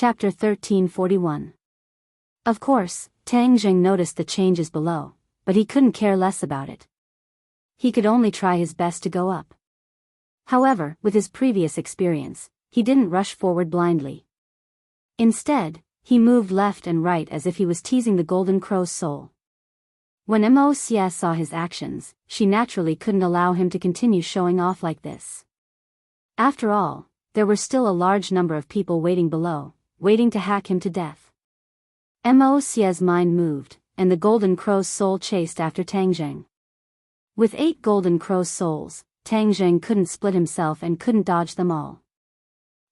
Chapter 1341. Of course, Tang Jing noticed the changes below, but he couldn't care less about it. He could only try his best to go up. However, with his previous experience, he didn't rush forward blindly. Instead, he moved left and right as if he was teasing the Golden Crow's soul. When Mo Xia saw his actions, she naturally couldn't allow him to continue showing off like this. After all, there were still a large number of people waiting below, waiting to hack him to death. Mo Xia's mind moved, and the Golden Crow's soul chased after Tang Jing. With 8 Golden Crow's souls, Tang Jing couldn't split himself and couldn't dodge them all.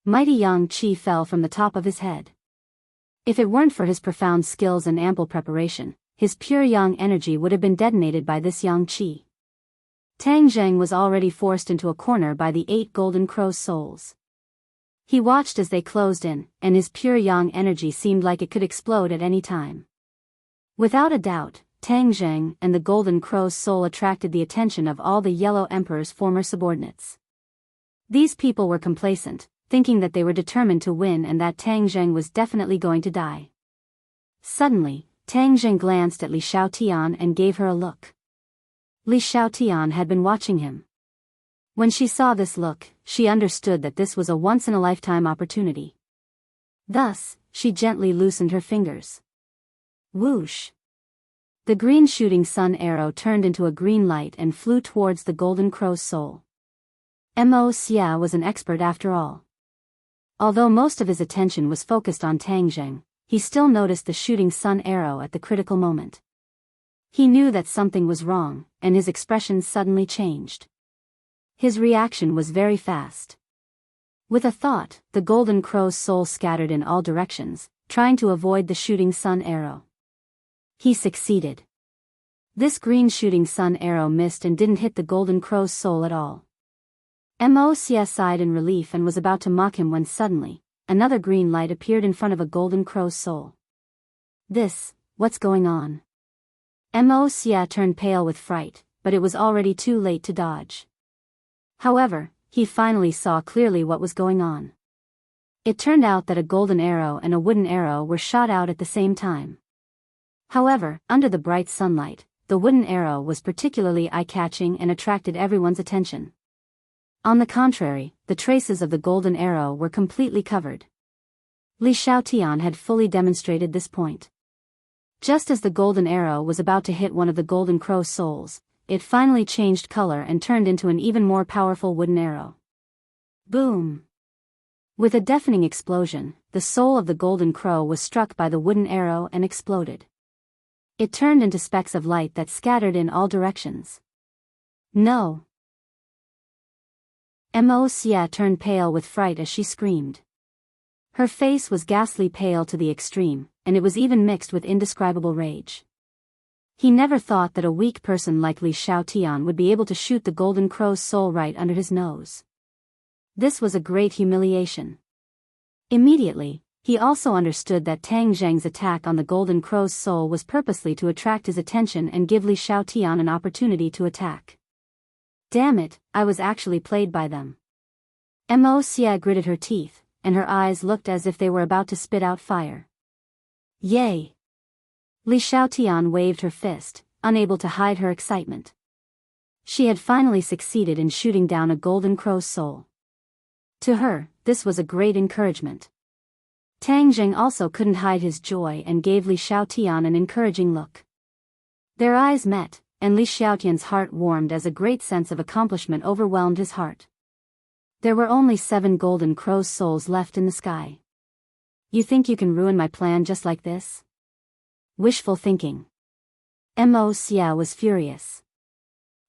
Mighty Yang Qi fell from the top of his head. If it weren't for his profound skills and ample preparation, his pure Yang energy would have been detonated by this Yang Qi. Tang Jing was already forced into a corner by the 8 Golden Crow's souls. He watched as they closed in, and his pure Yang energy seemed like it could explode at any time. Without a doubt, Tang Jing and the Golden Crow's soul attracted the attention of all the Yellow Emperor's former subordinates. These people were complacent, thinking that they were determined to win and that Tang Jing was definitely going to die. Suddenly, Tang Jing glanced at Li Xiaotian and gave her a look. Li Xiaotian had been watching him. When she saw this look, she understood that this was a once-in-a-lifetime opportunity. Thus, she gently loosened her fingers. Whoosh! The green shooting sun arrow turned into a green light and flew towards the Golden Crow's soul. Mo Xia was an expert after all. Although most of his attention was focused on Tang Jing, he still noticed the shooting sun arrow at the critical moment. He knew that something was wrong, and his expression suddenly changed. His reaction was very fast. With a thought, the Golden Crow's soul scattered in all directions, trying to avoid the shooting sun arrow. He succeeded. This green shooting sun arrow missed and didn't hit the Golden Crow's soul at all. Mo Xia sighed in relief and was about to mock him when suddenly, another green light appeared in front of a Golden Crow's soul. What's going on? Mo Xia turned pale with fright, but it was already too late to dodge. However, he finally saw clearly what was going on. It turned out that a golden arrow and a wooden arrow were shot out at the same time. However, under the bright sunlight, the wooden arrow was particularly eye-catching and attracted everyone's attention. On the contrary, the traces of the golden arrow were completely covered. Li Xiaotian had fully demonstrated this point. Just as the golden arrow was about to hit one of the Golden Crow's souls, it finally changed color and turned into an even more powerful wooden arrow. Boom! With a deafening explosion, the soul of the Golden Crow was struck by the wooden arrow and exploded. It turned into specks of light that scattered in all directions. No! Mo Xia turned pale with fright as she screamed. Her face was ghastly pale to the extreme, and it was even mixed with indescribable rage. He never thought that a weak person like Li Xiaotian would be able to shoot the Golden Crow's soul right under his nose. This was a great humiliation. Immediately, he also understood that Tang Jing's attack on the Golden Crow's soul was purposely to attract his attention and give Li Xiaotian an opportunity to attack. Damn it, I was actually played by them. Mo Xia gritted her teeth, and her eyes looked as if they were about to spit out fire. Yay! Li Xiaotian waved her fist, unable to hide her excitement. She had finally succeeded in shooting down a Golden Crow's soul. To her, this was a great encouragement. Tang Jing also couldn't hide his joy and gave Li Xiaotian an encouraging look. Their eyes met, and Li Xiaotian's heart warmed as a great sense of accomplishment overwhelmed his heart. There were only 7 Golden Crow's souls left in the sky. You think you can ruin my plan just like this? Wishful thinking. Mo Xia was furious.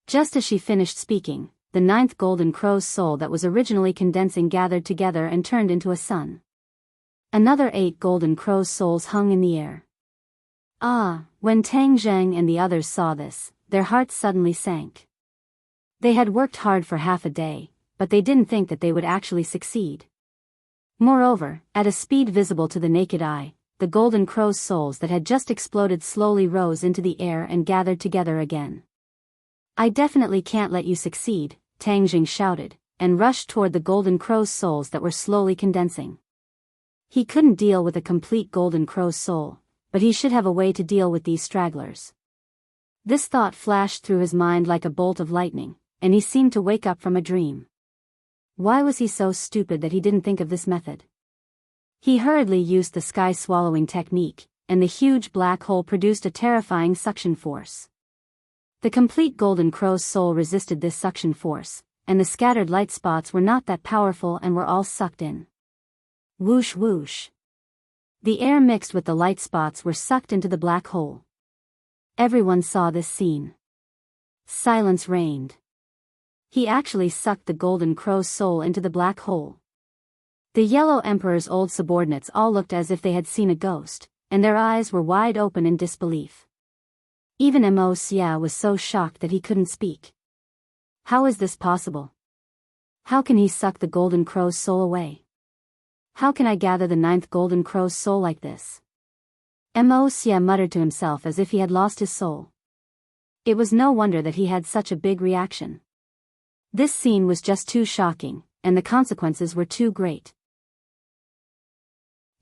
Just as she finished speaking, the 9th Golden Crow's soul that was originally condensing gathered together and turned into a sun. Another 8 Golden Crow's souls hung in the air. When Tang Jing and the others saw this, their hearts suddenly sank. They had worked hard for half a day, but they didn't think that they would actually succeed. Moreover, at a speed visible to the naked eye, the Golden Crow's souls that had just exploded slowly rose into the air and gathered together again. I definitely can't let you succeed, Tang Jing shouted, and rushed toward the Golden Crow's souls that were slowly condensing. He couldn't deal with a complete golden crow's soul, but he should have a way to deal with these stragglers. This thought flashed through his mind like a bolt of lightning, and he seemed to wake up from a dream. Why was he so stupid that he didn't think of this method? He hurriedly used the sky-swallowing technique, and the huge black hole produced a terrifying suction force. The complete golden crow's soul resisted this suction force, and the scattered light spots were not that powerful and were all sucked in. Whoosh whoosh. The air mixed with the light spots were sucked into the black hole. Everyone saw this scene. Silence reigned. He actually sucked the golden crow's soul into the black hole. The Yellow Emperor's old subordinates all looked as if they had seen a ghost, and their eyes were wide open in disbelief. Even Mo Xia was so shocked that he couldn't speak. How is this possible? How can he suck the golden crow's soul away? How can I gather the 9th golden crow's soul like this? Mo Xia muttered to himself as if he had lost his soul. It was no wonder that he had such a big reaction. This scene was just too shocking, and the consequences were too great.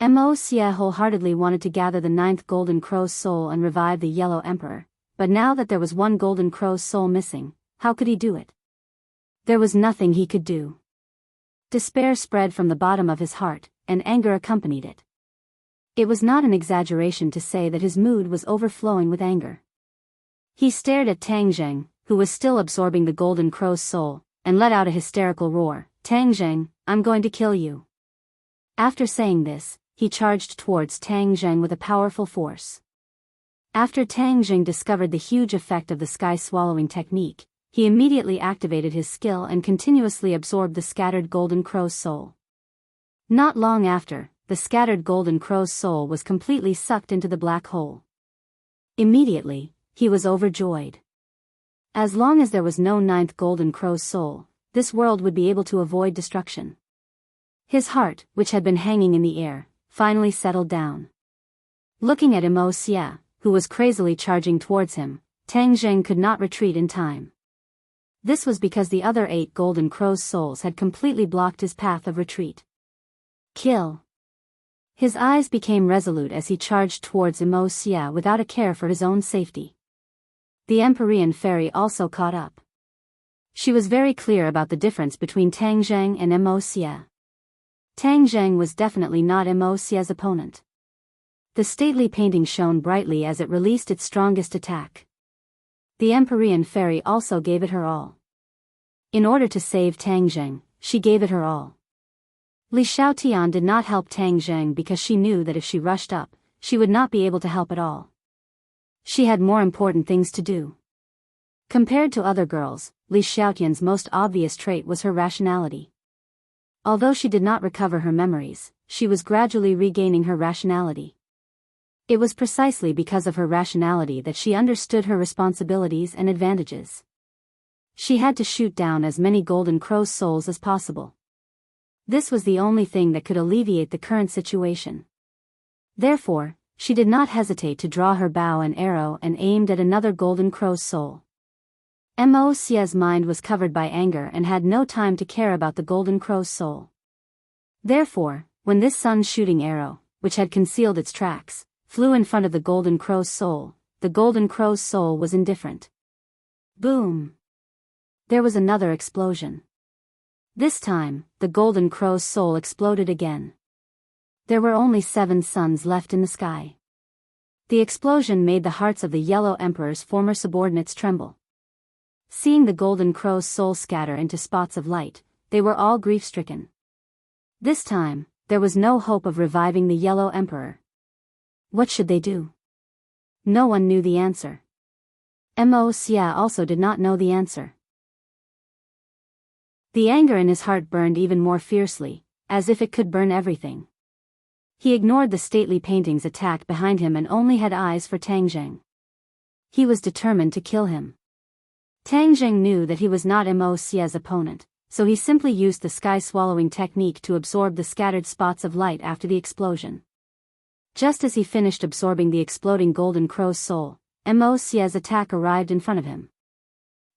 Mo Xia wholeheartedly wanted to gather the 9th golden crow's soul and revive the Yellow Emperor, but now that there was one golden crow's soul missing, how could he do it? There was nothing he could do. Despair spread from the bottom of his heart, and anger accompanied it. It was not an exaggeration to say that his mood was overflowing with anger. He stared at Tang Zheng, who was still absorbing the golden crow's soul, and let out a hysterical roar. Tang Zheng, I'm going to kill you. After saying this, he charged towards Tang Zheng with a powerful force. After Tang Zheng discovered the huge effect of the sky-swallowing technique, he immediately activated his skill and continuously absorbed the scattered golden crow's soul. Not long after, the scattered golden crow's soul was completely sucked into the black hole. Immediately, he was overjoyed. As long as there was no 9th golden crow's soul, this world would be able to avoid destruction. His heart, which had been hanging in the air, finally settled down. Looking at Mo Xia, who was crazily charging towards him, Tang Zheng could not retreat in time. This was because the other 8 golden crow's souls had completely blocked his path of retreat. Kill. His eyes became resolute as he charged towards Mo Xia without a care for his own safety. The Empyrean fairy also caught up. She was very clear about the difference between Tang Zheng and Mo Xia. Tang Zheng was definitely not Mo Xia's opponent. The stately painting shone brightly as it released its strongest attack. The Empyrean fairy also gave it her all. In order to save Tang Zheng, she gave it her all. Li Xiaotian did not help Tang Zheng because she knew that if she rushed up, she would not be able to help at all. She had more important things to do. Compared to other girls, Li Xiaotian's most obvious trait was her rationality. Although she did not recover her memories, she was gradually regaining her rationality. It was precisely because of her rationality that she understood her responsibilities and advantages. She had to shoot down as many golden crow's souls as possible. This was the only thing that could alleviate the current situation. Therefore, she did not hesitate to draw her bow and arrow and aimed at another golden crow's soul. Mo Xia's mind was covered by anger and had no time to care about the golden crow's soul. Therefore, when this sun-shooting arrow, which had concealed its tracks, flew in front of the golden crow's soul, the golden crow's soul was indifferent. Boom! There was another explosion. This time, the golden crow's soul exploded again. There were only 7 suns left in the sky. The explosion made the hearts of the Yellow Emperor's former subordinates tremble. Seeing the golden crow's soul scatter into spots of light, they were all grief-stricken. This time, there was no hope of reviving the Yellow Emperor. What should they do? No one knew the answer. Mo Xia also did not know the answer. The anger in his heart burned even more fiercely, as if it could burn everything. He ignored the stately painting's attack behind him and only had eyes for Tang Zheng. He was determined to kill him. Tang Zheng knew that he was not Mo Xia's opponent, so he simply used the sky-swallowing technique to absorb the scattered spots of light after the explosion. Just as he finished absorbing the exploding golden crow's soul, Mo Xia's attack arrived in front of him.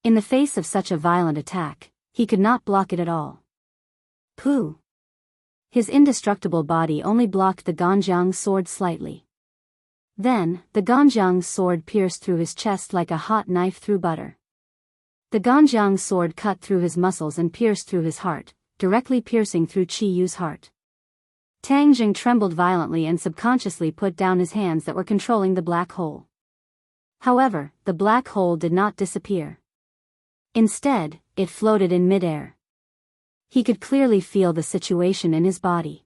In the face of such a violent attack, he could not block it at all. Pooh! His indestructible body only blocked the Ganjiang sword slightly. Then, the Ganjiang sword pierced through his chest like a hot knife through butter. The Ganjiang sword cut through his muscles and pierced through his heart, directly piercing through Qi Yu's heart. Tang Jing trembled violently and subconsciously put down his hands that were controlling the black hole. However, the black hole did not disappear. Instead, it floated in midair. He could clearly feel the situation in his body.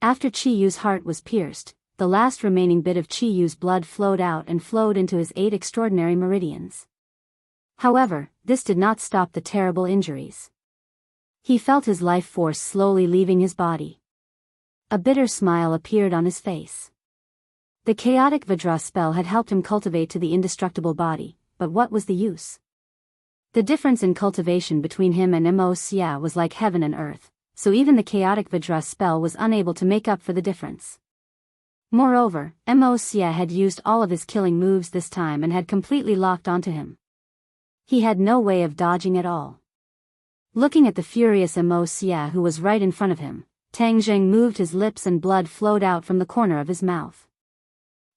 After Qi Yu's heart was pierced, the last remaining bit of Qi Yu's blood flowed out and flowed into his 8 extraordinary meridians. However, this did not stop the terrible injuries. He felt his life force slowly leaving his body. A bitter smile appeared on his face. The chaotic Vajra spell had helped him cultivate to the indestructible body, but what was the use? The difference in cultivation between him and Mo Xia was like heaven and earth, so even the chaotic Vajra spell was unable to make up for the difference. Moreover, Mo Xia had used all of his killing moves this time and had completely locked onto him. He had no way of dodging at all. Looking at the furious Mo Xia who was right in front of him, Tang Jing moved his lips and blood flowed out from the corner of his mouth.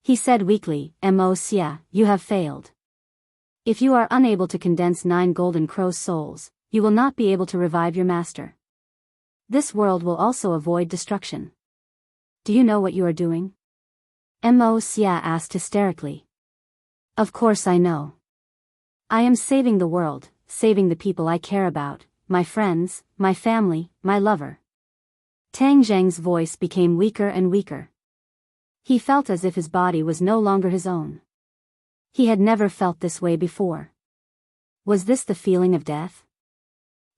He said weakly, Mo Xia, you have failed. If you are unable to condense 9 golden crow souls, you will not be able to revive your master. This world will also avoid destruction. Do you know what you are doing? Mo Xia asked hysterically. Of course I know. I am saving the world, saving the people I care about, my friends, my family, my lover. Tang Zheng's voice became weaker and weaker. He felt as if his body was no longer his own. He had never felt this way before. Was this the feeling of death?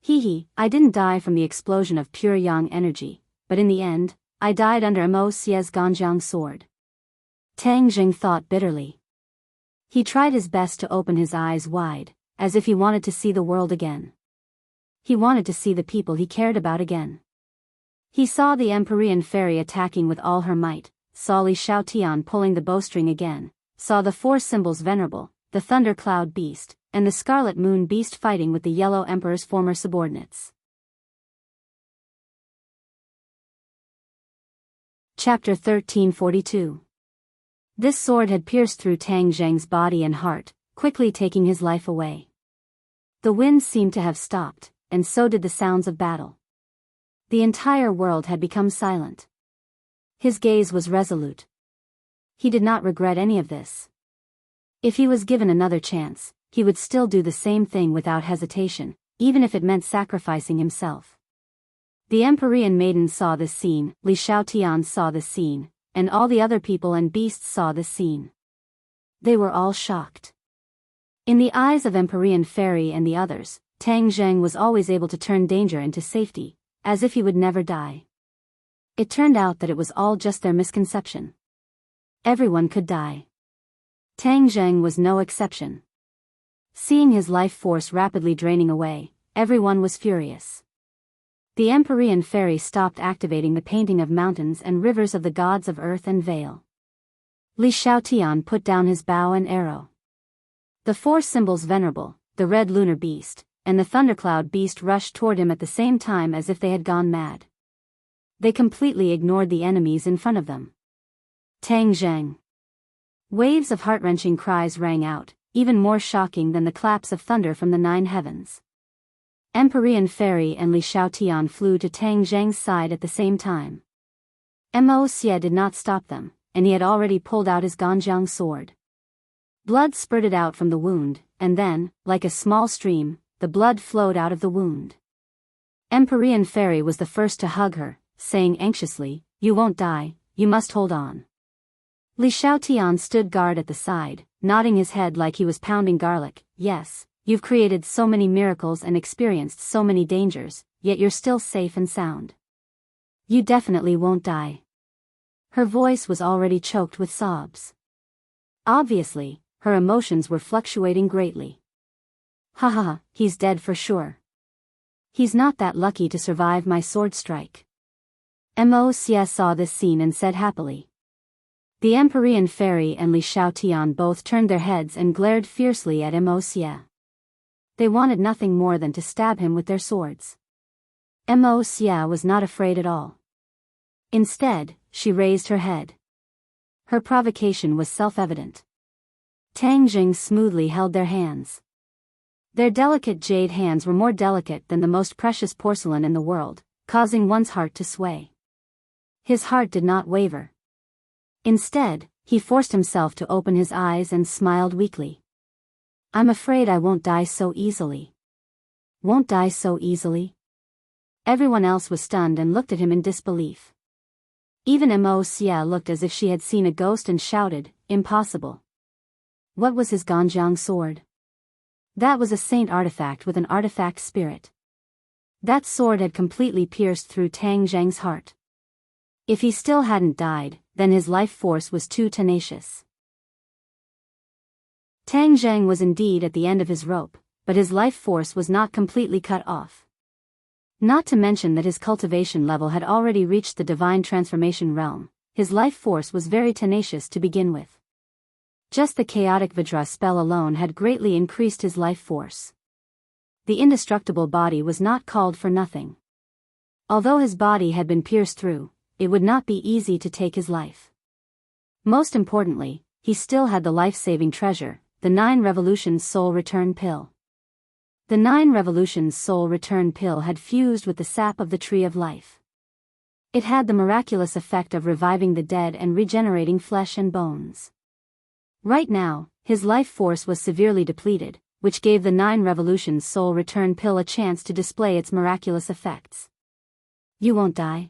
I didn't die from the explosion of pure yang energy, but in the end, I died under Mo Xia's Ganjiang sword. Tang Jing thought bitterly. He tried his best to open his eyes wide, as if he wanted to see the world again. He wanted to see the people he cared about again. He saw the Empyrean fairy attacking with all her might, saw Li Shaotian pulling the bowstring again, saw the 4 symbols venerable, the Thunder Cloud Beast, and the Scarlet Moon Beast fighting with the Yellow Emperor's former subordinates. Chapter 1342. This sword had pierced through Tang Zheng's body and heart, quickly taking his life away. The wind seemed to have stopped, and so did the sounds of battle. The entire world had become silent. His gaze was resolute. He did not regret any of this. If he was given another chance, he would still do the same thing without hesitation, even if it meant sacrificing himself. The Empyrean maiden saw this scene, Li Shaotian saw this scene, and all the other people and beasts saw this scene. They were all shocked. In the eyes of Empyrean fairy and the others, Tang Zheng was always able to turn danger into safety, as if he would never die. It turned out that it was all just their misconception. Everyone could die. Tang Zheng was no exception. Seeing his life force rapidly draining away, everyone was furious. The Empyrean fairy stopped activating the painting of mountains and rivers of the gods of earth and vale. Li Shaotian put down his bow and arrow. The 4 symbols venerable, the red lunar beast, and the thundercloud beast rushed toward him at the same time as if they had gone mad. They completely ignored the enemies in front of them. Tang Zheng. Waves of heart-wrenching cries rang out, even more shocking than the claps of thunder from the 9 heavens. Empyrean fairy and Li Shaotian flew to Tang Zheng's side at the same time. Mo Xia did not stop them, and he had already pulled out his Ganjiang sword. Blood spurted out from the wound, and then, like a small stream, the blood flowed out of the wound. Empyrean fairy was the first to hug her, saying anxiously, "You won't die, you must hold on." Li Shaotian stood guard at the side, nodding his head like he was pounding garlic. "Yes, you've created so many miracles and experienced so many dangers, yet you're still safe and sound. You definitely won't die." Her voice was already choked with sobs. Obviously, her emotions were fluctuating greatly. "Ha, he's dead for sure. He's not that lucky to survive my sword strike." Mo Xia saw this scene and said happily. The Empyrean fairy and Li Shaotian both turned their heads and glared fiercely at Mo Xia. They wanted nothing more than to stab him with their swords. Mo Xia was not afraid at all. Instead, she raised her head. Her provocation was self-evident. Tang Jing smoothly held their hands. Their delicate jade hands were more delicate than the most precious porcelain in the world, causing one's heart to sway. His heart did not waver. Instead, he forced himself to open his eyes and smiled weakly. "I'm afraid I won't die so easily." "Won't die so easily?" Everyone else was stunned and looked at him in disbelief. Even Mo Xia looked as if she had seen a ghost and shouted, "Impossible." What was his Ganjiang sword? That was a saint artifact with an artifact spirit. That sword had completely pierced through Tang Zheng's heart. If he still hadn't died, then his life force was too tenacious. Tang Zheng was indeed at the end of his rope, but his life force was not completely cut off. Not to mention that his cultivation level had already reached the divine transformation realm, his life force was very tenacious to begin with. Just the chaotic Vajra spell alone had greatly increased his life force. The indestructible body was not called for nothing. Although his body had been pierced through, it would not be easy to take his life. Most importantly, he still had the life-saving treasure, the 9 Revolutions Soul Return Pill. The 9 Revolutions Soul Return Pill had fused with the sap of the Tree of Life. It had the miraculous effect of reviving the dead and regenerating flesh and bones. Right now, his life force was severely depleted, which gave the 9 Revolutions Soul Return Pill a chance to display its miraculous effects. "You won't die?"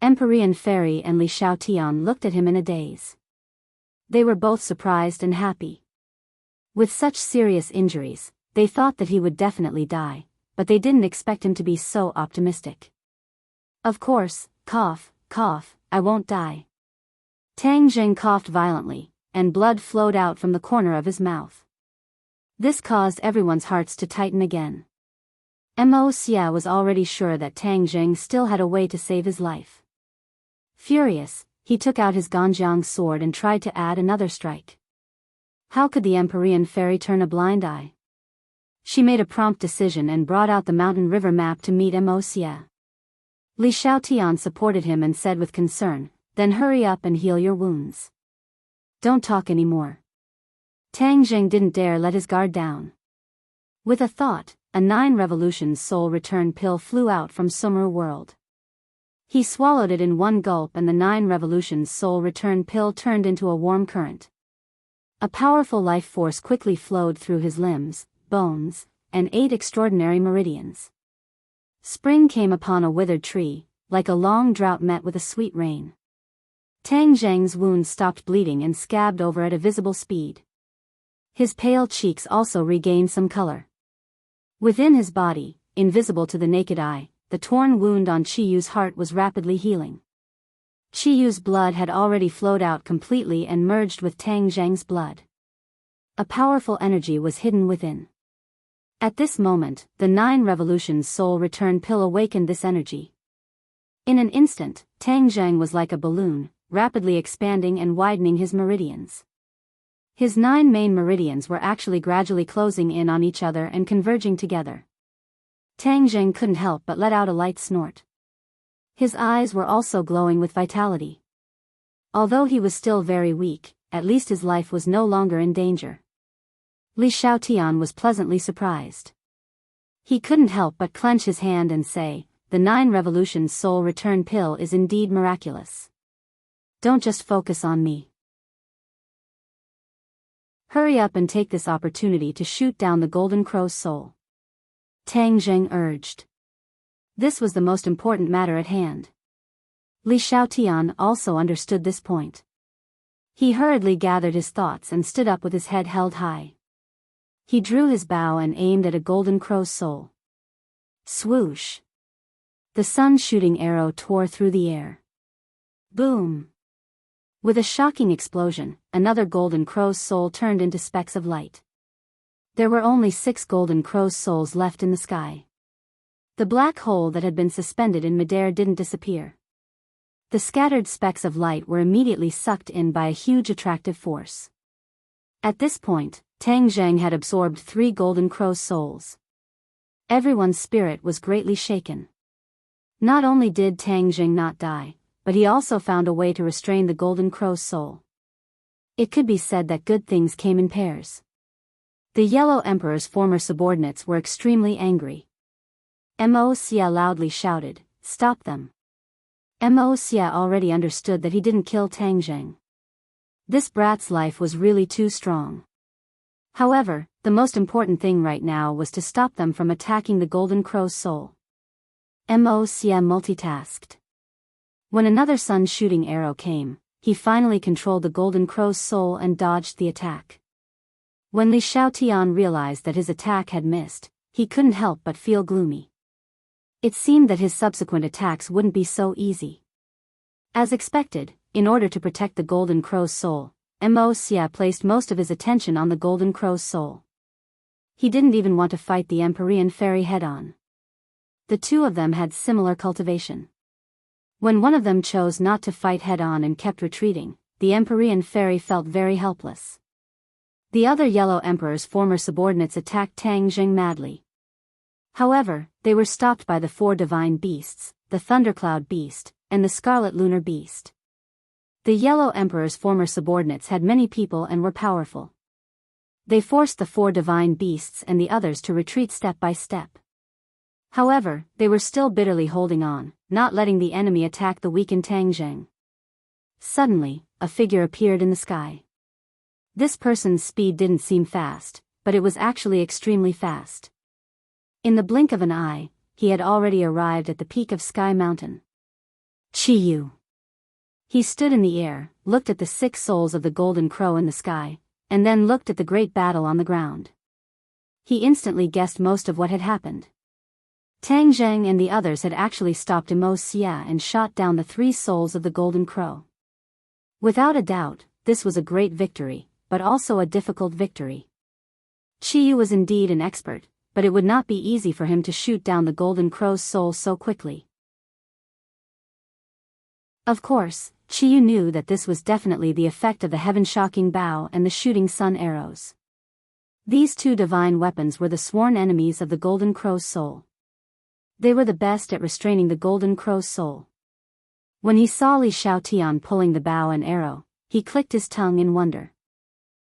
Empyrean Fairy and Li Xiaotian looked at him in a daze. They were both surprised and happy. With such serious injuries, they thought that he would definitely die, but they didn't expect him to be so optimistic. "Of course, cough, cough, I won't die." Tang Jing coughed violently, and blood flowed out from the corner of his mouth. This caused everyone's hearts to tighten again. Mo Xia was already sure that Tang Jing still had a way to save his life. Furious, he took out his Ganjiang sword and tried to add another strike. How could the Empyrean Fairy turn a blind eye? She made a prompt decision and brought out the mountain river map to meet Mo Xia. Li Xiaotian supported him and said with concern, "Then hurry up and heal your wounds. Don't talk anymore." Tang Jing didn't dare let his guard down. With a thought, a 9 Revolutions Soul Return Pill flew out from Sumeru World. He swallowed it in one gulp and the 9 Revolutions Soul Return Pill turned into a warm current. A powerful life force quickly flowed through his limbs, bones, and 8 extraordinary meridians. Spring came upon a withered tree, like a long drought met with a sweet rain. Tang Zheng's wounds stopped bleeding and scabbed over at a visible speed. His pale cheeks also regained some color. Within his body, invisible to the naked eye, the torn wound on Chiyu's heart was rapidly healing. Chiyu's blood had already flowed out completely and merged with Tang Zheng's blood. A powerful energy was hidden within. At this moment, the 9 Revolutions Soul Return Pill awakened this energy. In an instant, Tang Zheng was like a balloon, rapidly expanding and widening his meridians. His 9 main meridians were actually gradually closing in on each other and converging together. Tang Zheng couldn't help but let out a light snort. His eyes were also glowing with vitality. Although he was still very weak, at least his life was no longer in danger. Li Xiaotian was pleasantly surprised. He couldn't help but clench his hand and say, "The 9 Revolutions Soul Return Pill is indeed miraculous. Don't just focus on me. Hurry up and take this opportunity to shoot down the Golden Crow's soul," Tang Zheng urged. This was the most important matter at hand. Li Xiaotian also understood this point. He hurriedly gathered his thoughts and stood up with his head held high. He drew his bow and aimed at a golden crow's soul. Swoosh! The sun-shooting arrow tore through the air. Boom! With a shocking explosion, another golden crow's soul turned into specks of light. There were only 6 golden crow's souls left in the sky. The black hole that had been suspended in midair didn't disappear. The scattered specks of light were immediately sucked in by a huge attractive force. At this point, Tang Zheng had absorbed 3 golden crow's souls. Everyone's spirit was greatly shaken. Not only did Tang Zheng not die, but he also found a way to restrain the golden crow's soul. It could be said that good things came in pairs. The Yellow Emperor's former subordinates were extremely angry. Mo Xia loudly shouted, "Stop them!" Mo Xia already understood that he didn't kill Tang Zheng. This brat's life was really too strong. However, the most important thing right now was to stop them from attacking the golden crow's soul. Mo Xia multitasked. When another sun-shooting arrow came, he finally controlled the golden crow's soul and dodged the attack. When Li Xiaotian realized that his attack had missed, he couldn't help but feel gloomy. It seemed that his subsequent attacks wouldn't be so easy. As expected, in order to protect the golden crow's soul, Mo Xia placed most of his attention on the golden crow's soul. He didn't even want to fight the Empyrean fairy head-on. The two of them had similar cultivation. When one of them chose not to fight head-on and kept retreating, the Empyrean fairy felt very helpless. The other Yellow Emperor's former subordinates attacked Tang Zheng madly. However, they were stopped by the 4 divine beasts, the Thundercloud Beast, and the Scarlet Lunar Beast. The Yellow Emperor's former subordinates had many people and were powerful. They forced the 4 divine beasts and the others to retreat step by step. However, they were still bitterly holding on, not letting the enemy attack the weakened Tang Zheng. Suddenly, a figure appeared in the sky. This person's speed didn't seem fast, but it was actually extremely fast. In the blink of an eye, he had already arrived at the peak of Sky Mountain. Chi Yu. He stood in the air, looked at the 6 souls of the golden crow in the sky, and then looked at the great battle on the ground. He instantly guessed most of what had happened. Tang Zheng and the others had actually stopped Mo Xia and shot down the 3 souls of the golden crow. Without a doubt, this was a great victory, but also a difficult victory. Chi Yu was indeed an expert, but it would not be easy for him to shoot down the golden crow's soul so quickly. Of course, Chi Yu knew that this was definitely the effect of the heaven-shocking bow and the shooting sun arrows. These 2 divine weapons were the sworn enemies of the golden crow's soul. They were the best at restraining the golden crow's soul. When he saw Li Xiaotian pulling the bow and arrow, he clicked his tongue in wonder.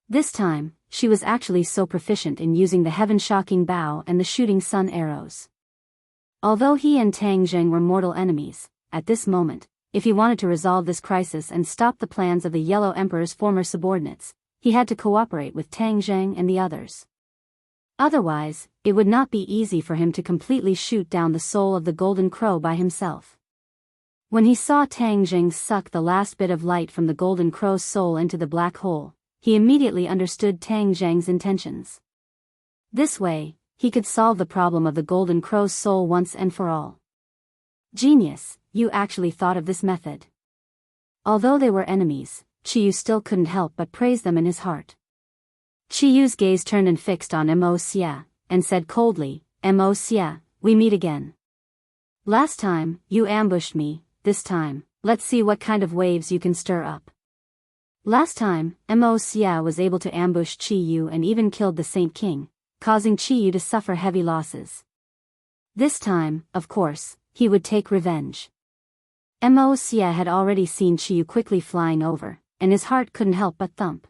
This time, she was actually so proficient in using the heaven-shocking bow and the shooting sun arrows. Although he and Tang Zheng were mortal enemies, at this moment, if he wanted to resolve this crisis and stop the plans of the Yellow Emperor's former subordinates, he had to cooperate with Tang Zheng and the others. Otherwise, it would not be easy for him to completely shoot down the soul of the golden crow by himself. When he saw Tang Zheng suck the last bit of light from the golden crow's soul into the black hole, he immediately understood Tang Zheng's intentions. This way, he could solve the problem of the golden crow's soul once and for all. Genius, you actually thought of this method. Although they were enemies, Chi Yu still couldn't help but praise them in his heart. Chi Yu's gaze turned and fixed on Mo Xia, and said coldly, "Mo Xia, we meet again. Last time, you ambushed me, this time, let's see what kind of waves you can stir up." Last time, Mo Xia was able to ambush Chi Yu and even killed the Saint King, causing Chi Yu to suffer heavy losses. This time, of course, he would take revenge. Mo Xia had already seen Chi Yu quickly flying over, and his heart couldn't help but thump.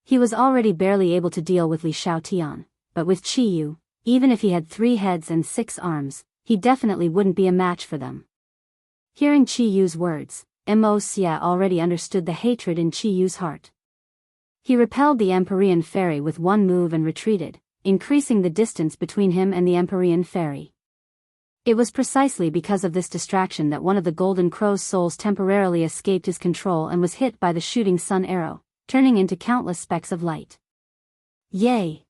He was already barely able to deal with Li Xiaotian, but with Chi Yu, even if he had 3 heads and 6 arms, he definitely wouldn't be a match for them. Hearing Chi Yu's words, Mo Xia already understood the hatred in Chi Yu's heart. He repelled the Empyrean fairy with one move and retreated, increasing the distance between him and the Empyrean fairy. It was precisely because of this distraction that one of the golden crow's souls temporarily escaped his control and was hit by the shooting sun arrow, turning into countless specks of light. Yay!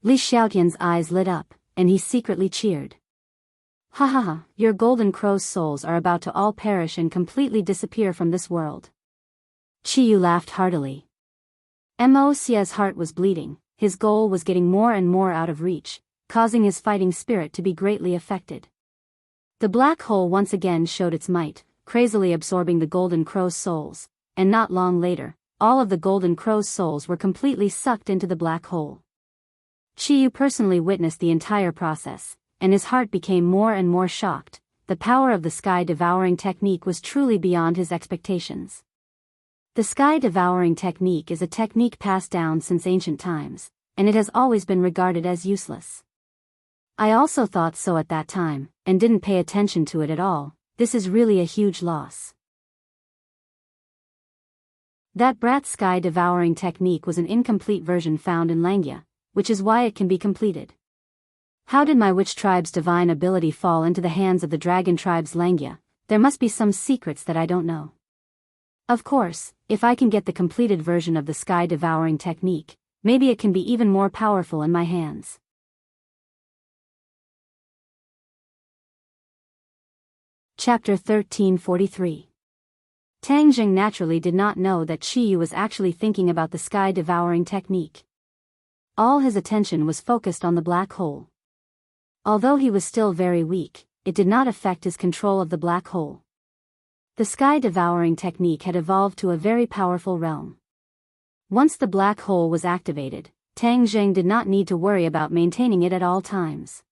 Li Xiaotian's eyes lit up, and he secretly cheered. Ha ha ha, your golden crow's souls are about to all perish and completely disappear from this world. Chi Yu laughed heartily. Mo Xia's heart was bleeding, his goal was getting more and more out of reach, causing his fighting spirit to be greatly affected. The black hole once again showed its might, crazily absorbing the golden crow's souls, and not long later, all of the golden crow's souls were completely sucked into the black hole. Chi Yu personally witnessed the entire process, and his heart became more and more shocked, the power of the sky-devouring technique was truly beyond his expectations. The sky-devouring technique is a technique passed down since ancient times, and it has always been regarded as useless. I also thought so at that time, and didn't pay attention to it at all. This is really a huge loss. That brat's sky-devouring technique was an incomplete version found in Langia, which is why it can be completed. How did my witch tribe's divine ability fall into the hands of the dragon tribe's Langia? There must be some secrets that I don't know. Of course, if I can get the completed version of the sky-devouring technique, maybe it can be even more powerful in my hands. Chapter 1343. Tang Jing naturally did not know that Qiyu was actually thinking about the sky-devouring technique. All his attention was focused on the black hole. Although he was still very weak, it did not affect his control of the black hole. The sky-devouring technique had evolved to a very powerful realm. Once the black hole was activated, Tang Jing did not need to worry about maintaining it at all times.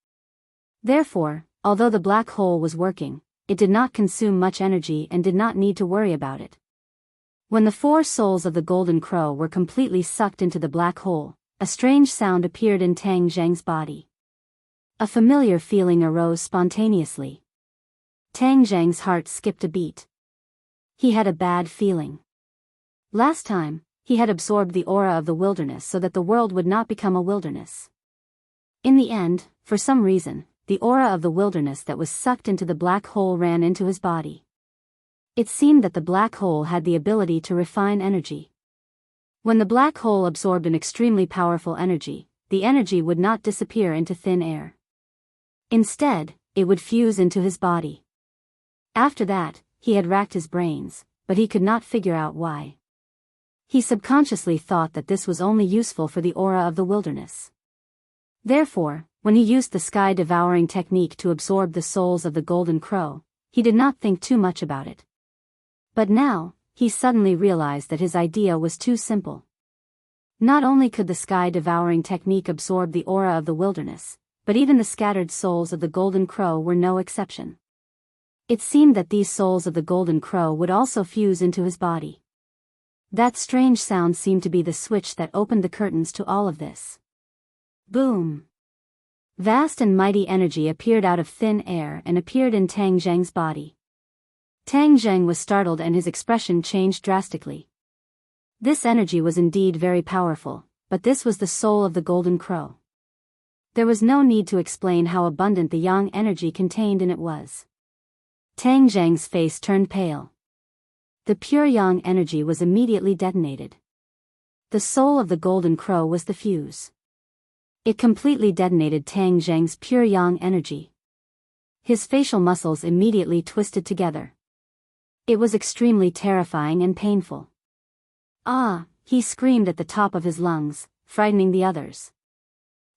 Therefore, although the black hole was working, it did not consume much energy and did not need to worry about it. When the 4 souls of the golden crow were completely sucked into the black hole, a strange sound appeared in Tang Jing's body. A familiar feeling arose spontaneously. Tang Jing's heart skipped a beat. He had a bad feeling. Last time, he had absorbed the aura of the wilderness so that the world would not become a wilderness. In the end, for some reason, the aura of the wilderness that was sucked into the black hole ran into his body. It seemed that the black hole had the ability to refine energy. When the black hole absorbed an extremely powerful energy, the energy would not disappear into thin air. Instead, it would fuse into his body. After that, he had racked his brains, but he could not figure out why. He subconsciously thought that this was only useful for the aura of the wilderness. Therefore, when he used the sky-devouring technique to absorb the souls of the golden crow, he did not think too much about it. But now, he suddenly realized that his idea was too simple. Not only could the sky-devouring technique absorb the aura of the wilderness, but even the scattered souls of the golden crow were no exception. It seemed that these souls of the golden crow would also fuse into his body. That strange sound seemed to be the switch that opened the curtains to all of this. Boom! Vast and mighty energy appeared out of thin air and appeared in Tang Jing's body. Tang Jing was startled and his expression changed drastically. This energy was indeed very powerful, but this was the soul of the golden crow. There was no need to explain how abundant the yang energy contained in it was. Tang Jing's face turned pale. The pure yang energy was immediately detonated. The soul of the golden crow was the fuse. It completely detonated Tang Jing's pure yang energy. His facial muscles immediately twisted together. It was extremely terrifying and painful. Ah! He screamed at the top of his lungs, frightening the others.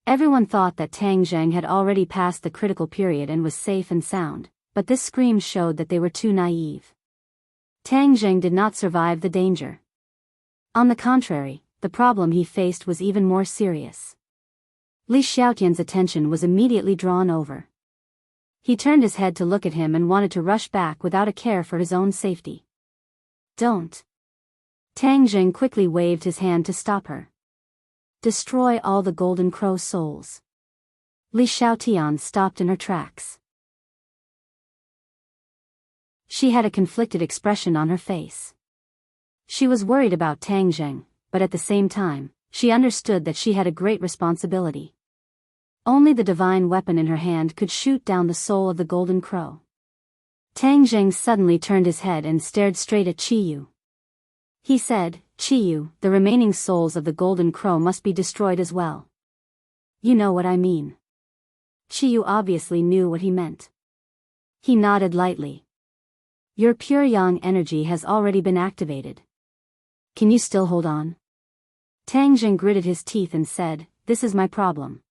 Everyone thought that Tang Jing had already passed the critical period and was safe and sound, but this scream showed that they were too naive. Tang Jing did not survive the danger. On the contrary, the problem he faced was even more serious. Li Xiaotian's attention was immediately drawn over. He turned his head to look at him and wanted to rush back without a care for his own safety. Don't! Tang Jing quickly waved his hand to stop her. Destroy all the golden crow souls. Li Xiaotian stopped in her tracks. She had a conflicted expression on her face. She was worried about Tang Jing, but at the same time, she understood that she had a great responsibility. Only the divine weapon in her hand could shoot down the soul of the golden crow. Tang Jing suddenly turned his head and stared straight at Qiyu. He said, Qiyu, the remaining souls of the golden crow must be destroyed as well. You know what I mean. Qiyu obviously knew what he meant. He nodded lightly. Your pure yang energy has already been activated. Can you still hold on? Tang Jing gritted his teeth and said, This is my problem.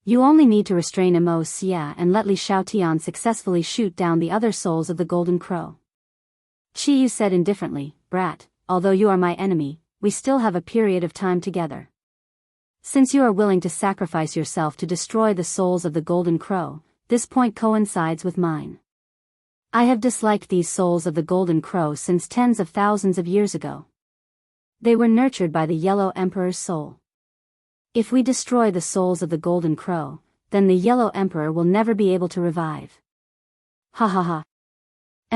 You only need to restrain Emo Xia and let Li Xiaotian successfully shoot down the other souls of the golden crow. Qiyu said indifferently, Brat, although you are my enemy, we still have a period of time together. Since you are willing to sacrifice yourself to destroy the souls of the golden crow, this point coincides with mine. I have disliked these souls of the golden crow since tens of thousands of years ago. They were nurtured by the Yellow Emperor's soul. If we destroy the souls of the golden crow, then the Yellow Emperor will never be able to revive. Ha ha ha.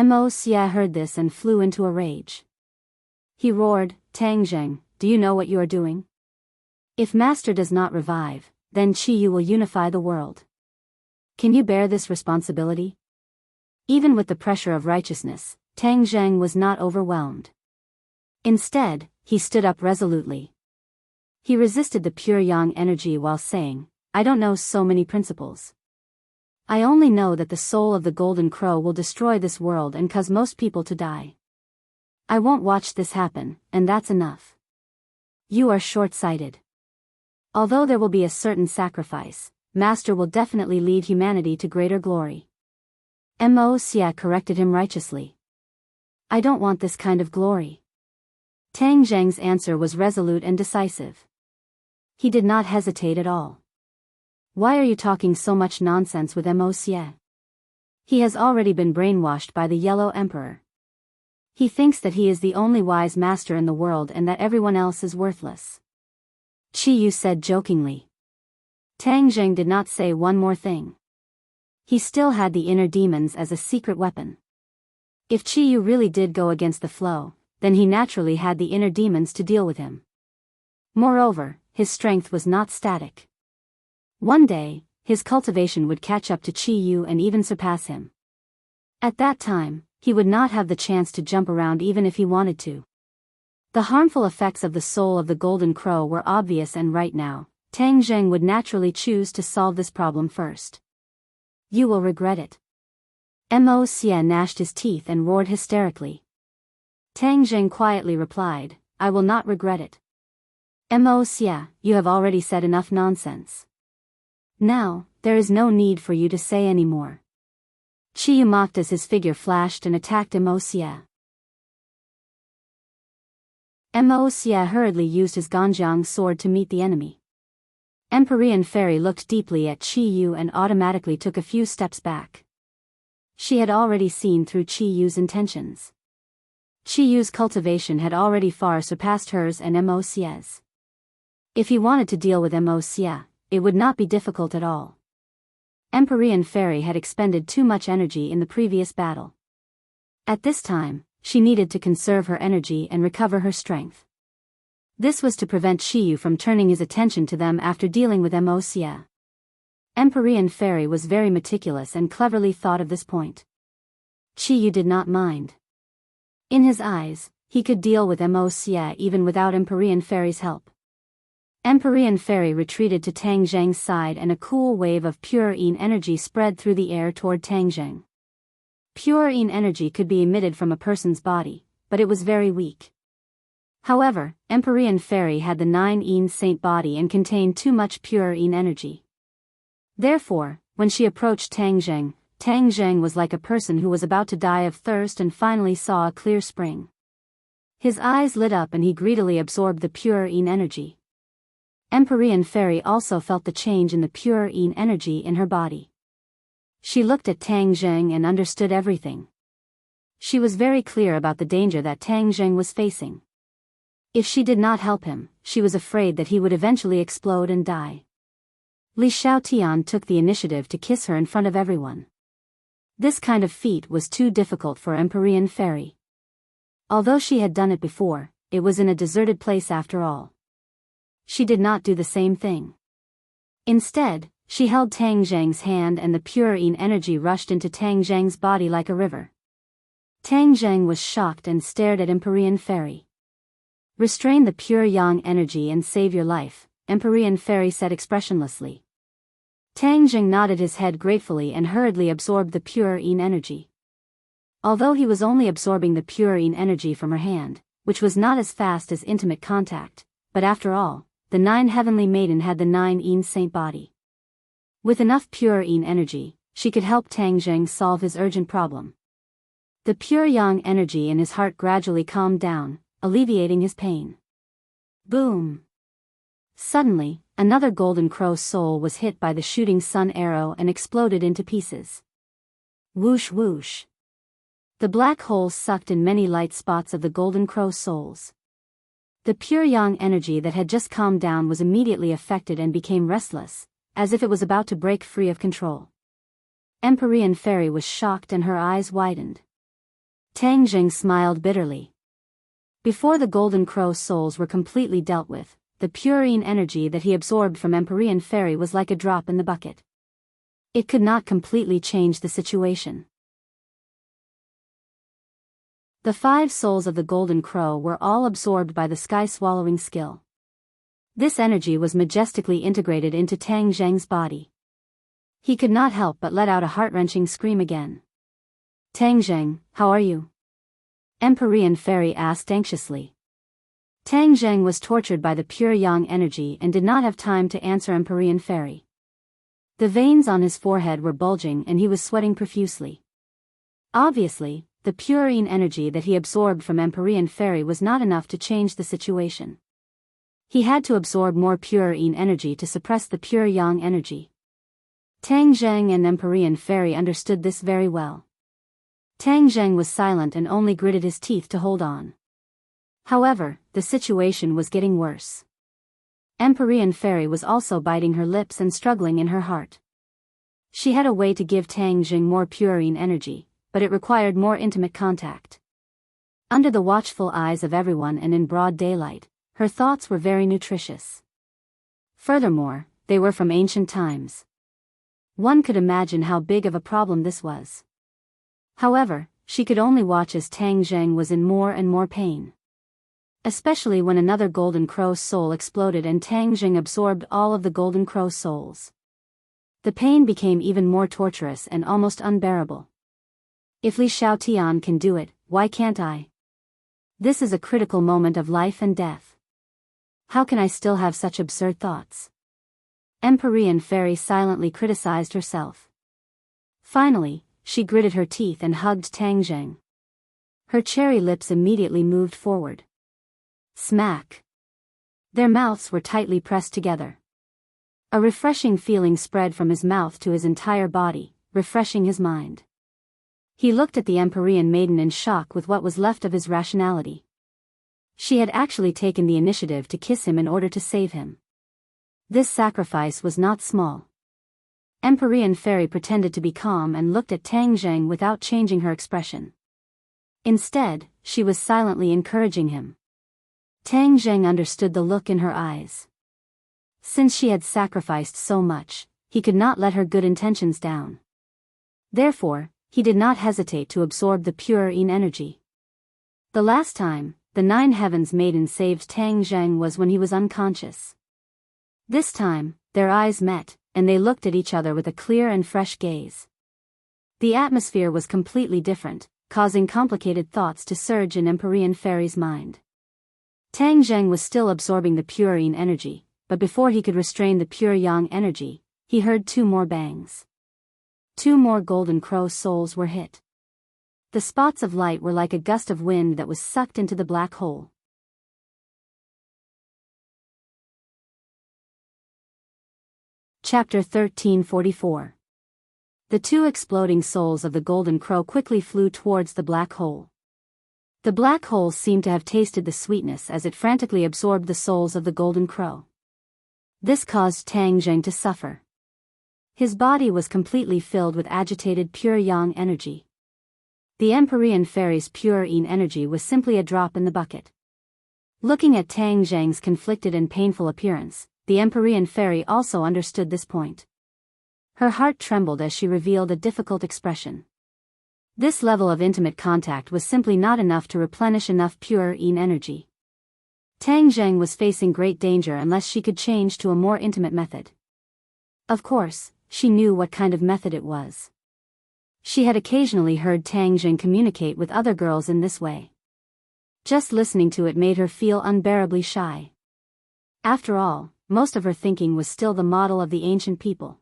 Mo Xia heard this and flew into a rage. He roared, Tang Zheng, do you know what you are doing? If Master does not revive, then Qi Yu will unify the world. Can you bear this responsibility? Even with the pressure of righteousness, Tang Zheng was not overwhelmed. Instead, he stood up resolutely. He resisted the pure yang energy while saying, I don't know so many principles. I only know that the soul of the golden crow will destroy this world and cause most people to die. I won't watch this happen, and that's enough. You are short-sighted. Although there will be a certain sacrifice, Master will definitely lead humanity to greater glory. Mo Xia corrected him righteously. I don't want this kind of glory. Tang Zheng's answer was resolute and decisive. He did not hesitate at all. Why are you talking so much nonsense with Mo Xia? He has already been brainwashed by the Yellow Emperor. He thinks that he is the only wise master in the world and that everyone else is worthless. Qi Yu said jokingly. Tang Zheng did not say one more thing. He still had the inner demons as a secret weapon. If Qi Yu really did go against the flow, then he naturally had the inner demons to deal with him. Moreover, his strength was not static. One day, his cultivation would catch up to Qi Yu and even surpass him. At that time, he would not have the chance to jump around even if he wanted to. The harmful effects of the soul of the golden crow were obvious, and right now, Tang Zheng would naturally choose to solve this problem first. You will regret it. Mo Xia gnashed his teeth and roared hysterically. Tang Zheng quietly replied, I will not regret it. Mo Xia, you have already said enough nonsense. Now, there is no need for you to say any more. Qi Yu mocked as his figure flashed and attacked Mo Xia. Mo Xia hurriedly used his Ganjiang sword to meet the enemy. Empyrean Fairy looked deeply at Qi Yu and automatically took a few steps back. She had already seen through Qi Yu's intentions. Qi Yu's cultivation had already far surpassed hers and Mo Xia's. If he wanted to deal with Mo Xia, it would not be difficult at all. Empyrean Fairy had expended too much energy in the previous battle. At this time, she needed to conserve her energy and recover her strength. This was to prevent Qi Yu from turning his attention to them after dealing with Mo Xia. Empyrean Fairy was very meticulous and cleverly thought of this point. Qi Yu did not mind. In his eyes, he could deal with Mo Xia even without Empyrean Fairy's help. Empyrean Fairy retreated to Tang Zheng's side and a cool wave of pure yin energy spread through the air toward Tang Zheng. Pure yin energy could be emitted from a person's body, but it was very weak. However, Empyrean Fairy had the 9 yin saint body and contained too much pure yin energy. Therefore, when she approached Tang Zheng was like a person who was about to die of thirst and finally saw a clear spring. His eyes lit up and he greedily absorbed the pure yin energy. Empyrean Fairy also felt the change in the pure yin energy in her body. She looked at Tang Zheng and understood everything. She was very clear about the danger that Tang Zheng was facing. If she did not help him, she was afraid that he would eventually explode and die. Li Xiaotian took the initiative to kiss her in front of everyone. This kind of feat was too difficult for Empyrean Fairy. Although she had done it before, it was in a deserted place after all. She did not do the same thing. Instead, she held Tang Zheng's hand and the pure yin energy rushed into Tang Zheng's body like a river. Tang Zheng was shocked and stared at Empyrean Fairy. Restrain the pure yang energy and save your life, Empyrean Fairy said expressionlessly. Tang Zheng nodded his head gratefully and hurriedly absorbed the pure yin energy. Although he was only absorbing the pure yin energy from her hand, which was not as fast as intimate contact, but after all, the 9 heavenly maiden had the 9 yin saint body. With enough pure yin energy, she could help Tang Zheng solve his urgent problem. The pure yang energy in his heart gradually calmed down, alleviating his pain. Boom! Suddenly, another golden crow soul was hit by the shooting sun arrow and exploded into pieces. Whoosh whoosh! The black hole sucked in many light spots of the Golden Crow's souls. The pure yang energy that had just calmed down was immediately affected and became restless, as if it was about to break free of control. Empyrean Fairy was shocked and her eyes widened. Tang Jing smiled bitterly. Before the Golden Crow's souls were completely dealt with, the purine energy that he absorbed from Empyrean Fairy was like a drop in the bucket. It could not completely change the situation. The 5 souls of the Golden Crow were all absorbed by the sky-swallowing skill. This energy was majestically integrated into Tang Zheng's body. He could not help but let out a heart-wrenching scream again. Tang Zheng, how are you? Empyrean Fairy asked anxiously. Tang Zheng was tortured by the pure yang energy and did not have time to answer Empyrean Fairy. The veins on his forehead were bulging and he was sweating profusely. Obviously, the purine energy that he absorbed from Empyrean Fairy was not enough to change the situation. He had to absorb more purine energy to suppress the pure yang energy. Tang Zheng and Empyrean Fairy understood this very well. Tang Zheng was silent and only gritted his teeth to hold on. However, the situation was getting worse. Empyrean Fairy was also biting her lips and struggling in her heart. She had a way to give Tang Zheng more purine energy, but it required more intimate contact. Under the watchful eyes of everyone and in broad daylight, her thoughts were very nutritious. Furthermore, they were from ancient times. One could imagine how big of a problem this was. However, she could only watch as Tang Zheng was in more and more pain. Especially when another Golden Crow soul exploded and Tang Zheng absorbed all of the Golden Crow souls. The pain became even more torturous and almost unbearable. If Li Xiaotian can do it, why can't I? This is a critical moment of life and death. How can I still have such absurd thoughts? Empyrean Fairy silently criticized herself. Finally, she gritted her teeth and hugged Tang Zheng. Her cherry lips immediately moved forward. Smack! Their mouths were tightly pressed together. A refreshing feeling spread from his mouth to his entire body, refreshing his mind. He looked at the Empyrean maiden in shock with what was left of his rationality. She had actually taken the initiative to kiss him in order to save him. This sacrifice was not small. Empyrean Fairy pretended to be calm and looked at Tang Zheng without changing her expression. Instead, she was silently encouraging him. Tang Zheng understood the look in her eyes. Since she had sacrificed so much, he could not let her good intentions down. Therefore, he did not hesitate to absorb the purine energy. The last time, the 9 Heavens maiden saved Tang Zheng was when he was unconscious. This time, their eyes met, and they looked at each other with a clear and fresh gaze. The atmosphere was completely different, causing complicated thoughts to surge in Empyrean Fairy's mind. Tang Zheng was still absorbing the purine energy, but before he could restrain the pure yang energy, he heard 2 more bangs. 2 more Golden Crow souls were hit. The spots of light were like a gust of wind that was sucked into the black hole. Chapter 1344. The 2 exploding souls of the Golden Crow quickly flew towards the black hole. The black hole seemed to have tasted the sweetness as it frantically absorbed the souls of the Golden Crow. This caused Tang Zheng to suffer. His body was completely filled with agitated pure yang energy. The Empyrean Fairy's purine energy was simply a drop in the bucket. Looking at Tang Zheng's conflicted and painful appearance, the Empyrean Fairy also understood this point. Her heart trembled as she revealed a difficult expression. This level of intimate contact was simply not enough to replenish enough purine energy. Tang Zheng was facing great danger unless she could change to a more intimate method. Of course, she knew what kind of method it was. She had occasionally heard Tang Zheng communicate with other girls in this way. Just listening to it made her feel unbearably shy. After all, most of her thinking was still the model of the ancient people.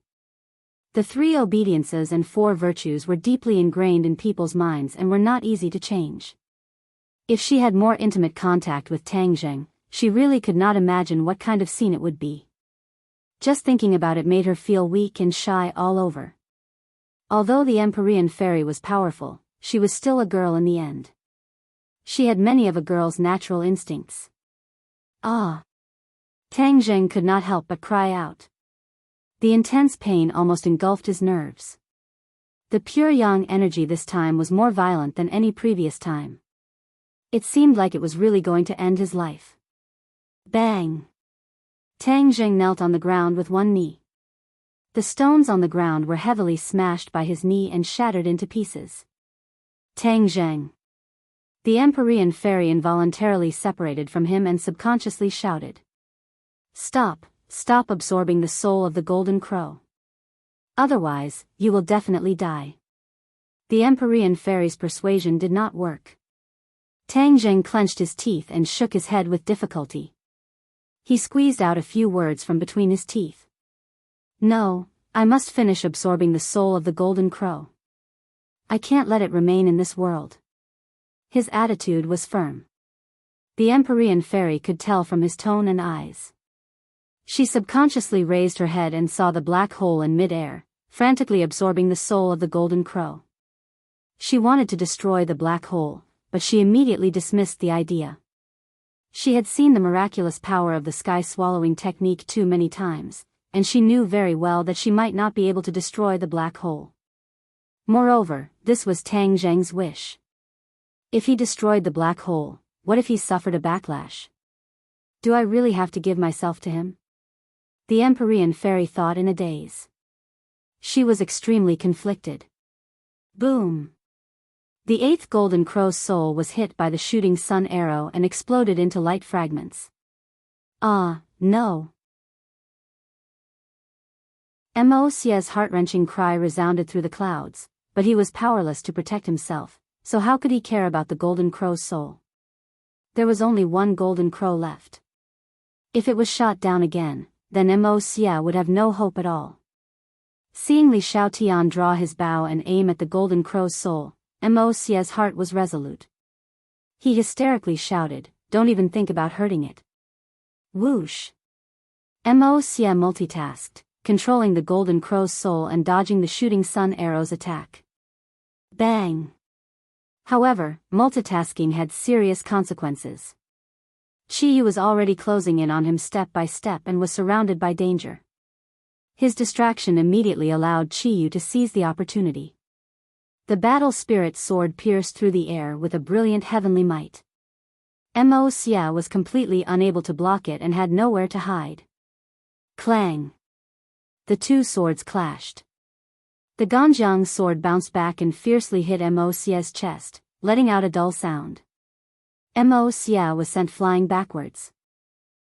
The 3 obediences and 4 virtues were deeply ingrained in people's minds and were not easy to change. If she had more intimate contact with Tang Zheng, she really could not imagine what kind of scene it would be. Just thinking about it made her feel weak and shy all over. Although the Empyrean Fairy was powerful, she was still a girl in the end. She had many of a girl's natural instincts. Ah! Tang Zheng could not help but cry out. The intense pain almost engulfed his nerves. The pure yang energy this time was more violent than any previous time. It seemed like it was really going to end his life. Bang! Tang Zheng knelt on the ground with one knee. The stones on the ground were heavily smashed by his knee and shattered into pieces. Tang Zheng! The Empyrean fairy involuntarily separated from him and subconsciously shouted. Stop, stop absorbing the soul of the golden crow. Otherwise, you will definitely die. The Empyrean fairy's persuasion did not work. Tang Zheng clenched his teeth and shook his head with difficulty. He squeezed out a few words from between his teeth. No, I must finish absorbing the soul of the golden crow. I can't let it remain in this world. His attitude was firm. The Empyrean fairy could tell from his tone and eyes. She subconsciously raised her head and saw the black hole in mid-air, frantically absorbing the soul of the golden crow. She wanted to destroy the black hole, but she immediately dismissed the idea. She had seen the miraculous power of the sky-swallowing technique too many times, and she knew very well that she might not be able to destroy the black hole. Moreover, this was Tang Zheng's wish. If he destroyed the black hole, what if he suffered a backlash? Do I really have to give myself to him? The Empyrean fairy thought in a daze. She was extremely conflicted. Boom! The eighth golden crow's soul was hit by the shooting sun arrow and exploded into light fragments. Ah, no! Mo Xie's heart-wrenching cry resounded through the clouds, but he was powerless to protect himself, so how could he care about the golden crow's soul? There was only one golden crow left. If it was shot down again, then Mo Xie would have no hope at all. Seeing Li Xiaotian draw his bow and aim at the golden crow's soul, Mo Xie's heart was resolute. He hysterically shouted, "Don't even think about hurting it." Whoosh! Mo Xie multitasked, controlling the golden crow's soul and dodging the shooting sun arrow's attack. Bang! However, multitasking had serious consequences. Qiyu was already closing in on him step by step and was surrounded by danger. His distraction immediately allowed Qiyu to seize the opportunity. The battle spirit sword pierced through the air with a brilliant heavenly might. Mo Xie was completely unable to block it and had nowhere to hide. Clang! The two swords clashed. The Ganjiang sword bounced back and fiercely hit Mo Xie's chest, letting out a dull sound. Mo Xie was sent flying backwards.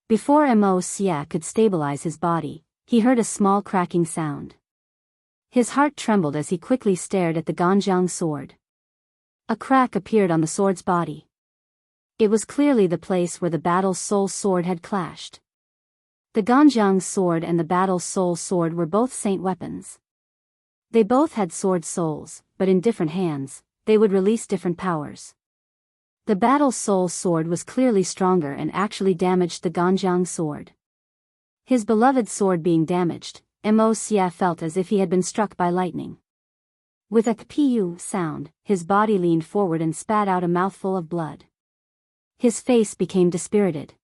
Before Mo Xie could stabilize his body, he heard a small cracking sound. His heart trembled as he quickly stared at the Ganjiang sword. A crack appeared on the sword's body. It was clearly the place where the battle soul sword had clashed. The Ganjiang sword and the battle soul sword were both saint weapons. They both had sword souls, but in different hands, they would release different powers. The battle soul sword was clearly stronger and actually damaged the Ganjiang sword. His beloved sword being damaged, Mo Xie felt as if he had been struck by lightning. With a "pu" sound, his body leaned forward and spat out a mouthful of blood. His face became dispirited.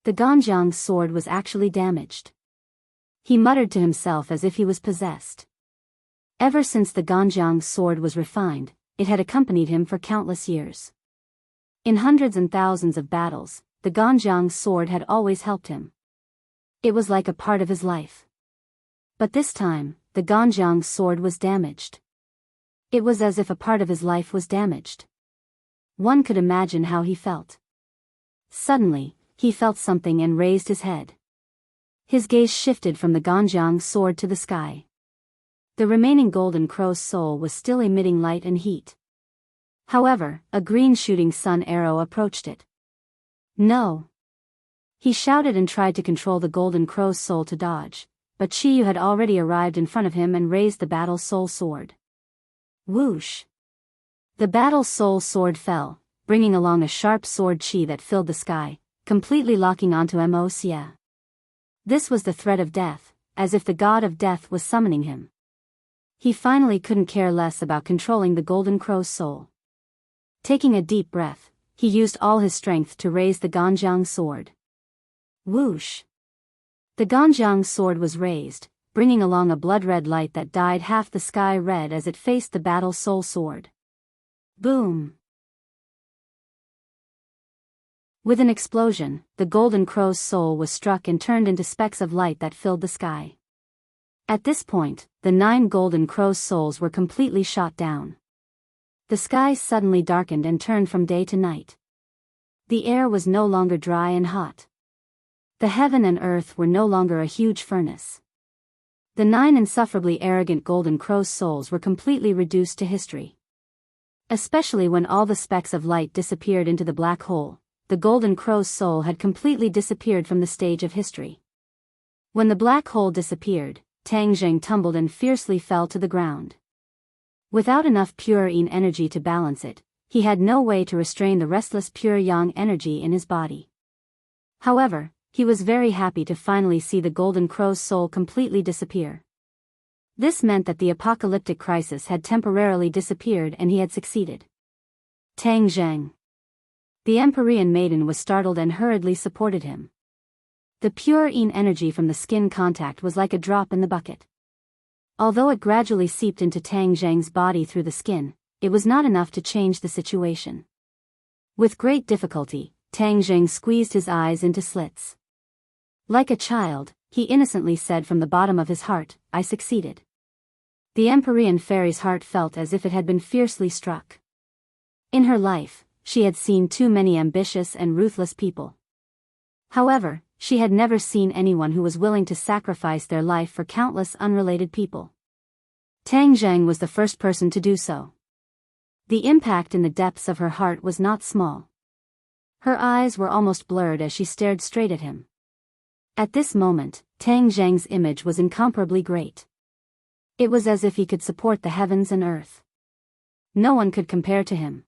The Ganjiang sword was actually damaged. He muttered to himself as if he was possessed. Ever since the Ganjiang sword was refined, it had accompanied him for countless years. In hundreds and thousands of battles, the Ganjiang sword had always helped him. It was like a part of his life. But this time, the Ganjiang sword was damaged. It was as if a part of his life was damaged. One could imagine how he felt. Suddenly, he felt something and raised his head. His gaze shifted from the Ganjiang sword to the sky. The remaining golden crow's soul was still emitting light and heat. However, a green shooting sun arrow approached it. No! He shouted and tried to control the golden crow's soul to dodge, but Qiyu had already arrived in front of him and raised the battle soul sword. Whoosh! The battle soul sword fell, bringing along a sharp sword chi that filled the sky, completely locking onto Mo Xie. This was the threat of death, as if the god of death was summoning him. He finally couldn't care less about controlling the Golden Crow's soul. Taking a deep breath, he used all his strength to raise the Ganjiang sword. Whoosh! The Ganjiang sword was raised, bringing along a blood-red light that dyed half the sky red as it faced the battle soul sword. Boom! With an explosion, the Golden Crow's soul was struck and turned into specks of light that filled the sky. At this point, the 9 Golden Crow's souls were completely shot down. The sky suddenly darkened and turned from day to night. The air was no longer dry and hot. The heaven and earth were no longer a huge furnace. The 9 insufferably arrogant Golden Crow's souls were completely reduced to history. Especially when all the specks of light disappeared into the black hole, the Golden Crow's soul had completely disappeared from the stage of history. When the black hole disappeared, Tang Zheng tumbled and fiercely fell to the ground. Without enough pure yin energy to balance it, he had no way to restrain the restless pure yang energy in his body. However, he was very happy to finally see the Golden Crow's soul completely disappear. This meant that the apocalyptic crisis had temporarily disappeared and he had succeeded. Tang Zheng. The Empyrean maiden was startled and hurriedly supported him. The pure yin energy from the skin contact was like a drop in the bucket. Although it gradually seeped into Tang Zheng's body through the skin, it was not enough to change the situation. With great difficulty, Tang Zheng squeezed his eyes into slits. Like a child, he innocently said from the bottom of his heart, "I succeeded." The Empyrean fairy's heart felt as if it had been fiercely struck. In her life, she had seen too many ambitious and ruthless people. However, she had never seen anyone who was willing to sacrifice their life for countless unrelated people. Tang Zheng was the first person to do so. The impact in the depths of her heart was not small. Her eyes were almost blurred as she stared straight at him. At this moment, Tang Zheng's image was incomparably great. It was as if he could support the heavens and earth. No one could compare to him.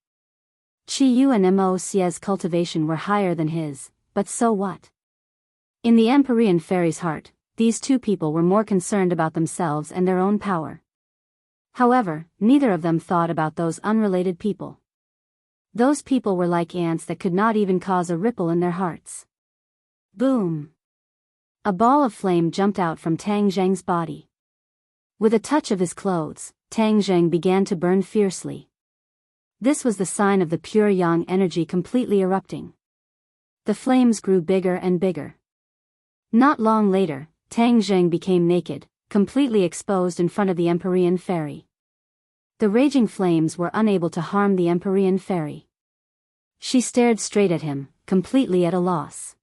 Qi Yu and Mo Xie's cultivation were higher than his, but so what? In the Empyrean fairy's heart, these two people were more concerned about themselves and their own power. However, neither of them thought about those unrelated people. Those people were like ants that could not even cause a ripple in their hearts. Boom! A ball of flame jumped out from Tang Zheng's body. With a touch of his clothes, Tang Zheng began to burn fiercely. This was the sign of the pure yang energy completely erupting. The flames grew bigger and bigger. Not long later, Tang Zheng became naked, completely exposed in front of the Empyrean fairy. The raging flames were unable to harm the Empyrean fairy. She stared straight at him, completely at a loss.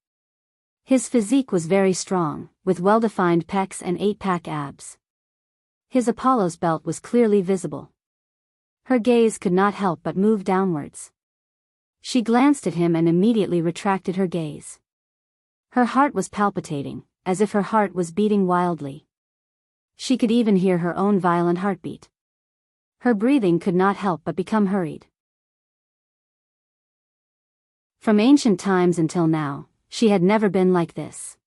His physique was very strong, with well-defined pecs and 8-pack abs. His Apollo's belt was clearly visible. Her gaze could not help but move downwards. She glanced at him and immediately retracted her gaze. Her heart was palpitating, as if her heart was beating wildly. She could even hear her own violent heartbeat. Her breathing could not help but become hurried. From ancient times until now, she had never been like this.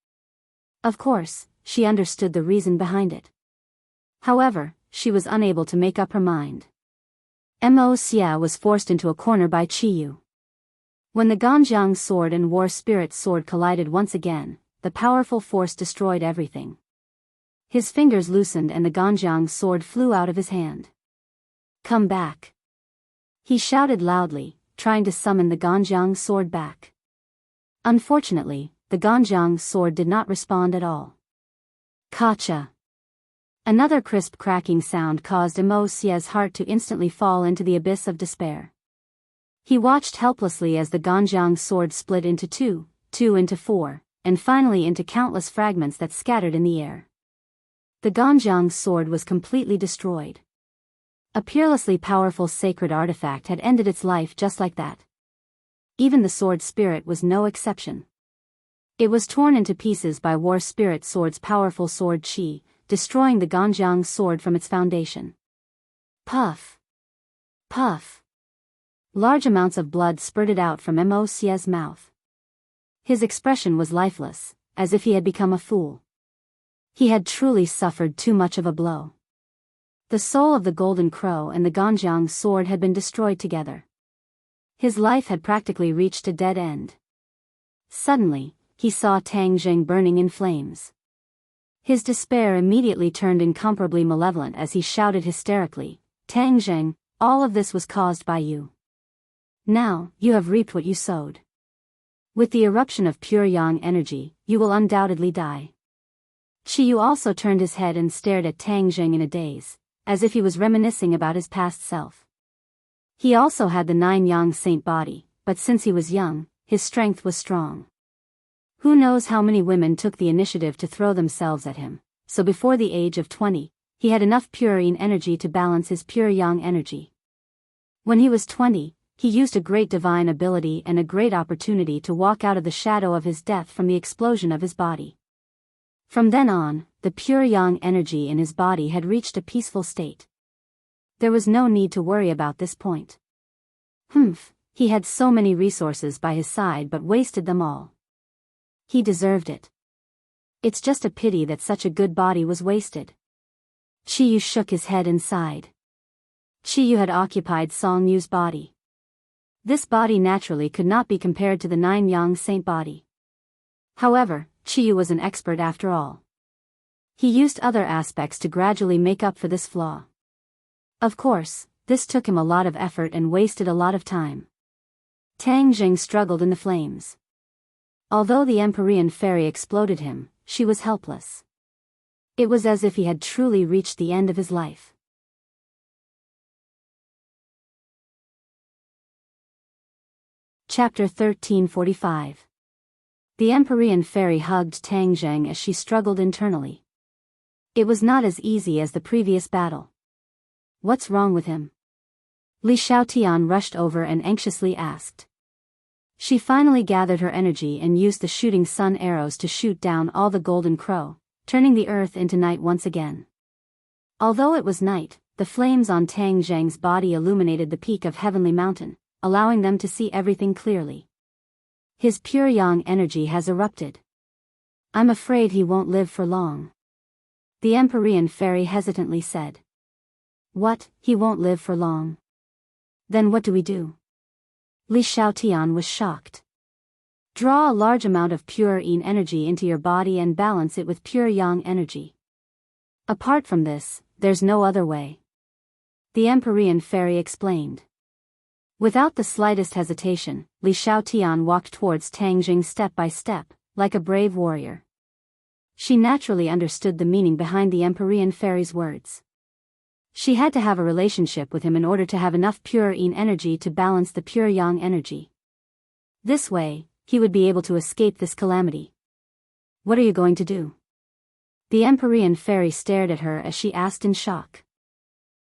Of course, she understood the reason behind it. However, she was unable to make up her mind. Mo Xia was forced into a corner by Qi Yu. When the Ganjiang sword and War Spirit sword collided once again, the powerful force destroyed everything. His fingers loosened and the Ganjiang sword flew out of his hand. "Come back!" he shouted loudly, trying to summon the Ganjiang sword back. Unfortunately, the Ganjiang sword did not respond at all. Kacha! Another crisp cracking sound caused Mo Xia's heart to instantly fall into the abyss of despair. He watched helplessly as the Ganjiang sword split into two into four, and finally into countless fragments that scattered in the air. The Ganjiang sword was completely destroyed. A peerlessly powerful sacred artifact had ended its life just like that. Even the sword spirit was no exception. It was torn into pieces by War Spirit sword's powerful sword Qi, destroying the Ganjiang sword from its foundation. Puff! Puff! Large amounts of blood spurted out from Mo Xia's mouth. His expression was lifeless, as if he had become a fool. He had truly suffered too much of a blow. The soul of the golden crow and the Ganjiang sword had been destroyed together. His life had practically reached a dead end. Suddenly, he saw Tang Jing burning in flames. His despair immediately turned incomparably malevolent as he shouted hysterically, "Tang Jing, all of this was caused by you. Now, you have reaped what you sowed. With the eruption of pure yang energy, you will undoubtedly die." Qiyu also turned his head and stared at Tang Jing in a daze, as if he was reminiscing about his past self. He also had the 9 yang saint body, but since he was young, his strength was strong. Who knows how many women took the initiative to throw themselves at him, so before the age of 20, he had enough pure yin energy to balance his pure yang energy. When he was 20, he used a great divine ability and a great opportunity to walk out of the shadow of his death from the explosion of his body. From then on, the pure yang energy in his body had reached a peaceful state. There was no need to worry about this point. He had so many resources by his side but wasted them all. He deserved it. It's just a pity that such a good body was wasted. Qiyu shook his head and sighed. Qiyu had occupied Song Yu's body. This body naturally could not be compared to the 9 yang saint body. However, Qiyu was an expert after all. He used other aspects to gradually make up for this flaw. Of course, this took him a lot of effort and wasted a lot of time. Tang Jing struggled in the flames. Although the Empyrean fairy exploded him, she was helpless. It was as if he had truly reached the end of his life. Chapter 1345. The Empyrean fairy hugged Tang Jing as she struggled internally. It was not as easy as the previous battle. What's wrong with him? Li Xiaotian rushed over and anxiously asked. She finally gathered her energy and used the shooting sun arrows to shoot down all the golden crow, turning the earth into night once again. Although it was night, the flames on Tang Jing's body illuminated the peak of Heavenly Mountain, allowing them to see everything clearly. His pure yang energy has erupted. I'm afraid he won't live for long. The Empyrean fairy hesitantly said. What, he won't live for long? Then what do we do? Li Xiaotian was shocked. Draw a large amount of pure yin energy into your body and balance it with pure yang energy. Apart from this, there's no other way. The Empyrean fairy explained. Without the slightest hesitation, Li Xiaotian walked towards Tang Jing step by step, like a brave warrior. She naturally understood the meaning behind the Empyrean fairy's words. She had to have a relationship with him in order to have enough pure yin energy to balance the pure yang energy. This way, he would be able to escape this calamity. What are you going to do? The Empyrean fairy stared at her as she asked in shock.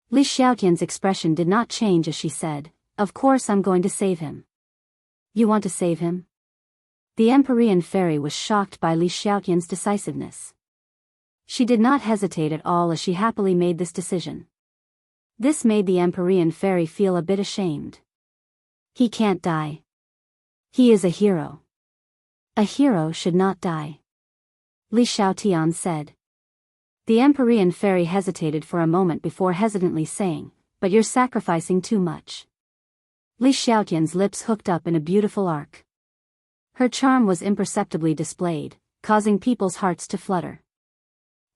Li Xiaotian's expression did not change as she said, Of course I'm going to save him. You want to save him? The Empyrean fairy was shocked by Li Xiaotian's decisiveness. She did not hesitate at all as she happily made this decision. This made the Empyrean fairy feel a bit ashamed. He can't die. He is a hero. A hero should not die. Li Xiaotian said. The Empyrean fairy hesitated for a moment before hesitantly saying, But you're sacrificing too much. Li Xiaotian's lips hooked up in a beautiful arc. Her charm was imperceptibly displayed, causing people's hearts to flutter.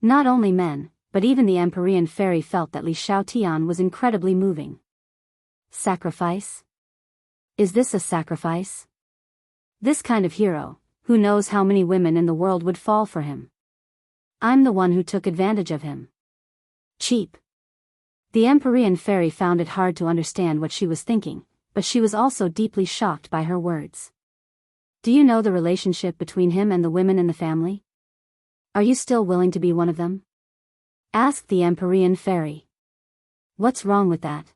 Not only men, but even the Empyrean fairy felt that Li Xiaotian was incredibly moving. Sacrifice? Is this a sacrifice? This kind of hero, who knows how many women in the world would fall for him? I'm the one who took advantage of him. Cheap. The Empyrean fairy found it hard to understand what she was thinking, but she was also deeply shocked by her words. Do you know the relationship between him and the women in the family? Are you still willing to be one of them? Asked the Empyrean fairy. What's wrong with that?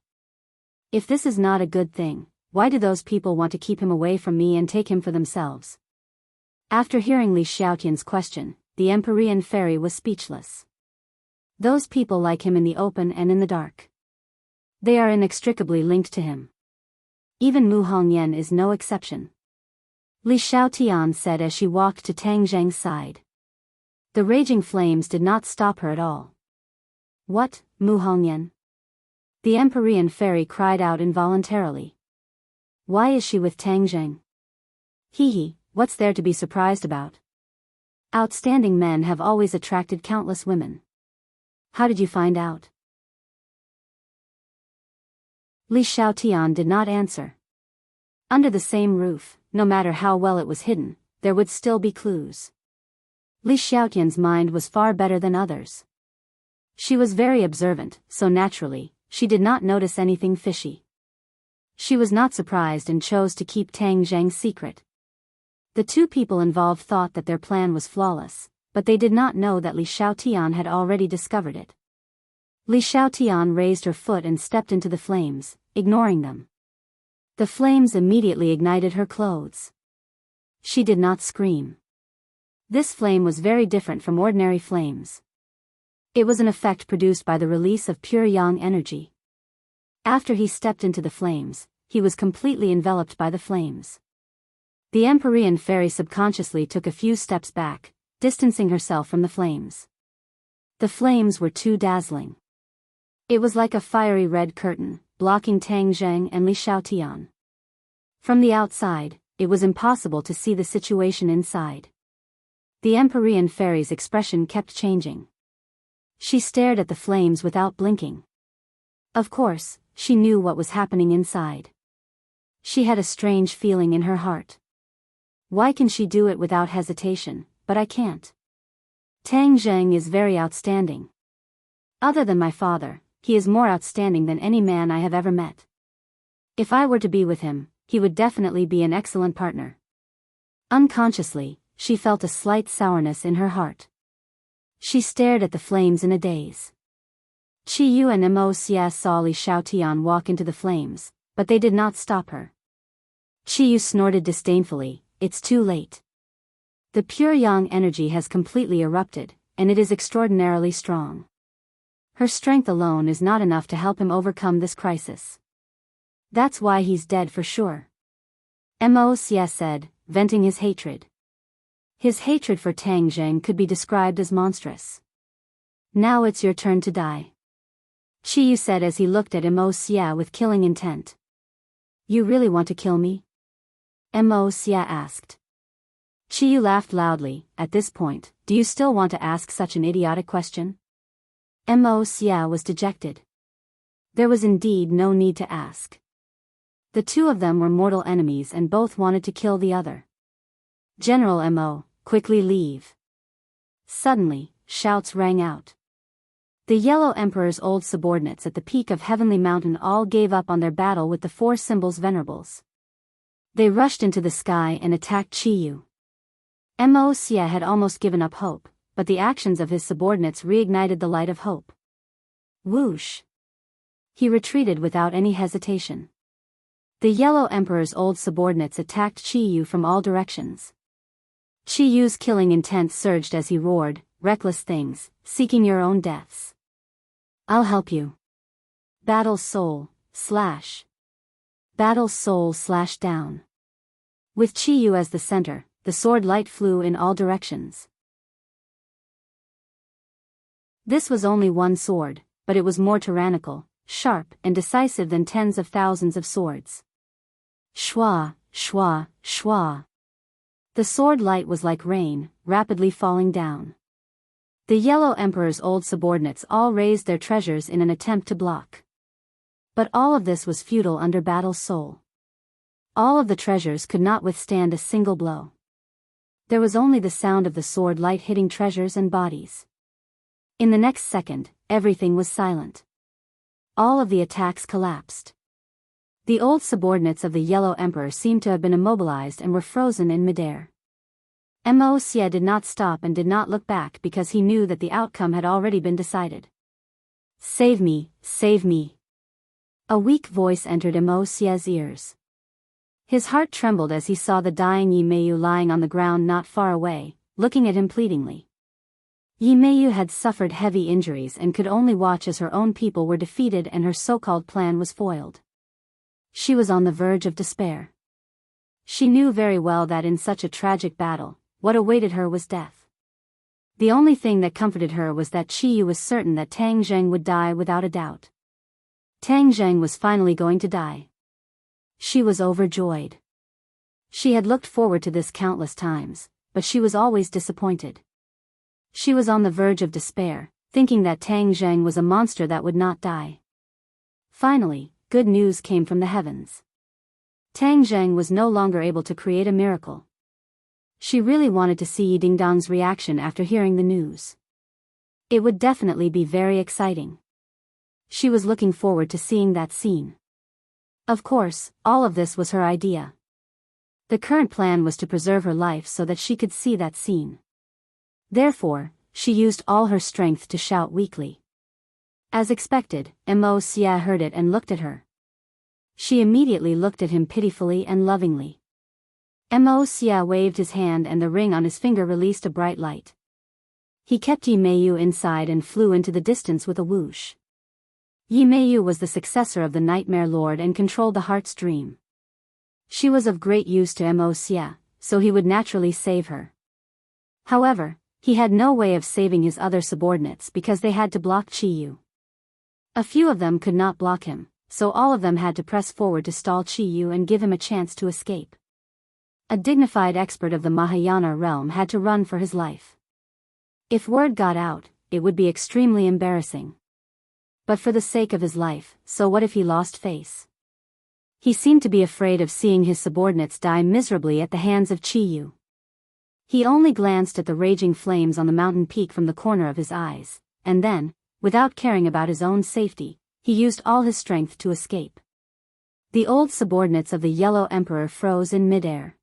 If this is not a good thing, why do those people want to keep him away from me and take him for themselves? After hearing Li Xiaotian's question, the Empyrean fairy was speechless. Those people like him in the open and in the dark. They are inextricably linked to him. Even Mu Hongyan is no exception. Li Xiaotian said as she walked to Tang Zheng's side. The raging flames did not stop her at all. What, Mu Hongyan? The Empyrean fairy cried out involuntarily. Why is she with Tang Zheng? Hee, what's there to be surprised about? Outstanding men have always attracted countless women. How did you find out? Li Xiaotian did not answer. Under the same roof, no matter how well it was hidden, there would still be clues. Li Xiaotian's mind was far better than others. She was very observant, so naturally, she did not notice anything fishy. She was not surprised and chose to keep Tang Zheng's secret. The two people involved thought that their plan was flawless, but they did not know that Li Xiaotian had already discovered it. Li Xiaotian raised her foot and stepped into the flames, ignoring them. The flames immediately ignited her clothes. She did not scream. This flame was very different from ordinary flames. It was an effect produced by the release of pure yang energy. After he stepped into the flames, he was completely enveloped by the flames. The Empyrean fairy subconsciously took a few steps back, distancing herself from the flames. The flames were too dazzling. It was like a fiery red curtain, blocking Tang Zheng and Li Xiaotian. From the outside, it was impossible to see the situation inside. The Empyrean fairy's expression kept changing. She stared at the flames without blinking. Of course, she knew what was happening inside. She had a strange feeling in her heart. Why can she do it without hesitation, but I can't? Tang Zheng is very outstanding. Other than my father, he is more outstanding than any man I have ever met. If I were to be with him, he would definitely be an excellent partner. Unconsciously, she felt a slight sourness in her heart. She stared at the flames in a daze. Qi Yu and Mo Xia saw Li Xiaotian walk into the flames, but they did not stop her. Qi Yu snorted disdainfully, it's too late. The pure yang energy has completely erupted, and it is extraordinarily strong. Her strength alone is not enough to help him overcome this crisis. That's why he's dead for sure. Mo Xia said, venting his hatred. His hatred for Tang Zheng could be described as monstrous. Now it's your turn to die. Qi Yu said as he looked at Mo Xia with killing intent. You really want to kill me? Mo Xia asked. Qi Yu laughed loudly. At this point, do you still want to ask such an idiotic question? Mo Xia was dejected. There was indeed no need to ask. The two of them were mortal enemies and both wanted to kill the other. General Mo, quickly leave. Suddenly, shouts rang out. The Yellow Emperor's old subordinates at the peak of Heavenly Mountain all gave up on their battle with the four symbols venerables. They rushed into the sky and attacked Qi Yu. Mo Xia had almost given up hope, but the actions of his subordinates reignited the light of hope. Whoosh! He retreated without any hesitation. The Yellow Emperor's old subordinates attacked Qi Yu from all directions. Qi Yu's killing intent surged as he roared, reckless things, seeking your own deaths. I'll help you. Battle soul, slash. Battle soul slash down. With Qi Yu as the center, the sword light flew in all directions. This was only one sword, but it was more tyrannical, sharp, and decisive than tens of thousands of swords. Shwa, shwa, shwa. The sword light was like rain, rapidly falling down. The Yellow Emperor's old subordinates all raised their treasures in an attempt to block. But all of this was futile under Battle's soul. All of the treasures could not withstand a single blow. There was only the sound of the sword light hitting treasures and bodies. In the next second, everything was silent. All of the attacks collapsed. The old subordinates of the Yellow Emperor seemed to have been immobilized and were frozen in midair. Mo Xia did not stop and did not look back because he knew that the outcome had already been decided. Save me, save me. A weak voice entered Mo Xia's ears. His heart trembled as he saw the dying Yi Meiyu lying on the ground not far away, looking at him pleadingly. Yi Meiyu had suffered heavy injuries and could only watch as her own people were defeated and her so-called plan was foiled. She was on the verge of despair. She knew very well that in such a tragic battle, what awaited her was death. The only thing that comforted her was that Qiyu was certain that Tang Zheng would die without a doubt. Tang Zheng was finally going to die. She was overjoyed. She had looked forward to this countless times, but she was always disappointed. She was on the verge of despair, thinking that Tang Zheng was a monster that would not die. Finally, good news came from the heavens. Tang Zheng was no longer able to create a miracle. She really wanted to see Yi Dingdong's reaction after hearing the news. It would definitely be very exciting. She was looking forward to seeing that scene. Of course, all of this was her idea. The current plan was to preserve her life so that she could see that scene. Therefore, she used all her strength to shout weakly. As expected, Mo Xia heard it and looked at her. She immediately looked at him pitifully and lovingly. Mo Xia waved his hand and the ring on his finger released a bright light. He kept Yi Meiyu inside and flew into the distance with a whoosh. Yi Meiyu was the successor of the Nightmare Lord and controlled the heart's dream. She was of great use to Mo Xia, so he would naturally save her. However, he had no way of saving his other subordinates because they had to block Qiyu. A few of them could not block him, so all of them had to press forward to stall Qiyu and give him a chance to escape. A dignified expert of the Mahayana realm had to run for his life. If word got out, it would be extremely embarrassing. But for the sake of his life, so what if he lost face? He seemed to be afraid of seeing his subordinates die miserably at the hands of Qiyu. He only glanced at the raging flames on the mountain peak from the corner of his eyes, and then, without caring about his own safety, he used all his strength to escape. The old subordinates of the Yellow Emperor froze in midair.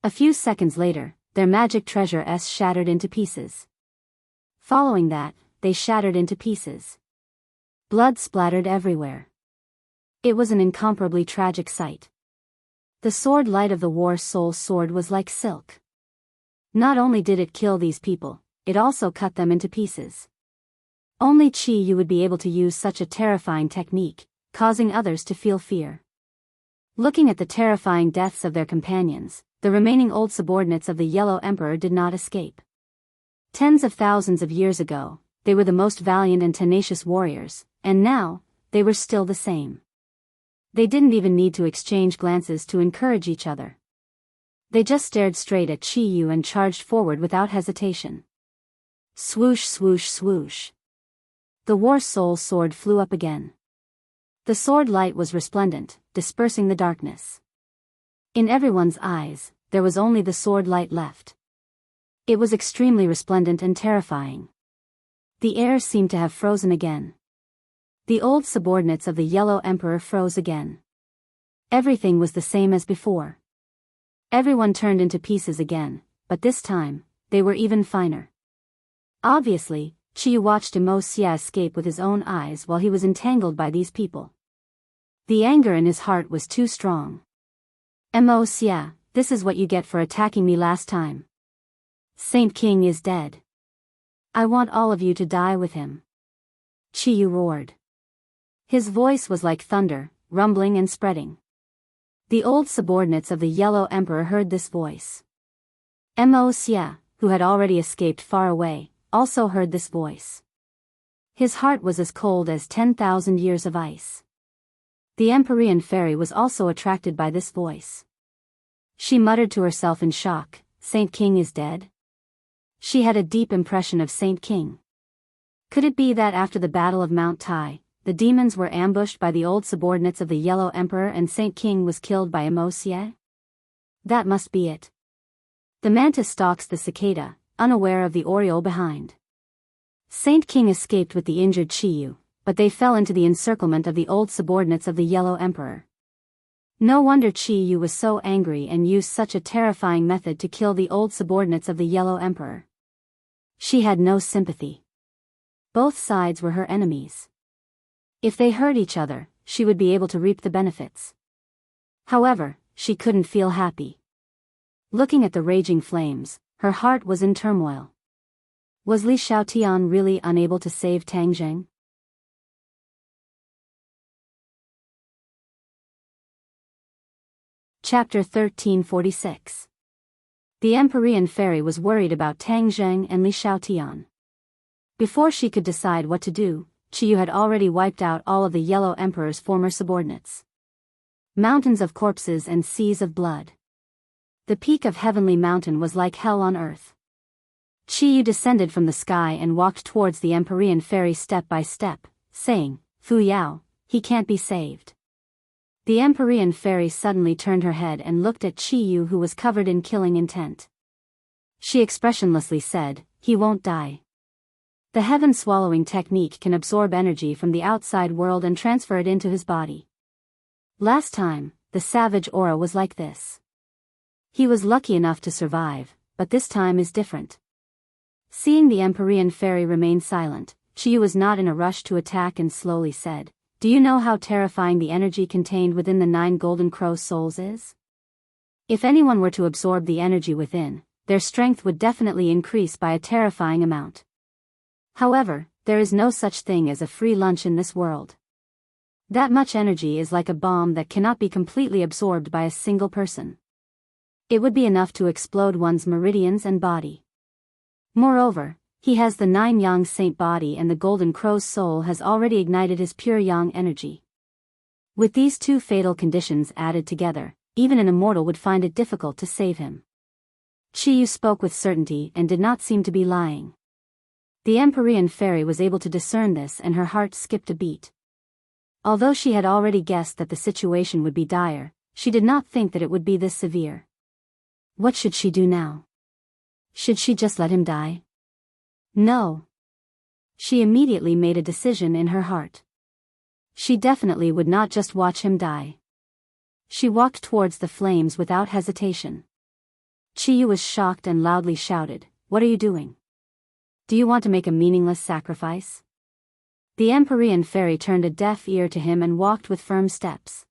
A few seconds later, their magic treasure shattered into pieces. Following that, they shattered into pieces. Blood splattered everywhere. It was an incomparably tragic sight. The sword light of the War Soul sword was like silk. Not only did it kill these people, it also cut them into pieces. Only Qiyu would be able to use such a terrifying technique, causing others to feel fear. Looking at the terrifying deaths of their companions, the remaining old subordinates of the Yellow Emperor did not escape. Tens of thousands of years ago, they were the most valiant and tenacious warriors, and now, they were still the same. They didn't even need to exchange glances to encourage each other. They just stared straight at Qiyu and charged forward without hesitation. Swoosh swoosh swoosh. The War Soul sword flew up again. The sword light was resplendent, dispersing the darkness. In everyone's eyes, there was only the sword light left. It was extremely resplendent and terrifying. The air seemed to have frozen again. The old subordinates of the Yellow Emperor froze again. Everything was the same as before. Everyone turned into pieces again, but this time, they were even finer. Obviously, Qiyu watched Mo Xia escape with his own eyes while he was entangled by these people. The anger in his heart was too strong. Mo Xia, this is what you get for attacking me last time. Saint King is dead. I want all of you to die with him. Qiyu roared. His voice was like thunder, rumbling and spreading. The old subordinates of the Yellow Emperor heard this voice. Mo Xia, who had already escaped far away, also heard this voice. His heart was as cold as 10,000 years of ice. The Empyrean fairy was also attracted by this voice. She muttered to herself in shock, Saint King is dead? She had a deep impression of Saint King. Could it be that after the Battle of Mount Tai, the demons were ambushed by the old subordinates of the Yellow Emperor and Saint King was killed by Mo Xia? That must be it. The mantis stalks the cicada, unaware of the oriole behind. Saint King escaped with the injured Qiyu, but they fell into the encirclement of the old subordinates of the Yellow Emperor. No wonder Qiyu was so angry and used such a terrifying method to kill the old subordinates of the Yellow Emperor. She had no sympathy. Both sides were her enemies. If they hurt each other, she would be able to reap the benefits. However, she couldn't feel happy. Looking at the raging flames, her heart was in turmoil. Was Li Xiaotian really unable to save Tang Zheng? Chapter 1346. The Empyrean fairy was worried about Tang Zheng and Li Xiaotian. Before she could decide what to do, Qiyu had already wiped out all of the Yellow Emperor's former subordinates. Mountains of corpses and seas of blood. The peak of Heavenly Mountain was like hell on earth. Qiyu descended from the sky and walked towards the Empyrean fairy step by step, saying, "Fu Yao, he can't be saved." The Empyrean fairy suddenly turned her head and looked at Qiyu, who was covered in killing intent. She expressionlessly said, "He won't die." The heaven-swallowing technique can absorb energy from the outside world and transfer it into his body. Last time, the savage aura was like this. He was lucky enough to survive, but this time is different. Seeing the Empyrean fairy remain silent, Qiyu was not in a rush to attack and slowly said, "Do you know how terrifying the energy contained within the 9 golden crow souls is? If anyone were to absorb the energy within, their strength would definitely increase by a terrifying amount. However, there is no such thing as a free lunch in this world. That much energy is like a bomb that cannot be completely absorbed by a single person. It would be enough to explode one's meridians and body. Moreover, he has the 9 yang saint body and the golden crow's soul has already ignited his pure yang energy. With these 2 fatal conditions added together, even an immortal would find it difficult to save him." Qiyu spoke with certainty and did not seem to be lying. The Empyrean fairy was able to discern this and her heart skipped a beat. Although she had already guessed that the situation would be dire, she did not think that it would be this severe. What should she do now? Should she just let him die? No. She immediately made a decision in her heart. She definitely would not just watch him die. She walked towards the flames without hesitation. Qiyu was shocked and loudly shouted, "What are you doing? Do you want to make a meaningless sacrifice?" The Empyrean fairy turned a deaf ear to him and walked with firm steps.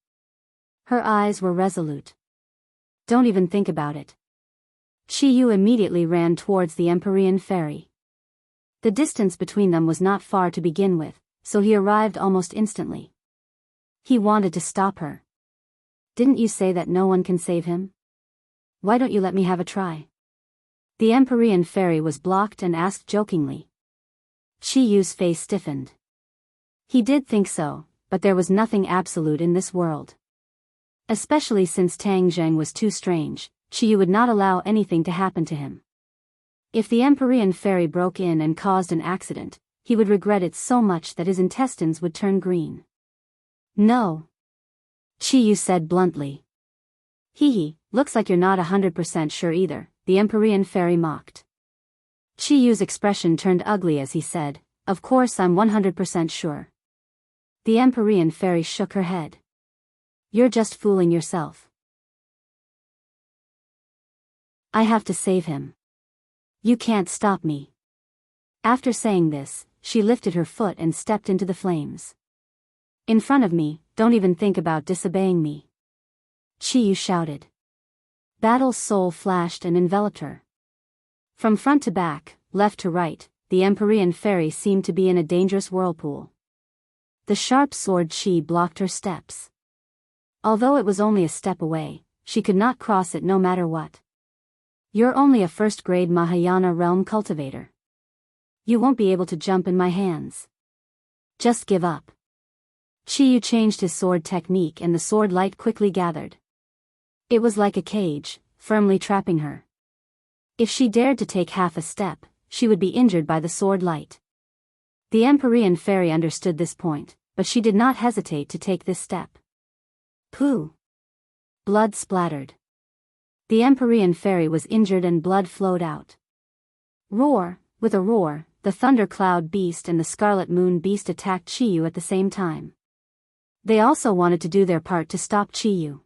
Her eyes were resolute. "Don't even think about it." Qiyu immediately ran towards the Empyrean fairy. The distance between them was not far to begin with, so he arrived almost instantly. He wanted to stop her. "Didn't you say that no one can save him? Why don't you let me have a try?" The Empyrean fairy was blocked and asked jokingly. Qiyu's face stiffened. He did think so, but there was nothing absolute in this world. Especially since Tang Zheng was too strange, Qiyu would not allow anything to happen to him. If the Empyrean fairy broke in and caused an accident, he would regret it so much that his intestines would turn green. "No," Qiyu said bluntly. "Hee, looks like you're not 100% sure either," the Empyrean fairy mocked. Qiyu's expression turned ugly as he said, "Of course I'm 100% sure." The Empyrean fairy shook her head. "You're just fooling yourself. I have to save him. You can't stop me." After saying this, she lifted her foot and stepped into the flames. "In front of me, don't even think about disobeying me," Qiyu shouted. Battle's soul flashed and enveloped her. From front to back, left to right, the Empyrean fairy seemed to be in a dangerous whirlpool. The sharp sword Qi blocked her steps. Although it was only a step away, she could not cross it no matter what. "You're only a first-grade Mahayana realm cultivator. You won't be able to jump in my hands. Just give up." Qiyu changed his sword technique and the sword light quickly gathered. It was like a cage, firmly trapping her. If she dared to take half a step, she would be injured by the sword light. The Empyrean fairy understood this point, but she did not hesitate to take this step. Pooh! Blood splattered. The Empyrean fairy was injured and blood flowed out. Roar! With a roar, the Thunder Cloud Beast and the Scarlet Moon Beast attacked Qiyu at the same time. They also wanted to do their part to stop Qiyu.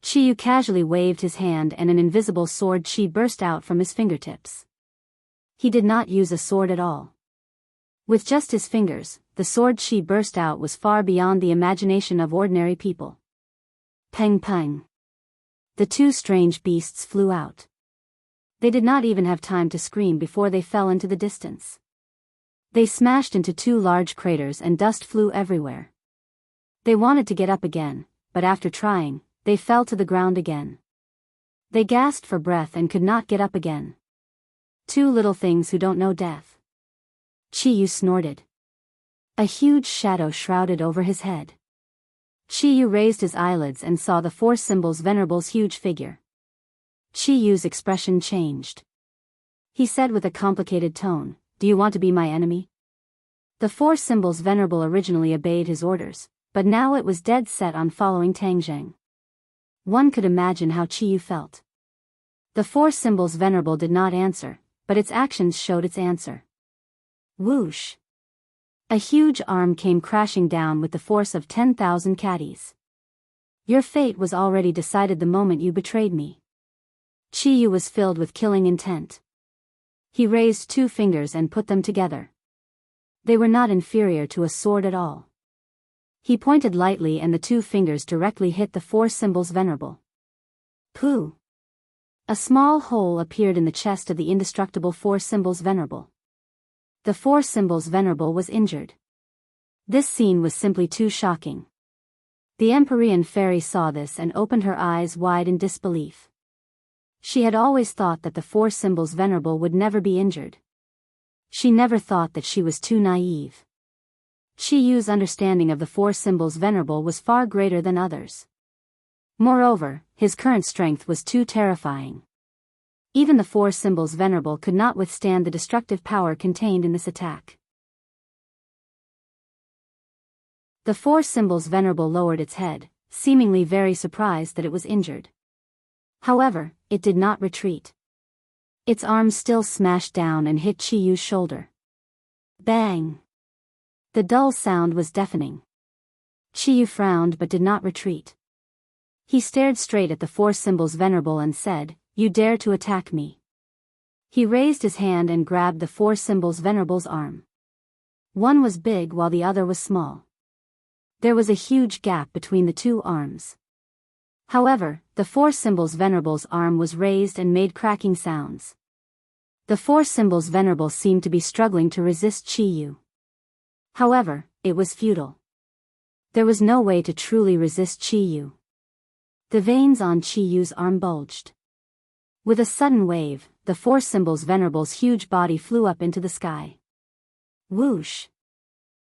Qiyu casually waved his hand and an invisible sword Qi burst out from his fingertips. He did not use a sword at all. With just his fingers, the sword Qi burst out was far beyond the imagination of ordinary people. Peng peng. The 2 strange beasts flew out. They did not even have time to scream before they fell into the distance. They smashed into 2 large craters and dust flew everywhere. They wanted to get up again, but after trying, they fell to the ground again. They gasped for breath and could not get up again. Two little things who don't know death. Chi-Yu snorted. A huge shadow shrouded over his head. Chi-Yu raised his eyelids and saw the four symbols Venerable's huge figure. Chi-Yu's expression changed. He said with a complicated tone, "Do you want to be my enemy?" The four symbols Venerable originally obeyed his orders, but now it was dead set on following Tang Zheng. One could imagine how Chi-Yu felt. The four symbols Venerable did not answer, but its actions showed its answer. Whoosh! A huge arm came crashing down with the force of 10,000 caddies. Your fate was already decided the moment you betrayed me. Chi-Yu was filled with killing intent. He raised two fingers and put them together. They were not inferior to a sword at all. He pointed lightly and the two fingers directly hit the four symbols Venerable. Pooh! A small hole appeared in the chest of the indestructible four symbols Venerable. The four symbols Venerable was injured. This scene was simply too shocking. The Empyrean fairy saw this and opened her eyes wide in disbelief. She had always thought that the four symbols Venerable would never be injured. She never thought that she was too naive. Chi-Yu's understanding of the four symbols Venerable was far greater than others. Moreover, his current strength was too terrifying. Even the four symbols Venerable could not withstand the destructive power contained in this attack. The four symbols Venerable lowered its head, seemingly very surprised that it was injured. However, it did not retreat. Its arm still smashed down and hit Chi-Yu's shoulder. Bang! The dull sound was deafening. Chi-Yu frowned but did not retreat. He stared straight at the four symbols Venerable and said, "You dare to attack me." He raised his hand and grabbed the four symbols Venerable's arm. One was big while the other was small. There was a huge gap between the two arms. However, the four symbols Venerable's arm was raised and made cracking sounds. The four symbols Venerable seemed to be struggling to resist Chi-Yu. However, it was futile. There was no way to truly resist Chi-Yu. The veins on Chi-Yu's arm bulged. With a sudden wave, the four symbols Venerable's huge body flew up into the sky. Whoosh!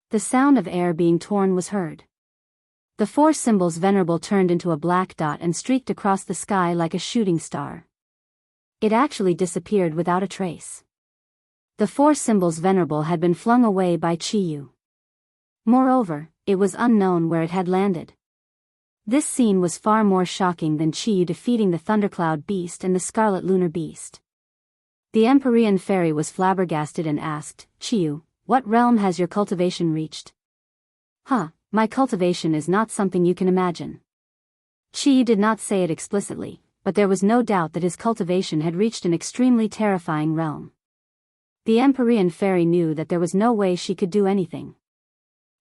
The sound of air being torn was heard. The four symbols Venerable turned into a black dot and streaked across the sky like a shooting star. It actually disappeared without a trace. The four symbols Venerable had been flung away by Chi-Yu. Moreover, it was unknown where it had landed. This scene was far more shocking than Chi-Yu defeating the Thundercloud Beast and the Scarlet Lunar Beast. The Empyrean fairy was flabbergasted and asked, "Chi-Yu, what realm has your cultivation reached?" My cultivation is not something you can imagine." Chi-Yu did not say it explicitly, but there was no doubt that his cultivation had reached an extremely terrifying realm. The Empyrean fairy knew that there was no way she could do anything.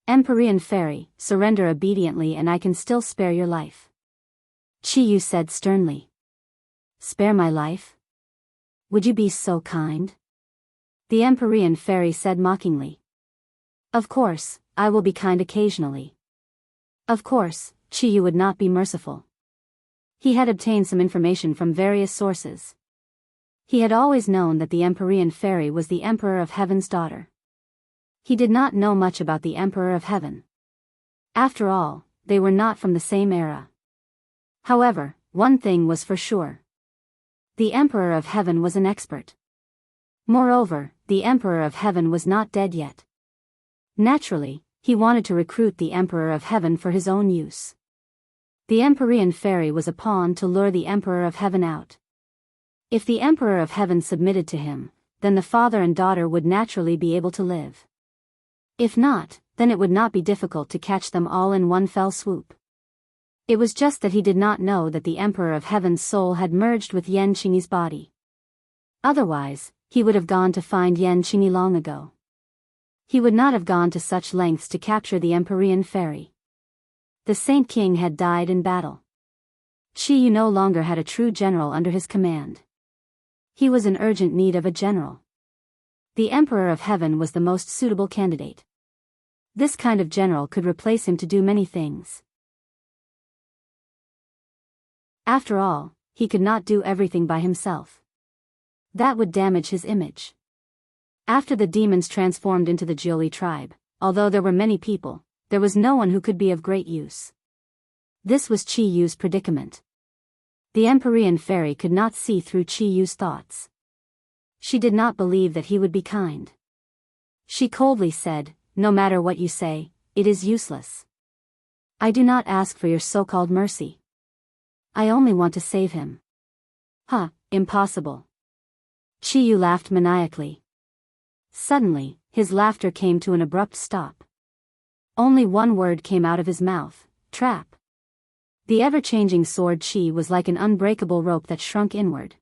"Empyrean fairy, surrender obediently and I can still spare your life," Chi-Yu said sternly. "Spare my life? Would you be so kind?" The Empyrean fairy said mockingly. "Of course, I will be kind occasionally." Of course, Chi-Yu would not be merciful. He had obtained some information from various sources. He had always known that the Empyrean fairy was the Emperor of Heaven's daughter. He did not know much about the Emperor of Heaven. After all, they were not from the same era. However, one thing was for sure. The Emperor of Heaven was an expert. Moreover, the Emperor of Heaven was not dead yet. Naturally, he wanted to recruit the Emperor of Heaven for his own use. The Empyrean fairy was a pawn to lure the Emperor of Heaven out. If the Emperor of Heaven submitted to him, then the father and daughter would naturally be able to live. If not, then it would not be difficult to catch them all in one fell swoop. It was just that he did not know that the Emperor of Heaven's soul had merged with Yan Qingyi's body. Otherwise, he would have gone to find Yan Qingyi long ago. He would not have gone to such lengths to capture the Empyrean fairy. The Saint King had died in battle. Chi-Yu no longer had a true general under his command. He was in urgent need of a general. The Emperor of Heaven was the most suitable candidate. This kind of general could replace him to do many things. After all, he could not do everything by himself. That would damage his image. After the demons transformed into the Jioli tribe, although there were many people, there was no one who could be of great use. This was Chi Yu's predicament. The Empyrean fairy could not see through Chi Yu's thoughts. She did not believe that he would be kind. She coldly said, "No matter what you say, it is useless. I do not ask for your so-called mercy. I only want to save him." "Huh, impossible." Chi Yu laughed maniacally. Suddenly, his laughter came to an abrupt stop. Only one word came out of his mouth: trap. The ever-changing sword Chi was like an unbreakable rope that shrunk inward.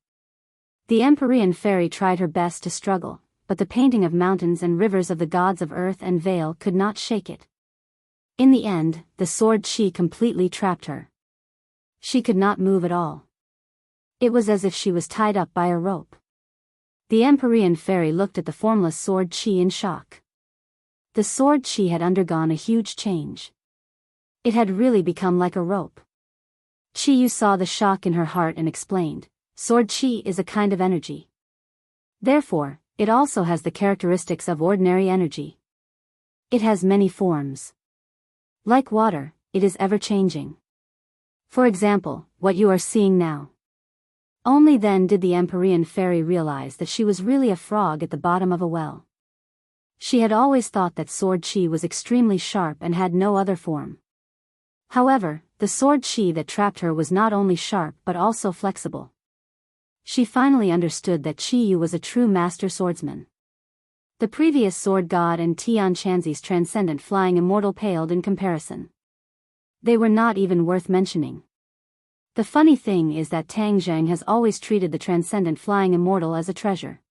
The Empyrean fairy tried her best to struggle, but the painting of mountains and rivers of the gods of earth and Vale could not shake it. In the end, the sword Chi completely trapped her. She could not move at all. It was as if she was tied up by a rope. The Empyrean fairy looked at the formless sword Chi in shock. The sword Chi had undergone a huge change. It had really become like a rope. Chi Yu saw the shock in her heart and explained, "Sword Chi is a kind of energy. Therefore, it also has the characteristics of ordinary energy. It has many forms. Like water, it is ever-changing. For example, what you are seeing now." Only then did the Empyrean fairy realize that she was really a frog at the bottom of a well. She had always thought that sword Chi was extremely sharp and had no other form. However, the sword Chi that trapped her was not only sharp but also flexible. She finally understood that Chi Yu was a true master swordsman. The previous sword god and Tian Chanzi's transcendent flying immortal paled in comparison. They were not even worth mentioning. The funny thing is that Tang Zheng has always treated the transcendent flying immortal as a treasure.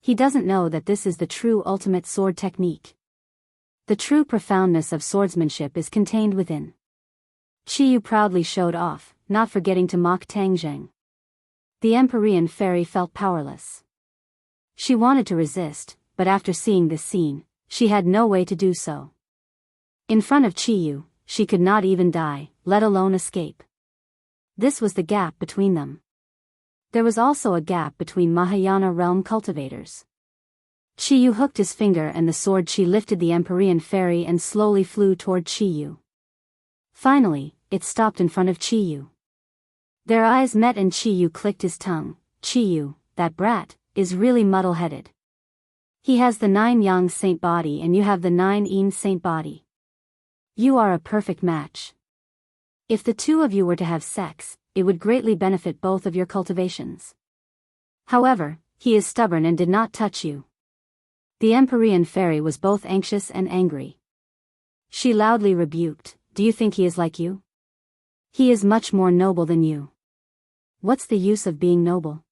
He doesn't know that this is the true ultimate sword technique. The true profoundness of swordsmanship is contained within. Chi Yu proudly showed off, not forgetting to mock Tang Zheng. The Empyrean fairy felt powerless. She wanted to resist, but after seeing this scene, she had no way to do so. In front of Chi Yu, she could not even die, let alone escape. This was the gap between them. There was also a gap between Mahayana realm cultivators. Chi Yu hooked his finger and the sword Chi lifted the Empyrean fairy and slowly flew toward Chi Yu. Finally, it stopped in front of Chi Yu. Their eyes met and Chi Yu clicked his tongue. "Chi Yu, that brat, is really muddle-headed. He has the 9 yang saint body and you have the 9 yin saint body. You are a perfect match. If the two of you were to have sex, it would greatly benefit both of your cultivations. However, he is stubborn and did not touch you." The Empyrean fairy was both anxious and angry. She loudly rebuked, "Do you think he is like you? He is much more noble than you. What's the use of being noble?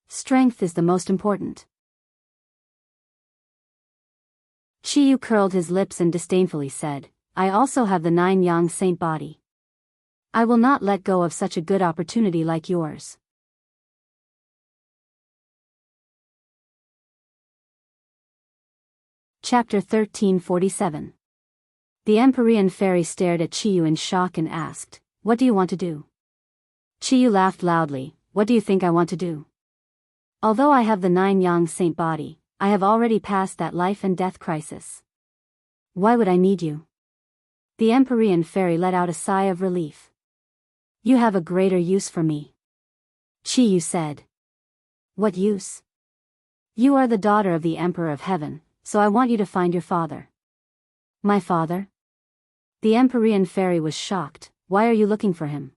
Strength is the most important." Chi Yu curled his lips and disdainfully said, "I also have the 9 yang saint body. I will not let go of such a good opportunity like yours." Chapter 1347. The Empyrean fairy stared at Chi Yu in shock and asked, "What do you want to do?" Chi Yu laughed loudly, "What do you think I want to do? Although I have the 9 yang saint body, I have already passed that life and death crisis. Why would I need you?" The Empyrean fairy let out a sigh of relief. "You have a greater use for me," Chi Yu said. "What use?" "You are the daughter of the Emperor of Heaven, so I want you to find your father." "My father?" The Empyrean fairy was shocked. "Why are you looking for him?"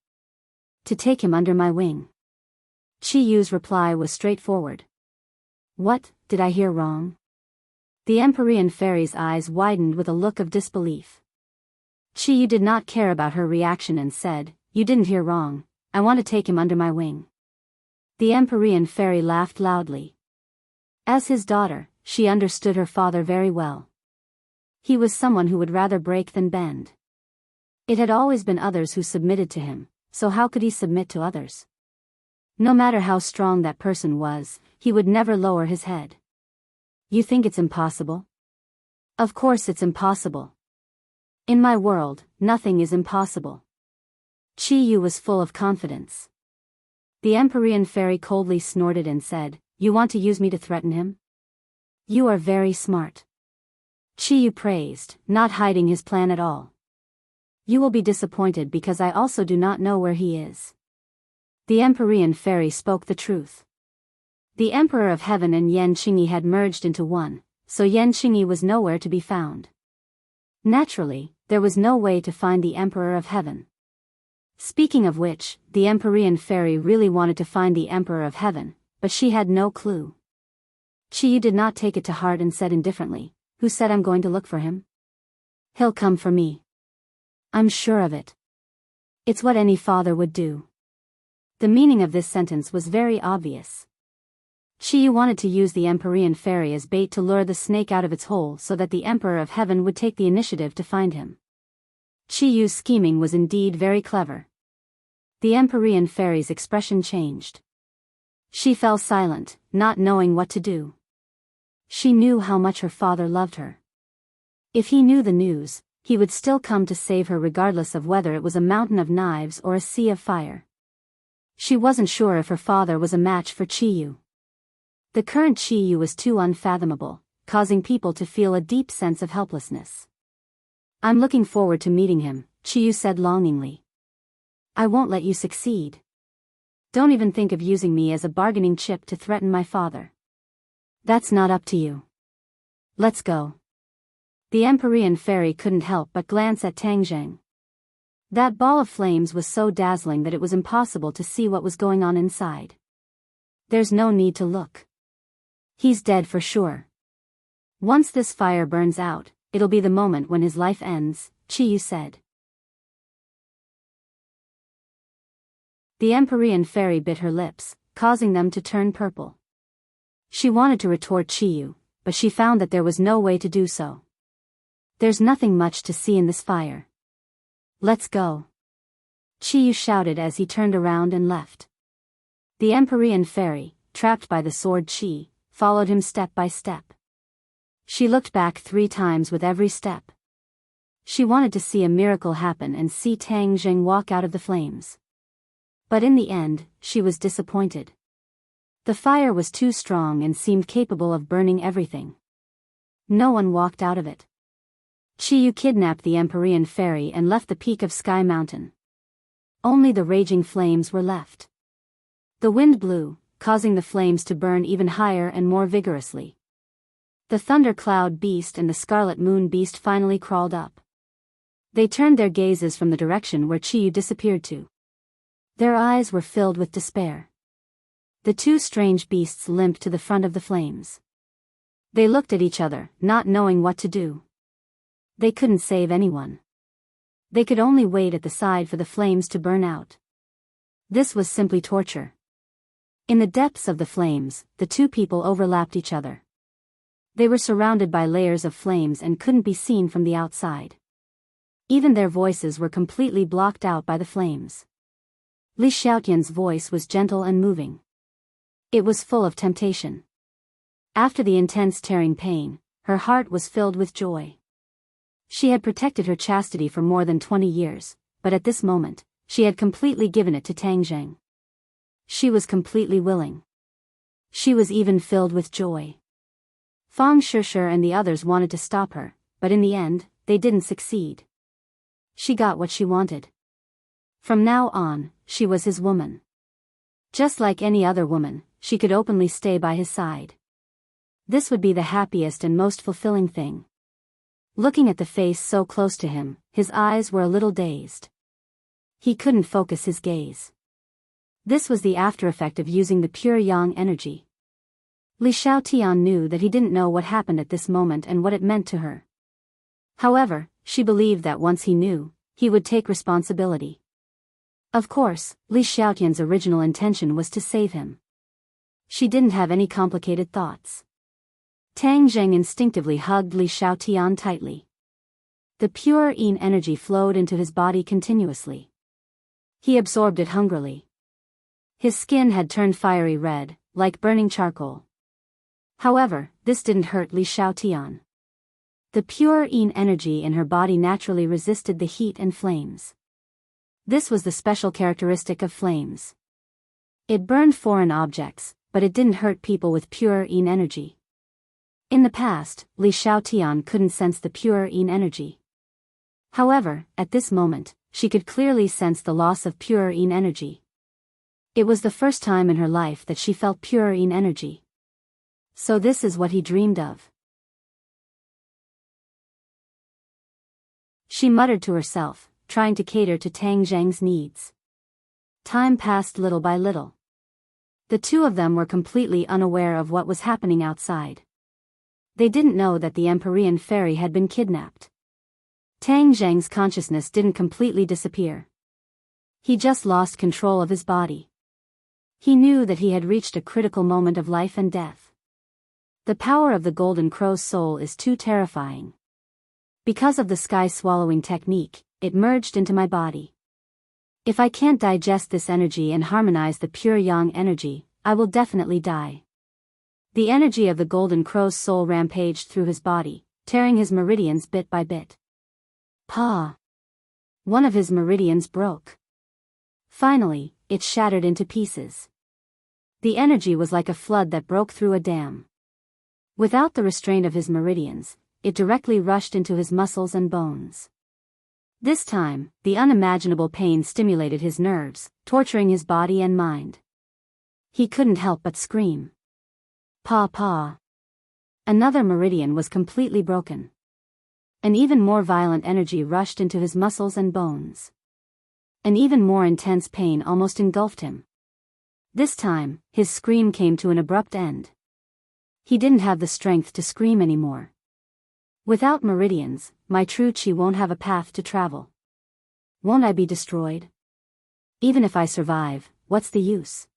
"To take him under my wing." Chi Yu's reply was straightforward. "What, did I hear wrong?" The Empyrean fairy's eyes widened with a look of disbelief. Chi Yu did not care about her reaction and said, "You didn't hear wrong, I want to take him under my wing." The Empyrean fairy laughed loudly. As his daughter, she understood her father very well. He was someone who would rather break than bend. It had always been others who submitted to him, so how could he submit to others? No matter how strong that person was, he would never lower his head. "You think it's impossible?" "Of course it's impossible. In my world, nothing is impossible." Chi Yu was full of confidence. The Empyrean fairy coldly snorted and said, "You want to use me to threaten him? You are very smart." Chiyu praised, not hiding his plan at all. "You will be disappointed because I also do not know where he is." The Empyrean fairy spoke the truth. The Emperor of Heaven and Yan Qingyi had merged into one, so Yan Qingyi was nowhere to be found. Naturally, there was no way to find the Emperor of Heaven. Speaking of which, the Empyrean fairy really wanted to find the Emperor of Heaven, but she had no clue. Chiyu did not take it to heart and said indifferently, "Who said I'm going to look for him? He'll come for me. I'm sure of it. It's what any father would do." The meaning of this sentence was very obvious. Chiyu wanted to use the Empyrean fairy as bait to lure the snake out of its hole so that the Emperor of Heaven would take the initiative to find him. Chiyu's scheming was indeed very clever. The Empyrean fairy's expression changed. She fell silent, not knowing what to do. She knew how much her father loved her. If he knew the news, he would still come to save her regardless of whether it was a mountain of knives or a sea of fire. She wasn't sure if her father was a match for Chiyu. The current Chiyu was too unfathomable, causing people to feel a deep sense of helplessness. "I'm looking forward to meeting him," Chiyu said longingly. "I won't let you succeed. Don't even think of using me as a bargaining chip to threaten my father. That's not up to you. Let's go." The Empyrean fairy couldn't help but glance at Tang Zheng. That ball of flames was so dazzling that it was impossible to see what was going on inside. "There's no need to look. He's dead for sure. Once this fire burns out, it'll be the moment when his life ends," Chiyu said. The Empyrean fairy bit her lips, causing them to turn purple. She wanted to retort Chiyu, but she found that there was no way to do so. "There's nothing much to see in this fire. Let's go," Chiyu shouted as he turned around and left. The Empyrean fairy, trapped by the sword Chi, followed him step by step. She looked back 3 times with every step. She wanted to see a miracle happen and see Tang Zheng walk out of the flames. But in the end, she was disappointed. The fire was too strong and seemed capable of burning everything. No one walked out of it. Chiyu kidnapped the Empyrean fairy and left the peak of Sky Mountain. Only the raging flames were left. The wind blew, causing the flames to burn even higher and more vigorously. The Thunder Cloud Beast and the Scarlet Moon Beast finally crawled up. They turned their gazes from the direction where Chiyu disappeared to. Their eyes were filled with despair. The 2 strange beasts limped to the front of the flames. They looked at each other, not knowing what to do. They couldn't save anyone. They could only wait at the side for the flames to burn out. This was simply torture. In the depths of the flames, the 2 people overlapped each other. They were surrounded by layers of flames and couldn't be seen from the outside. Even their voices were completely blocked out by the flames. Li Xiaotian's voice was gentle and moving. It was full of temptation. After the intense tearing pain, her heart was filled with joy. She had protected her chastity for more than 20 years, but at this moment, she had completely given it to Tang Zheng. She was completely willing. She was even filled with joy. Fang Shishir and the others wanted to stop her, but in the end, they didn't succeed. She got what she wanted. From now on, she was his woman. Just like any other woman, she could openly stay by his side. This would be the happiest and most fulfilling thing. Looking at the face so close to him, his eyes were a little dazed. He couldn't focus his gaze. This was the after-effect of using the pure yang energy. Li Xiaotian knew that he didn't know what happened at this moment and what it meant to her. However, she believed that once he knew, he would take responsibility. Of course, Li Xiaotian's original intention was to save him. She didn't have any complicated thoughts. Tang Zheng instinctively hugged Li Xiaotian tightly. The pure yin energy flowed into his body continuously. He absorbed it hungrily. His skin had turned fiery red, like burning charcoal. However, this didn't hurt Li Xiaotian. The pure yin energy in her body naturally resisted the heat and flames. This was the special characteristic of flames. It burned foreign objects, but it didn't hurt people with pure yin energy. In the past, Li Xiaotian couldn't sense the pure yin energy. However, at this moment, she could clearly sense the loss of pure yin energy. It was the first time in her life that she felt pure yin energy. So this is what he dreamed of. She muttered to herself, trying to cater to Tang Zheng's needs. Time passed little by little. The two of them were completely unaware of what was happening outside. They didn't know that the Empyrean fairy had been kidnapped. Tang Zheng's consciousness didn't completely disappear. He just lost control of his body. He knew that he had reached a critical moment of life and death. The power of the Golden Crow's soul is too terrifying. Because of the sky-swallowing technique, it merged into my body. If I can't digest this energy and harmonize the pure yang energy, I will definitely die. The energy of the Golden Crow's soul rampaged through his body, tearing his meridians bit by bit. Pa! One of his meridians broke. Finally, it shattered into pieces. The energy was like a flood that broke through a dam. Without the restraint of his meridians, it directly rushed into his muscles and bones. This time, the unimaginable pain stimulated his nerves, torturing his body and mind. He couldn't help but scream. Pa pa! Another meridian was completely broken. An even more violent energy rushed into his muscles and bones. An even more intense pain almost engulfed him. This time, his scream came to an abrupt end. He didn't have the strength to scream anymore. Without meridians, my true chi won't have a path to travel. Won't I be destroyed? Even if I survive, what's the use?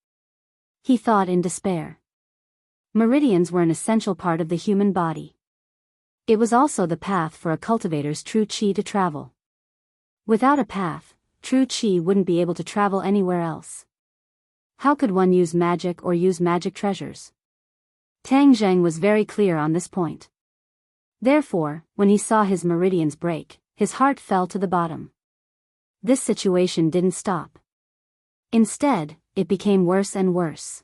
He thought in despair. Meridians were an essential part of the human body. It was also the path for a cultivator's true chi to travel. Without a path, true chi wouldn't be able to travel anywhere else. How could one use magic or use magic treasures? Tang Zheng was very clear on this point. Therefore, when he saw his meridians break, his heart fell to the bottom. This situation didn't stop. Instead, it became worse and worse.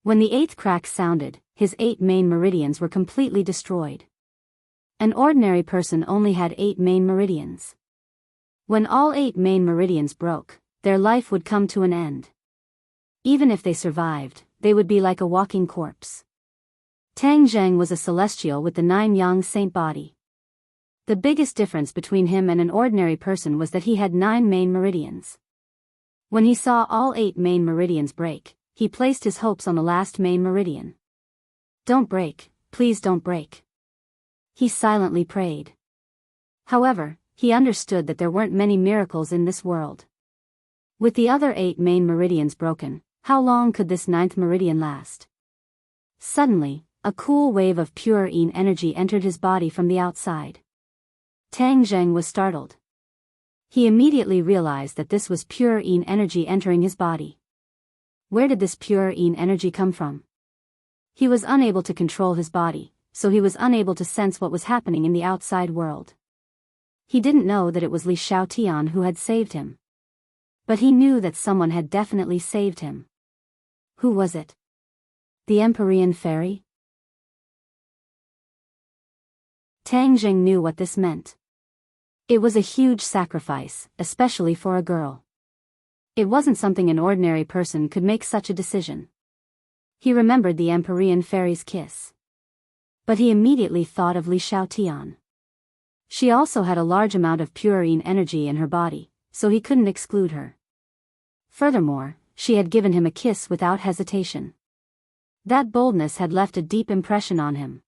When the 8th crack sounded, his 8 main meridians were completely destroyed. An ordinary person only had 8 main meridians. When all 8 main meridians broke, their life would come to an end. Even if they survived, they would be like a walking corpse. Tang Zheng was a celestial with the 9 yang saint body. The biggest difference between him and an ordinary person was that he had 9 main meridians. When he saw all 8 main meridians break, he placed his hopes on the last main meridian. Don't break, please don't break. He silently prayed. However, he understood that there weren't many miracles in this world. With the other 8 main meridians broken, how long could this 9th meridian last? Suddenly, a cool wave of pure yin energy entered his body from the outside. Tang Zheng was startled. He immediately realized that this was pure yin energy entering his body. Where did this pure yin energy come from? He was unable to control his body, so he was unable to sense what was happening in the outside world. He didn't know that it was Li Xiaotian who had saved him. But he knew that someone had definitely saved him. Who was it? The Empyrean fairy? Tang Zheng knew what this meant. It was a huge sacrifice, especially for a girl. It wasn't something an ordinary person could make such a decision. He remembered the Empyrean fairy's kiss. But he immediately thought of Li Xiaotian. She also had a large amount of pure yin energy in her body, so he couldn't exclude her. Furthermore, she had given him a kiss without hesitation. That boldness had left a deep impression on him.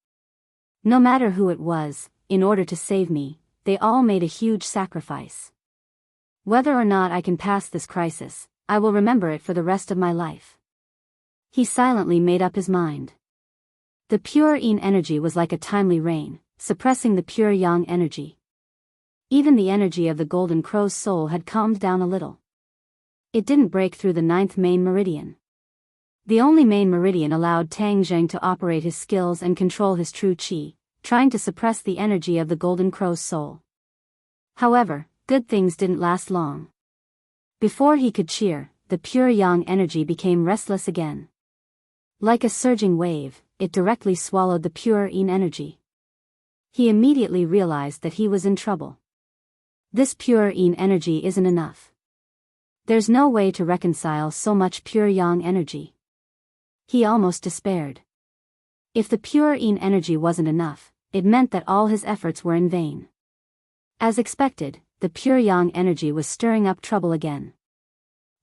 No matter who it was, in order to save me, they all made a huge sacrifice. Whether or not I can pass this crisis, I will remember it for the rest of my life. He silently made up his mind. The pure yin energy was like a timely rain, suppressing the pure yang energy. Even the energy of the Golden Crow's soul had calmed down a little. It didn't break through the 9th main meridian. The only main meridian allowed Tang Zheng to operate his skills and control his true chi, trying to suppress the energy of the Golden Crow's soul. However, good things didn't last long. Before he could cheer, the pure yang energy became restless again. Like a surging wave, it directly swallowed the pure yin energy. He immediately realized that he was in trouble. This pure yin energy isn't enough. There's no way to reconcile so much pure yang energy. He almost despaired. If the pure yin energy wasn't enough, it meant that all his efforts were in vain. As expected, the pure yang energy was stirring up trouble again.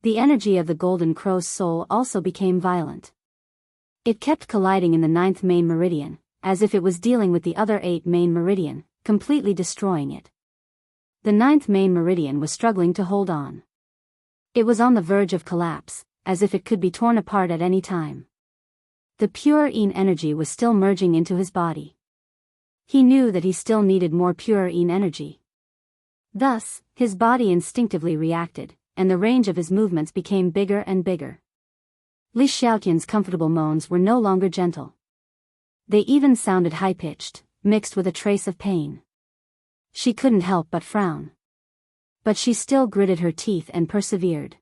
The energy of the golden crow's soul also became violent. It kept colliding in the 9th main meridian, as if it was dealing with the other 8 main meridian, completely destroying it. The 9th main meridian was struggling to hold on. It was on the verge of collapse, as if it could be torn apart at any time. The pure yin energy was still merging into his body. He knew that he still needed more pure yin energy. Thus, his body instinctively reacted, and the range of his movements became bigger and bigger. Li Xiaotian's comfortable moans were no longer gentle. They even sounded high-pitched, mixed with a trace of pain. She couldn't help but frown. But she still gritted her teeth and persevered.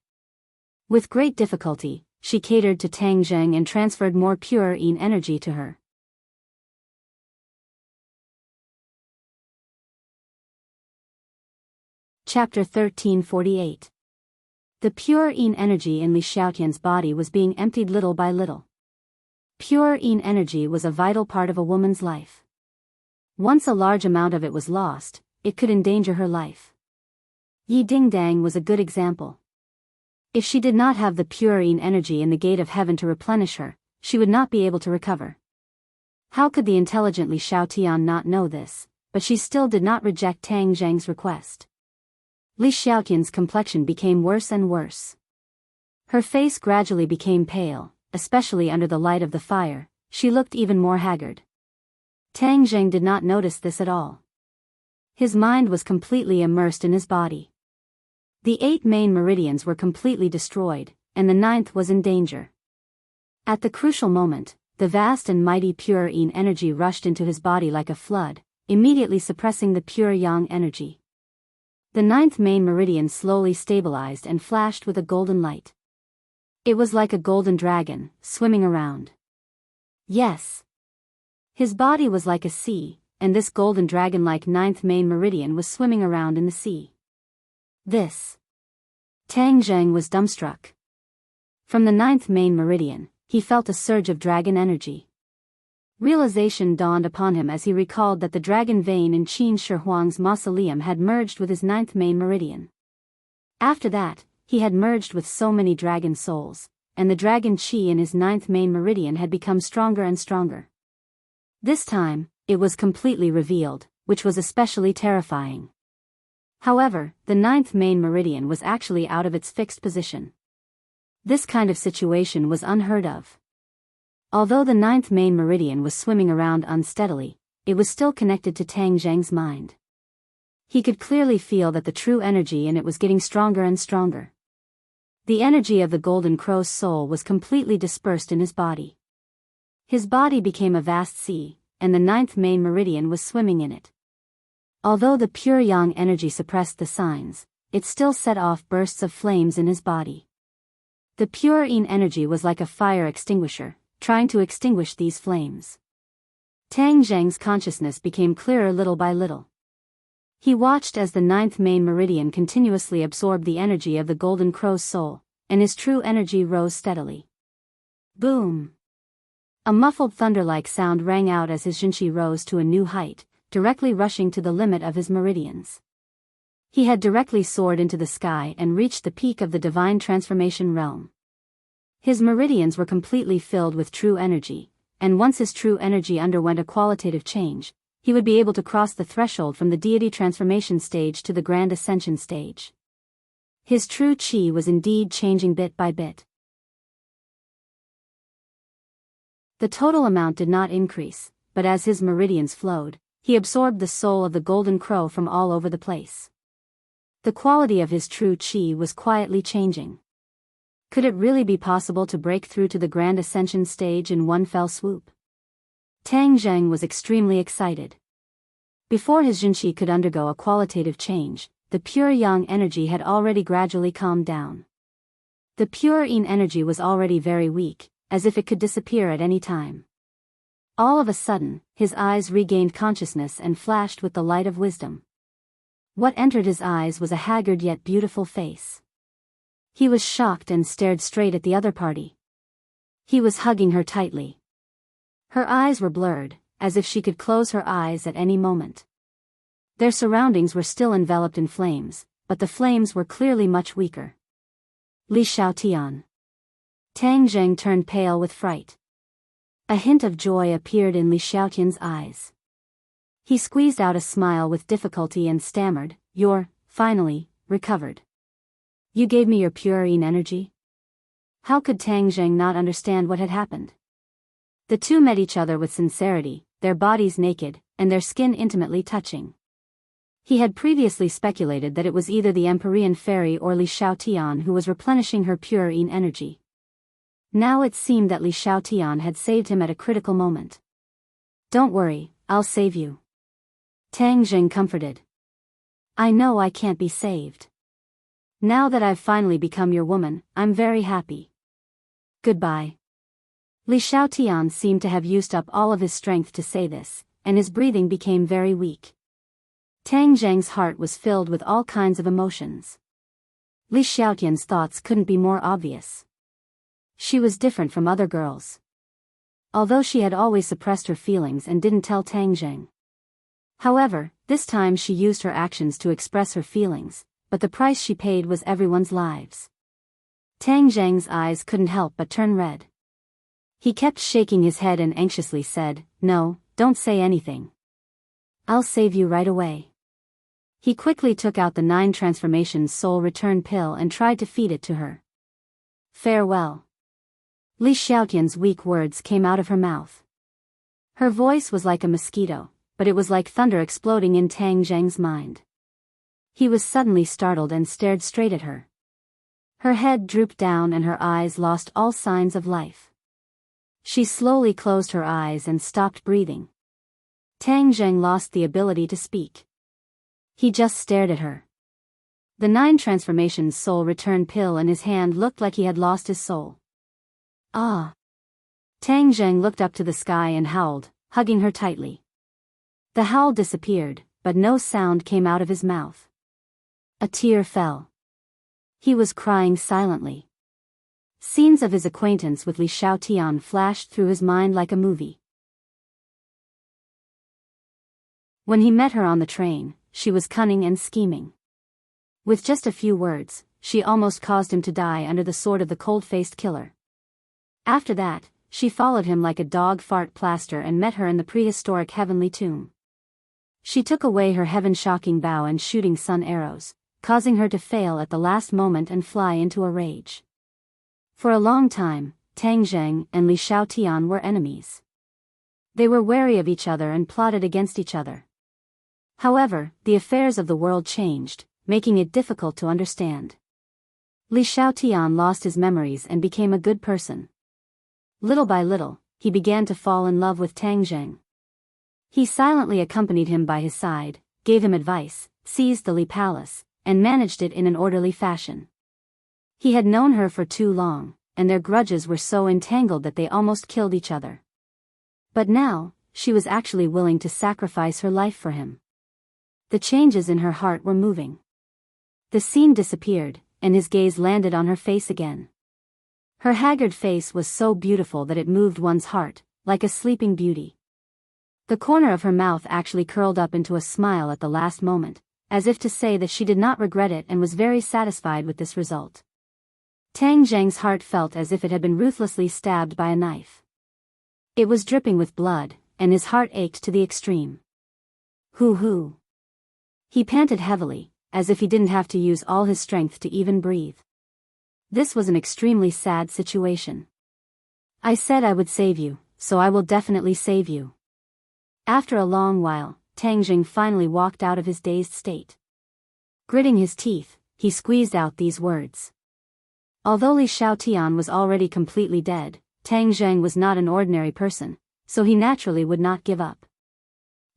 With great difficulty, she catered to Tang Zheng and transferred more pure yin energy to her. Chapter 1348. The pure yin energy in Li Xiaotian's body was being emptied little by little. Pure yin energy was a vital part of a woman's life. Once a large amount of it was lost, it could endanger her life. Yi Dingdang was a good example. If she did not have the pure yin energy in the gate of heaven to replenish her, she would not be able to recover. How could the intelligent Li Xiaotian not know this? But she still did not reject Tang Zheng's request. Li Xiaotian's complexion became worse and worse. Her face gradually became pale, especially under the light of the fire. She looked even more haggard. Tang Zheng did not notice this at all. His mind was completely immersed in his body. The 8 main meridians were completely destroyed, and the 9th was in danger. At the crucial moment, the vast and mighty pure yin energy rushed into his body like a flood, immediately suppressing the pure yang energy. The 9th main meridian slowly stabilized and flashed with a golden light. It was like a golden dragon, swimming around. Yes. His body was like a sea, and this golden dragon-like 9th main meridian was swimming around in the sea. This. Tang Zheng was dumbstruck. From the 9th main meridian, he felt a surge of dragon energy. Realization dawned upon him as he recalled that the dragon vein in Qin Shi Huang's mausoleum had merged with his 9th main meridian. After that, he had merged with so many dragon souls, and the dragon qi in his 9th main meridian had become stronger and stronger. This time, it was completely revealed, which was especially terrifying. However, the 9th main meridian was actually out of its fixed position. This kind of situation was unheard of. Although the 9th main meridian was swimming around unsteadily, it was still connected to Tang Zheng's mind. He could clearly feel that the true energy in it was getting stronger and stronger. The energy of the golden crow's soul was completely dispersed in his body. His body became a vast sea, and the 9th main meridian was swimming in it. Although the pure yang energy suppressed the signs, it still set off bursts of flames in his body. The pure yin energy was like a fire extinguisher, trying to extinguish these flames. Tang Zheng's consciousness became clearer little by little. He watched as the 9th main meridian continuously absorbed the energy of the golden crow's soul, and his true energy rose steadily. Boom! A muffled thunder-like sound rang out as his Jinqi rose to a new height, directly rushing to the limit of his meridians. He had directly soared into the sky and reached the peak of the divine transformation realm. His meridians were completely filled with true energy, and once his true energy underwent a qualitative change, he would be able to cross the threshold from the deity transformation stage to the grand ascension stage. His true qi was indeed changing bit by bit. The total amount did not increase, but as his meridians flowed, he absorbed the soul of the golden crow from all over the place. The quality of his true qi was quietly changing. Could it really be possible to break through to the grand ascension stage in one fell swoop? Tang Zheng was extremely excited. Before his Jinqi could undergo a qualitative change, the pure yang energy had already gradually calmed down. The pure yin energy was already very weak, as if it could disappear at any time. All of a sudden, his eyes regained consciousness and flashed with the light of wisdom. What entered his eyes was a haggard yet beautiful face. He was shocked and stared straight at the other party. He was hugging her tightly. Her eyes were blurred, as if she could close her eyes at any moment. Their surroundings were still enveloped in flames, but the flames were clearly much weaker. Li Xiaotian. Tang Zheng turned pale with fright. A hint of joy appeared in Li Xiaotian's eyes. He squeezed out a smile with difficulty and stammered, "You're, finally, recovered. You gave me your pure yin energy?" How could Tang Zheng not understand what had happened? The two met each other with sincerity, their bodies naked, and their skin intimately touching. He had previously speculated that it was either the Empyrean fairy or Li Xiaotian who was replenishing her pure yin energy. Now it seemed that Li Xiaotian had saved him at a critical moment. "Don't worry, I'll save you." Tang Zheng comforted. "I know I can't be saved. Now that I've finally become your woman, I'm very happy. Goodbye." Li Xiaotian seemed to have used up all of his strength to say this, and his breathing became very weak. Tang Zheng's heart was filled with all kinds of emotions. Li Xiaotian's thoughts couldn't be more obvious. She was different from other girls. Although she had always suppressed her feelings and didn't tell Tang Zheng. However, this time she used her actions to express her feelings, but the price she paid was everyone's lives. Tang Zheng's eyes couldn't help but turn red. He kept shaking his head and anxiously said, "No, don't say anything. I'll save you right away." He quickly took out the 9 transformations soul return pill and tried to feed it to her. "Farewell." Li Xiaotian's weak words came out of her mouth. Her voice was like a mosquito, but it was like thunder exploding in Tang Zheng's mind. He was suddenly startled and stared straight at her. Her head drooped down and her eyes lost all signs of life. She slowly closed her eyes and stopped breathing. Tang Zheng lost the ability to speak. He just stared at her. The 9 transformations soul return pill in his hand looked like he had lost his soul. "Ah!" Tang Zheng looked up to the sky and howled, hugging her tightly. The howl disappeared, but no sound came out of his mouth. A tear fell. He was crying silently. Scenes of his acquaintance with Li Xiaotian flashed through his mind like a movie. When he met her on the train, she was cunning and scheming. With just a few words, she almost caused him to die under the sword of the cold-faced killer. After that, she followed him like a dog fart plaster and met her in the prehistoric heavenly tomb. She took away her heaven-shocking bow and shooting sun arrows, causing her to fail at the last moment and fly into a rage. For a long time, Tang Zheng and Li Xiaotian were enemies. They were wary of each other and plotted against each other. However, the affairs of the world changed, making it difficult to understand. Li Xiaotian lost his memories and became a good person. Little by little, he began to fall in love with Tang Zheng. He silently accompanied him by his side, gave him advice, seized the Li Palace, and managed it in an orderly fashion. He had known her for too long, and their grudges were so entangled that they almost killed each other. But now, she was actually willing to sacrifice her life for him. The changes in her heart were moving. The scene disappeared, and his gaze landed on her face again. Her haggard face was so beautiful that it moved one's heart, like a sleeping beauty. The corner of her mouth actually curled up into a smile at the last moment, as if to say that she did not regret it and was very satisfied with this result. Tang Zheng's heart felt as if it had been ruthlessly stabbed by a knife. It was dripping with blood, and his heart ached to the extreme. Hoo-hoo. He panted heavily, as if he didn't have to use all his strength to even breathe. This was an extremely sad situation. "I said I would save you, so I will definitely save you." After a long while, Tang Zheng finally walked out of his dazed state. Gritting his teeth, he squeezed out these words. Although Li Xiaotian was already completely dead, Tang Zheng was not an ordinary person, so he naturally would not give up.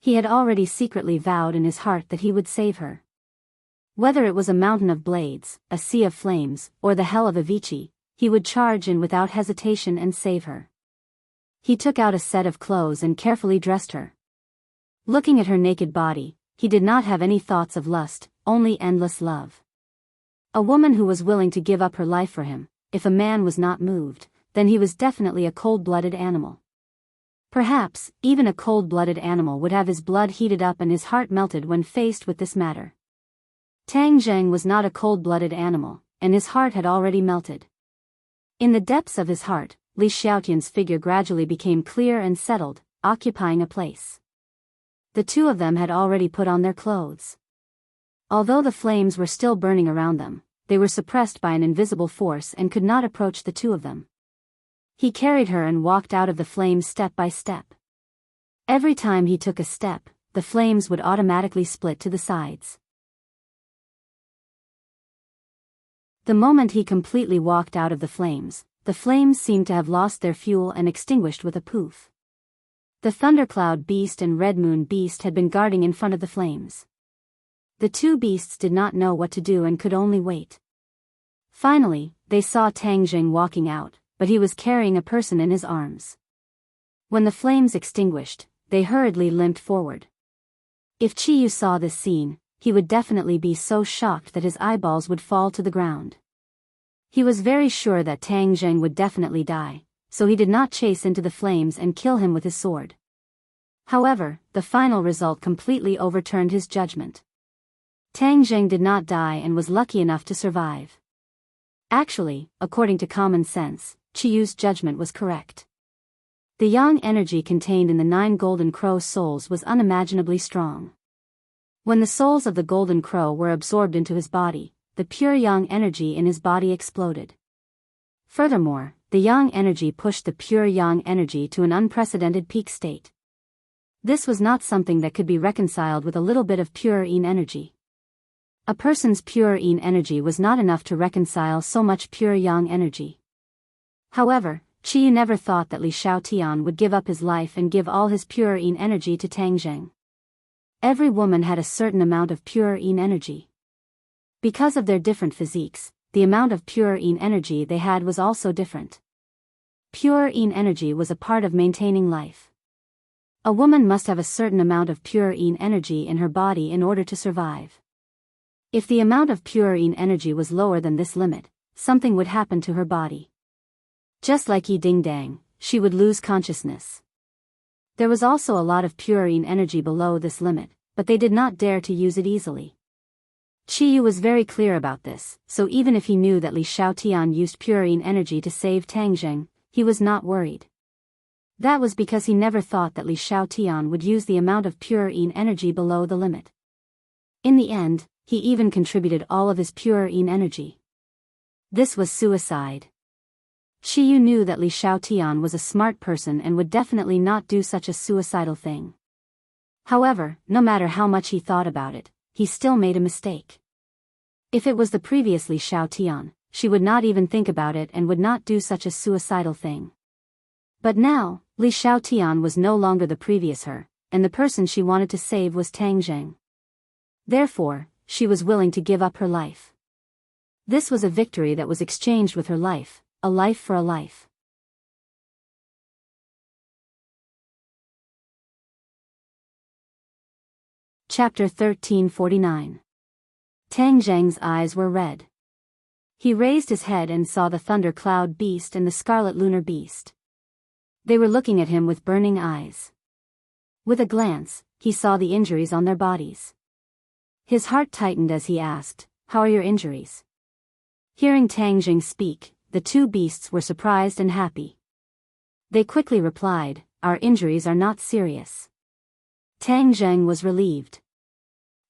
He had already secretly vowed in his heart that he would save her. Whether it was a mountain of blades, a sea of flames, or the hell of Avicii, he would charge in without hesitation and save her. He took out a set of clothes and carefully dressed her. Looking at her naked body, he did not have any thoughts of lust, only endless love. A woman who was willing to give up her life for him. If a man was not moved, then he was definitely a cold-blooded animal. Perhaps, even a cold-blooded animal would have his blood heated up and his heart melted when faced with this matter. Tang Zheng was not a cold-blooded animal, and his heart had already melted. In the depths of his heart, Li Xiaotian's figure gradually became clear and settled, occupying a place. The two of them had already put on their clothes. Although the flames were still burning around them, they were suppressed by an invisible force and could not approach the two of them. He carried her and walked out of the flames step by step. Every time he took a step, the flames would automatically split to the sides. The moment he completely walked out of the flames seemed to have lost their fuel and extinguished with a poof. The Thundercloud Beast and Red Moon Beast had been guarding in front of the flames. The two beasts did not know what to do and could only wait. Finally, they saw Tang Zheng walking out, but he was carrying a person in his arms. When the flames extinguished, they hurriedly limped forward. If Qiyu saw this scene, he would definitely be so shocked that his eyeballs would fall to the ground. He was very sure that Tang Zheng would definitely die, so he did not chase into the flames and kill him with his sword. However, the final result completely overturned his judgment. Tang Zheng did not die and was lucky enough to survive. Actually, according to common sense, Qiyu's judgment was correct. The yang energy contained in the 9 golden crow souls was unimaginably strong. When the souls of the golden crow were absorbed into his body, the pure yang energy in his body exploded. Furthermore, the yang energy pushed the pure yang energy to an unprecedented peak state. This was not something that could be reconciled with a little bit of pure yin energy. A person's pure yin energy was not enough to reconcile so much pure yang energy. However, Qiyu never thought that Li Xiaotian would give up his life and give all his pure yin energy to Tang Zheng. Every woman had a certain amount of pure yin energy. Because of their different physiques, the amount of pure yin energy they had was also different. Pure yin energy was a part of maintaining life. A woman must have a certain amount of pure yin energy in her body in order to survive. If the amount of pure yin energy was lower than this limit, something would happen to her body. Just like Yi Ding Dang, she would lose consciousness. There was also a lot of pure yin energy below this limit, but they did not dare to use it easily. Qiyu was very clear about this, so even if he knew that Li Xiaotian used pure yin energy to save Tang Zheng, he was not worried. That was because he never thought that Li Xiaotian would use the amount of pure yin energy below the limit. In the end, he even contributed all of his pure yin energy. This was suicide. Qiyu knew that Li Xiaotian was a smart person and would definitely not do such a suicidal thing. However, no matter how much he thought about it, he still made a mistake. If it was the previous Li Xiaotian, she would not even think about it and would not do such a suicidal thing. But now, Li Xiaotian was no longer the previous her, and the person she wanted to save was Tang Zheng. Therefore, she was willing to give up her life. This was a victory that was exchanged with her life, a life for a life. Chapter 1349. Tang Zheng's eyes were red. He raised his head and saw the Thunder Cloud Beast and the Scarlet Lunar Beast. They were looking at him with burning eyes. With a glance, he saw the injuries on their bodies. His heart tightened as he asked, "How are your injuries?" Hearing Tang Zheng speak, the two beasts were surprised and happy. They quickly replied, "Our injuries are not serious." Tang Zheng was relieved.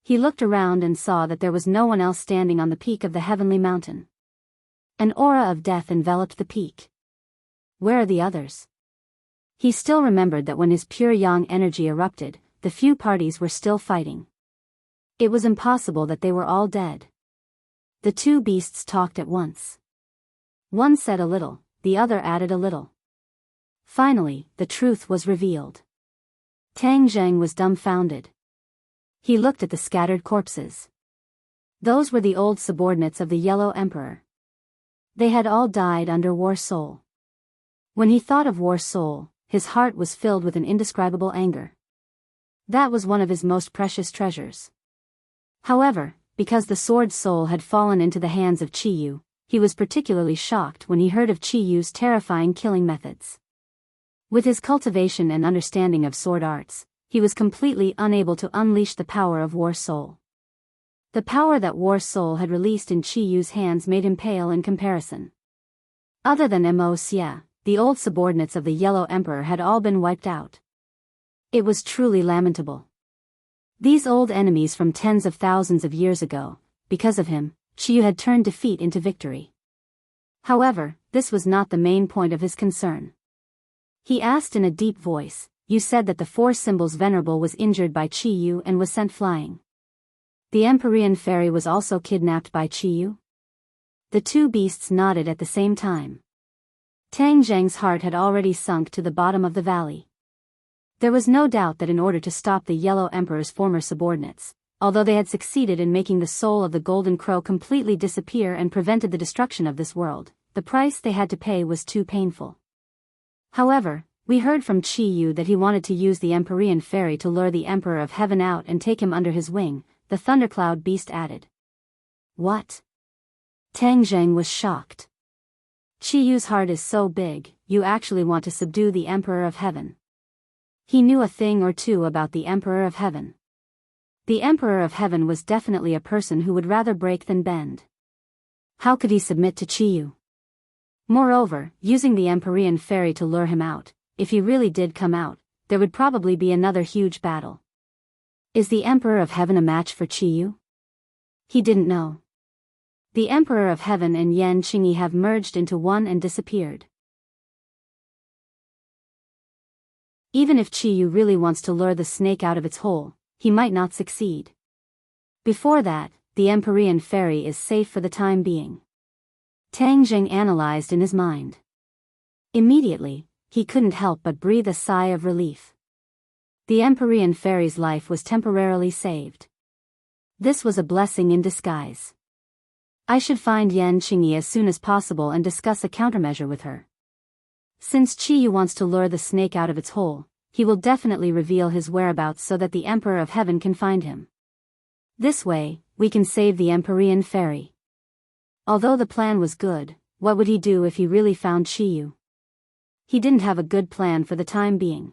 He looked around and saw that there was no one else standing on the peak of the heavenly mountain. An aura of death enveloped the peak. Where are the others? He still remembered that when his pure yang energy erupted, the few parties were still fighting. It was impossible that they were all dead. The two beasts talked at once. One said a little, the other added a little. Finally, the truth was revealed. Tang Zheng was dumbfounded. He looked at the scattered corpses. Those were the old subordinates of the Yellow Emperor. They had all died under War Soul. When he thought of War Soul, his heart was filled with an indescribable anger. That was one of his most precious treasures. However, because the sword soul had fallen into the hands of Chiyu, he was particularly shocked when he heard of Chiyu's terrifying killing methods. With his cultivation and understanding of sword arts, he was completely unable to unleash the power of War Soul. The power that War Soul had released in Chiyu's hands made him pale in comparison. Other than Mo Xie, the old subordinates of the Yellow Emperor had all been wiped out. It was truly lamentable. These old enemies from tens of thousands of years ago, because of him, Chiyu had turned defeat into victory. However, this was not the main point of his concern. He asked in a deep voice, "You said that the four symbols venerable was injured by Chiyu and was sent flying. The Empyrean fairy was also kidnapped by Chiyu?" The two beasts nodded at the same time. Tang Zheng's heart had already sunk to the bottom of the valley. There was no doubt that in order to stop the Yellow Emperor's former subordinates, although they had succeeded in making the soul of the Golden Crow completely disappear and prevented the destruction of this world, the price they had to pay was too painful. However, we heard from Chiyu that he wanted to use the Empyrean fairy to lure the Emperor of Heaven out and take him under his wing, the Thundercloud beast added. What? Tang Zheng was shocked. Chiyu's heart is so big, you actually want to subdue the Emperor of Heaven. He knew a thing or two about the Emperor of Heaven. The Emperor of Heaven was definitely a person who would rather break than bend. How could he submit to Chiyu? Moreover, using the Empyrean fairy to lure him out, if he really did come out, there would probably be another huge battle. Is the Emperor of Heaven a match for Chiyu? He didn't know. The Emperor of Heaven and Yan Qingyi have merged into one and disappeared. Even if Chiyu really wants to lure the snake out of its hole, he might not succeed. Before that, the Empyrean fairy is safe for the time being. Tang Zheng analyzed in his mind. Immediately, he couldn't help but breathe a sigh of relief. The Empyrean fairy's life was temporarily saved. This was a blessing in disguise. I should find Yan Qingyi as soon as possible and discuss a countermeasure with her. Since Chiyu wants to lure the snake out of its hole, he will definitely reveal his whereabouts so that the Emperor of Heaven can find him. This way, we can save the Empyrean fairy. Although the plan was good, what would he do if he really found Chiyu? He didn't have a good plan for the time being.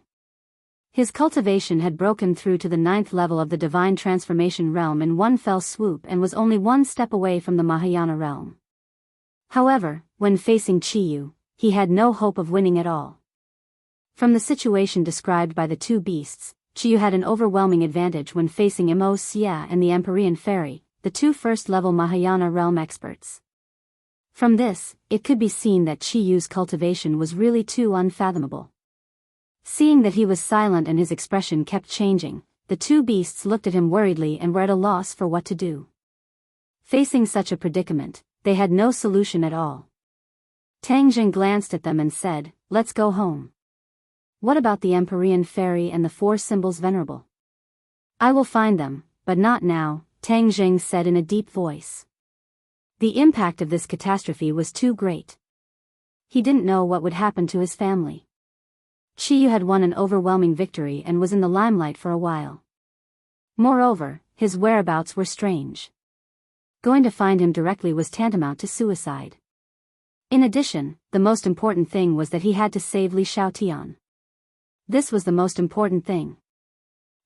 His cultivation had broken through to the 9th level of the Divine Transformation Realm in one fell swoop and was only one step away from the Mahayana realm. However, when facing Chiyu, he had no hope of winning at all. From the situation described by the two beasts, Chiyu had an overwhelming advantage when facing Mo Xie and the Empyrean fairy, the two first-level Mahayana realm experts. From this, it could be seen that Chiyu's cultivation was really too unfathomable. Seeing that he was silent and his expression kept changing, the two beasts looked at him worriedly and were at a loss for what to do. Facing such a predicament, they had no solution at all. Tang Zheng glanced at them and said, "Let's go home." What about the Empyrean fairy and the four symbols venerable? I will find them, but not now, Tang Zheng said in a deep voice. The impact of this catastrophe was too great. He didn't know what would happen to his family. Chiyu had won an overwhelming victory and was in the limelight for a while. Moreover, his whereabouts were strange. Going to find him directly was tantamount to suicide. In addition, the most important thing was that he had to save Li Xiaotian. This was the most important thing.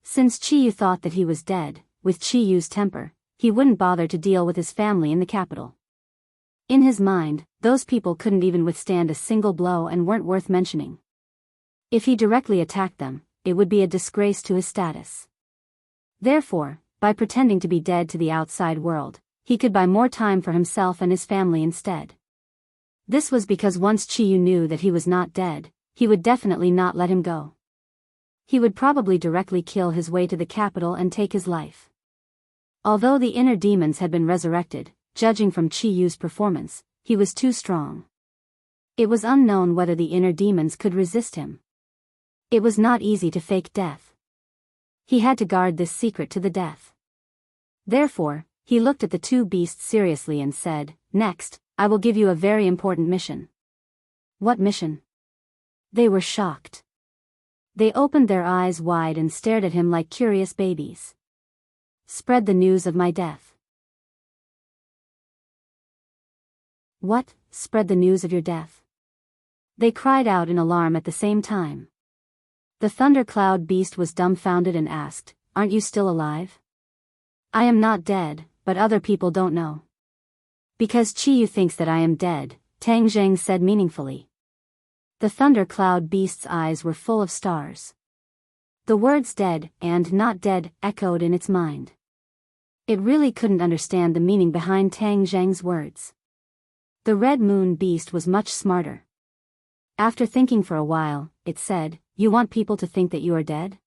Since Chiyu thought that he was dead, with Chiyu's temper, he wouldn't bother to deal with his family in the capital. In his mind, those people couldn't even withstand a single blow and weren't worth mentioning. If he directly attacked them, it would be a disgrace to his status. Therefore, by pretending to be dead to the outside world, he could buy more time for himself and his family instead. This was because once Chiyu knew that he was not dead, he would definitely not let him go. He would probably directly kill his way to the capital and take his life. Although the inner demons had been resurrected, judging from Chiyu's performance, he was too strong. It was unknown whether the inner demons could resist him. It was not easy to fake death. He had to guard this secret to the death. Therefore, He looked at the two beasts seriously and said, "Next, I will give you a very important mission." "What mission?" They were shocked. They opened their eyes wide and stared at him like curious babies. "Spread the news of my death." "What, spread the news of your death?" They cried out in alarm at the same time. The thundercloud beast was dumbfounded and asked, "Aren't you still alive?" "I am not dead, but other people don't know." "Because Chiyu thinks that I am dead," Tang Zheng said meaningfully. The thundercloud beast's eyes were full of stars. The words dead and not dead echoed in its mind. It really couldn't understand the meaning behind Tang Zheng's words. The red moon beast was much smarter. After thinking for a while, it said, "You want people to think that you are dead?"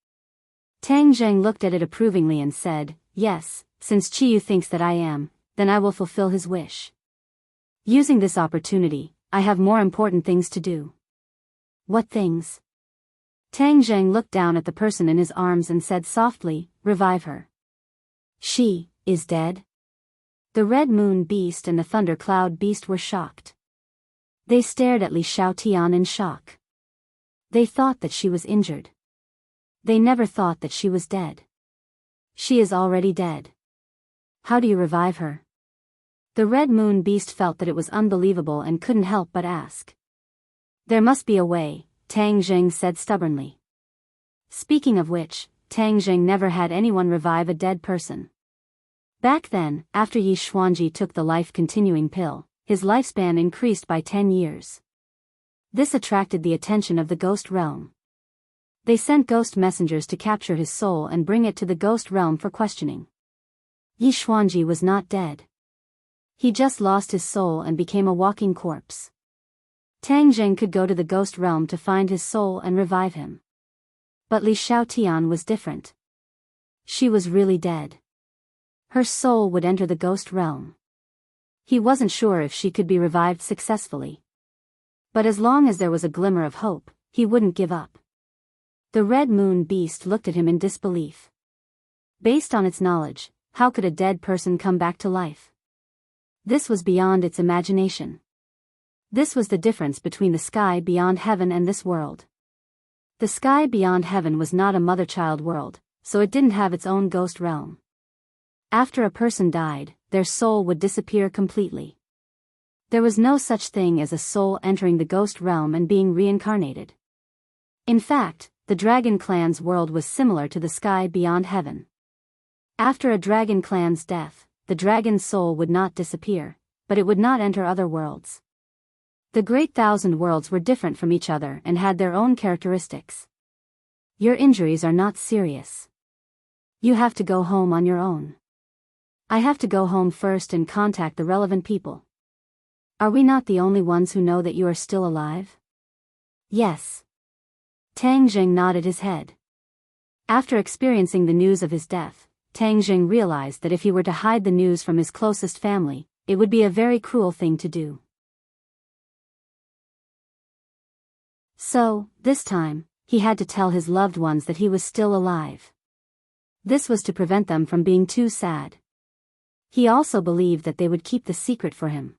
Tang Zheng looked at it approvingly and said, "Yes, since Chiyu thinks that I am, then I will fulfill his wish. Using this opportunity, I have more important things to do." "What things?" Tang Zheng looked down at the person in his arms and said softly, "Revive her." "She is dead?" The red moon beast and the thundercloud beast were shocked. They stared at Li Xiaotian in shock. They thought that she was injured. They never thought that she was dead. "She is already dead. How do you revive her?" The red moon beast felt that it was unbelievable and couldn't help but ask. "There must be a way," Tang Zheng said stubbornly. Speaking of which, Tang Zheng never had anyone revive a dead person. Back then, after Yi Xuanji took the life-continuing pill, his lifespan increased by 10 years. This attracted the attention of the ghost realm. They sent ghost messengers to capture his soul and bring it to the ghost realm for questioning. Yi Xuanji was not dead. He just lost his soul and became a walking corpse. Tang Zheng could go to the ghost realm to find his soul and revive him. But Li Xiaotian was different. She was really dead. Her soul would enter the ghost realm. He wasn't sure if she could be revived successfully. But as long as there was a glimmer of hope, he wouldn't give up. The red moon beast looked at him in disbelief. Based on its knowledge, how could a dead person come back to life? This was beyond its imagination. This was the difference between the sky beyond heaven and this world. The sky beyond heaven was not a mother-child world, so it didn't have its own ghost realm. After a person died, their soul would disappear completely. There was no such thing as a soul entering the ghost realm and being reincarnated. In fact, the dragon clan's world was similar to the sky beyond heaven. After a dragon clan's death, the dragon's soul would not disappear, but it would not enter other worlds. The Great Thousand Worlds were different from each other and had their own characteristics. Your injuries are not serious. You have to go home on your own. I have to go home first and contact the relevant people. Are we not the only ones who know that you are still alive? Yes. Tang Zheng nodded his head. After experiencing the news of his death, Tang Zheng realized that if he were to hide the news from his closest family, it would be a very cruel thing to do. So, this time, he had to tell his loved ones that he was still alive. This was to prevent them from being too sad. He also believed that they would keep the secret for him.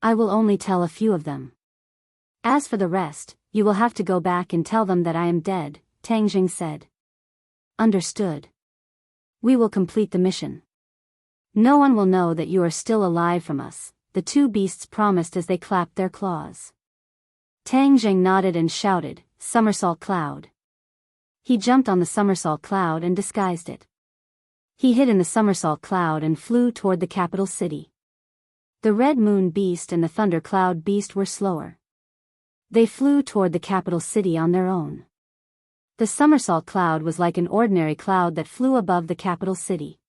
"I will only tell a few of them. As for the rest, you will have to go back and tell them that I am dead," Tang Zheng said. "Understood. We will complete the mission. No one will know that you are still alive from us," the two beasts promised as they clapped their claws. Tang Zheng nodded and shouted, "Somersault cloud." He jumped on the somersault cloud and disguised it. He hid in the somersault cloud and flew toward the capital city. The red moon beast and the thunder cloud beast were slower. They flew toward the capital city on their own. The somersault cloud was like an ordinary cloud that flew above the capital city.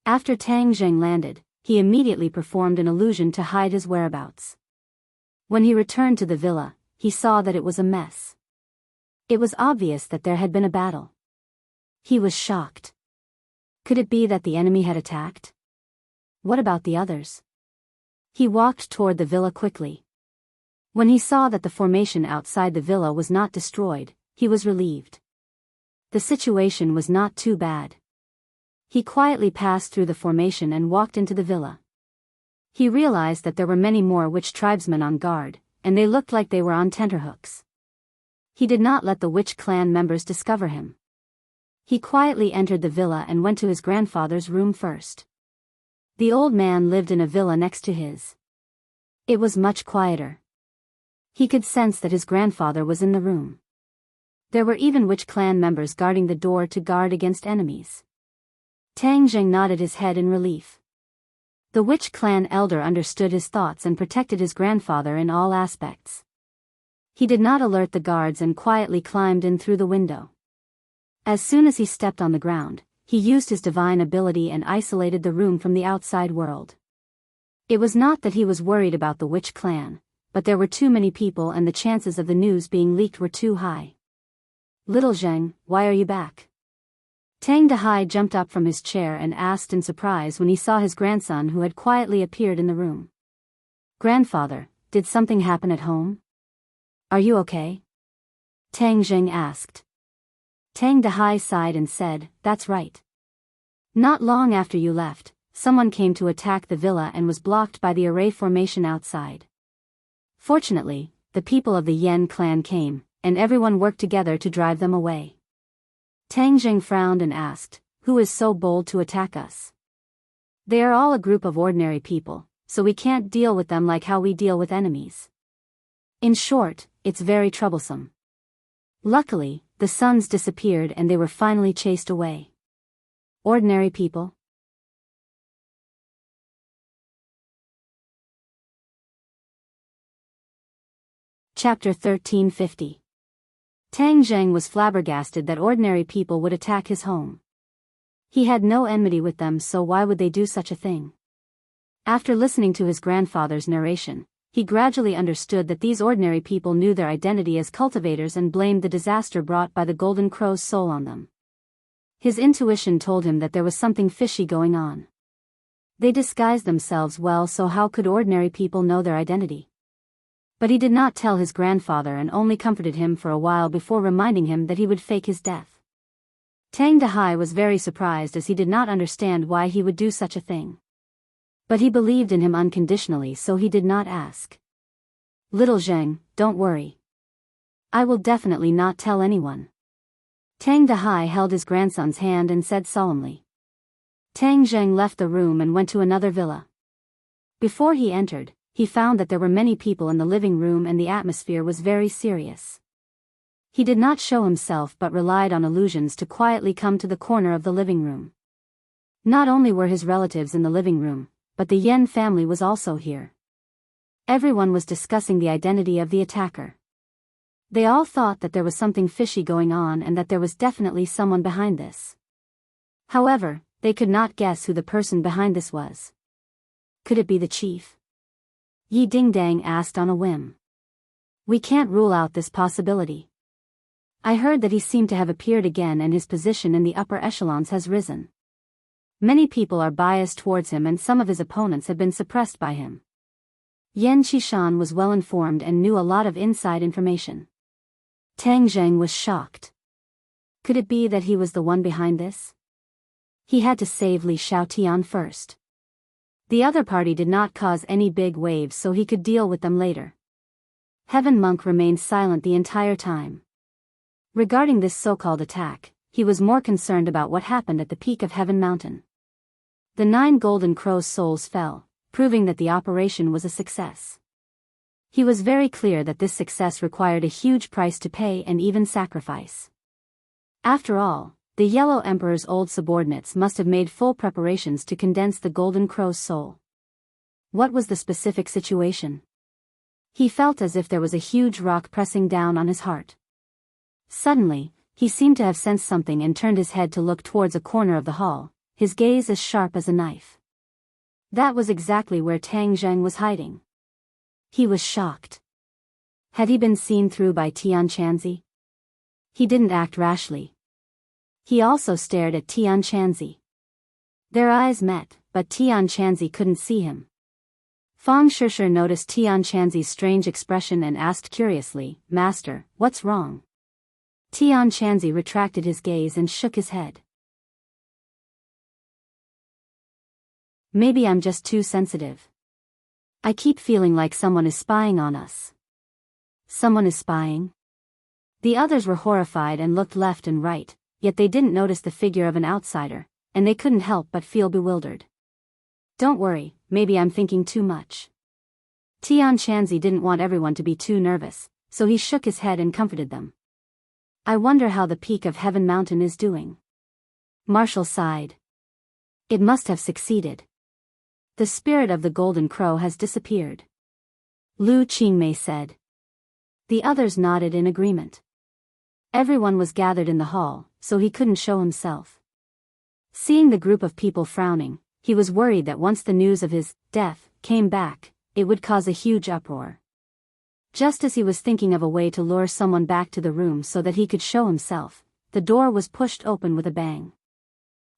After Tang Zheng landed, he immediately performed an illusion to hide his whereabouts. When he returned to the villa, he saw that it was a mess. It was obvious that there had been a battle. He was shocked. Could it be that the enemy had attacked? What about the others? He walked toward the villa quickly. When he saw that the formation outside the villa was not destroyed, he was relieved. The situation was not too bad. He quietly passed through the formation and walked into the villa. He realized that there were many more witch tribesmen on guard, and they looked like they were on tenterhooks. He did not let the witch clan members discover him. He quietly entered the villa and went to his grandfather's room first. The old man lived in a villa next to his. It was much quieter. He could sense that his grandfather was in the room. There were even witch clan members guarding the door to guard against enemies. Tang Jing nodded his head in relief. The witch clan elder understood his thoughts and protected his grandfather in all aspects. He did not alert the guards and quietly climbed in through the window. As soon as he stepped on the ground, he used his divine ability and isolated the room from the outside world. It was not that he was worried about the witch clan, but there were too many people and the chances of the news being leaked were too high. "Little Zheng, why are you back?" Tang Dehai jumped up from his chair and asked in surprise when he saw his grandson who had quietly appeared in the room. "Grandfather, did something happen at home? Are you okay?" Tang Jing asked. Tang Dehai sighed and said, "That's right. Not long after you left, someone came to attack the villa and was blocked by the array formation outside. Fortunately, the people of the Yen clan came, and everyone worked together to drive them away." Tang Jing frowned and asked, "Who is so bold to attack us?" "They are all a group of ordinary people, so we can't deal with them like how we deal with enemies. In short, it's very troublesome." Luckily, the sons disappeared and they were finally chased away. Ordinary people? Chapter 1350. Tang Zheng was flabbergasted that ordinary people would attack his home. He had no enmity with them, so why would they do such a thing? After listening to his grandfather's narration, he gradually understood that these ordinary people knew their identity as cultivators and blamed the disaster brought by the Golden Crow's soul on them. His intuition told him that there was something fishy going on. They disguised themselves well, so how could ordinary people know their identity? But he did not tell his grandfather and only comforted him for a while before reminding him that he would fake his death. Tang Dehai was very surprised as he did not understand why he would do such a thing. But he believed in him unconditionally, so he did not ask. "Little Zheng, don't worry. I will definitely not tell anyone." Tang Dehai held his grandson's hand and said solemnly. Tang Zheng left the room and went to another villa. Before he entered, he found that there were many people in the living room and the atmosphere was very serious. He did not show himself but relied on illusions to quietly come to the corner of the living room. Not only were his relatives in the living room, but the Yen family was also here. Everyone was discussing the identity of the attacker. They all thought that there was something fishy going on and that there was definitely someone behind this. However, they could not guess who the person behind this was. Could it be the chief? Yi Dingdang asked on a whim. "We can't rule out this possibility. I heard that he seemed to have appeared again and his position in the upper echelons has risen. Many people are biased towards him and some of his opponents have been suppressed by him." Yan Qishan was well informed and knew a lot of inside information. Tang Zheng was shocked. Could it be that he was the one behind this? He had to save Li Xiaotian first. The other party did not cause any big waves, so he could deal with them later. Heaven Monk remained silent the entire time. Regarding this so-called attack, he was more concerned about what happened at the peak of Heaven Mountain. The 9 Golden Crow's souls fell, proving that the operation was a success. He was very clear that this success required a huge price to pay and even sacrifice. After all, the Yellow Emperor's old subordinates must have made full preparations to condense the Golden Crow's soul. What was the specific situation? He felt as if there was a huge rock pressing down on his heart. Suddenly, he seemed to have sensed something and turned his head to look towards a corner of the hall, his gaze as sharp as a knife. That was exactly where Tang Zheng was hiding. He was shocked. Had he been seen through by Tian Chanzi? He didn't act rashly. He also stared at Tian Chanzi. Their eyes met, but Tian Chanzi couldn't see him. Fang Shishir noticed Tian Chanzi's strange expression and asked curiously, "Master, what's wrong?" Tian Chanzi retracted his gaze and shook his head. Maybe I'm just too sensitive. I keep feeling like someone is spying on us. Someone is spying? The others were horrified and looked left and right, yet they didn't notice the figure of an outsider, and they couldn't help but feel bewildered. Don't worry, maybe I'm thinking too much. Tian Chanzi didn't want everyone to be too nervous, so he shook his head and comforted them. I wonder how the peak of Heaven Mountain is doing. Marshall sighed. It must have succeeded. The spirit of the Golden Crow has disappeared. Lu Qingmei said. The others nodded in agreement. Everyone was gathered in the hall, so he couldn't show himself. Seeing the group of people frowning, he was worried that once the news of his death came back, it would cause a huge uproar. Just as he was thinking of a way to lure someone back to the room so that he could show himself, the door was pushed open with a bang.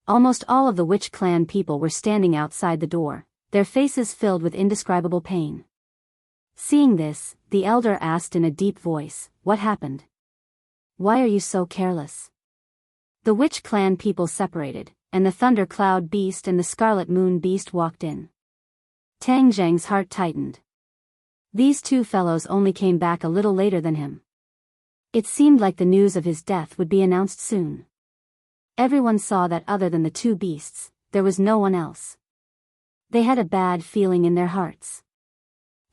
Almost all of the Witch Clan people were standing outside the door, their faces filled with indescribable pain. Seeing this, the elder asked in a deep voice, "What happened? Why are you so careless?" The Witch Clan people separated, and the Thunder Cloud Beast and the Scarlet Moon Beast walked in. Tang Zheng's heart tightened. These two fellows only came back a little later than him. It seemed like the news of his death would be announced soon. Everyone saw that other than the two beasts, there was no one else. They had a bad feeling in their hearts.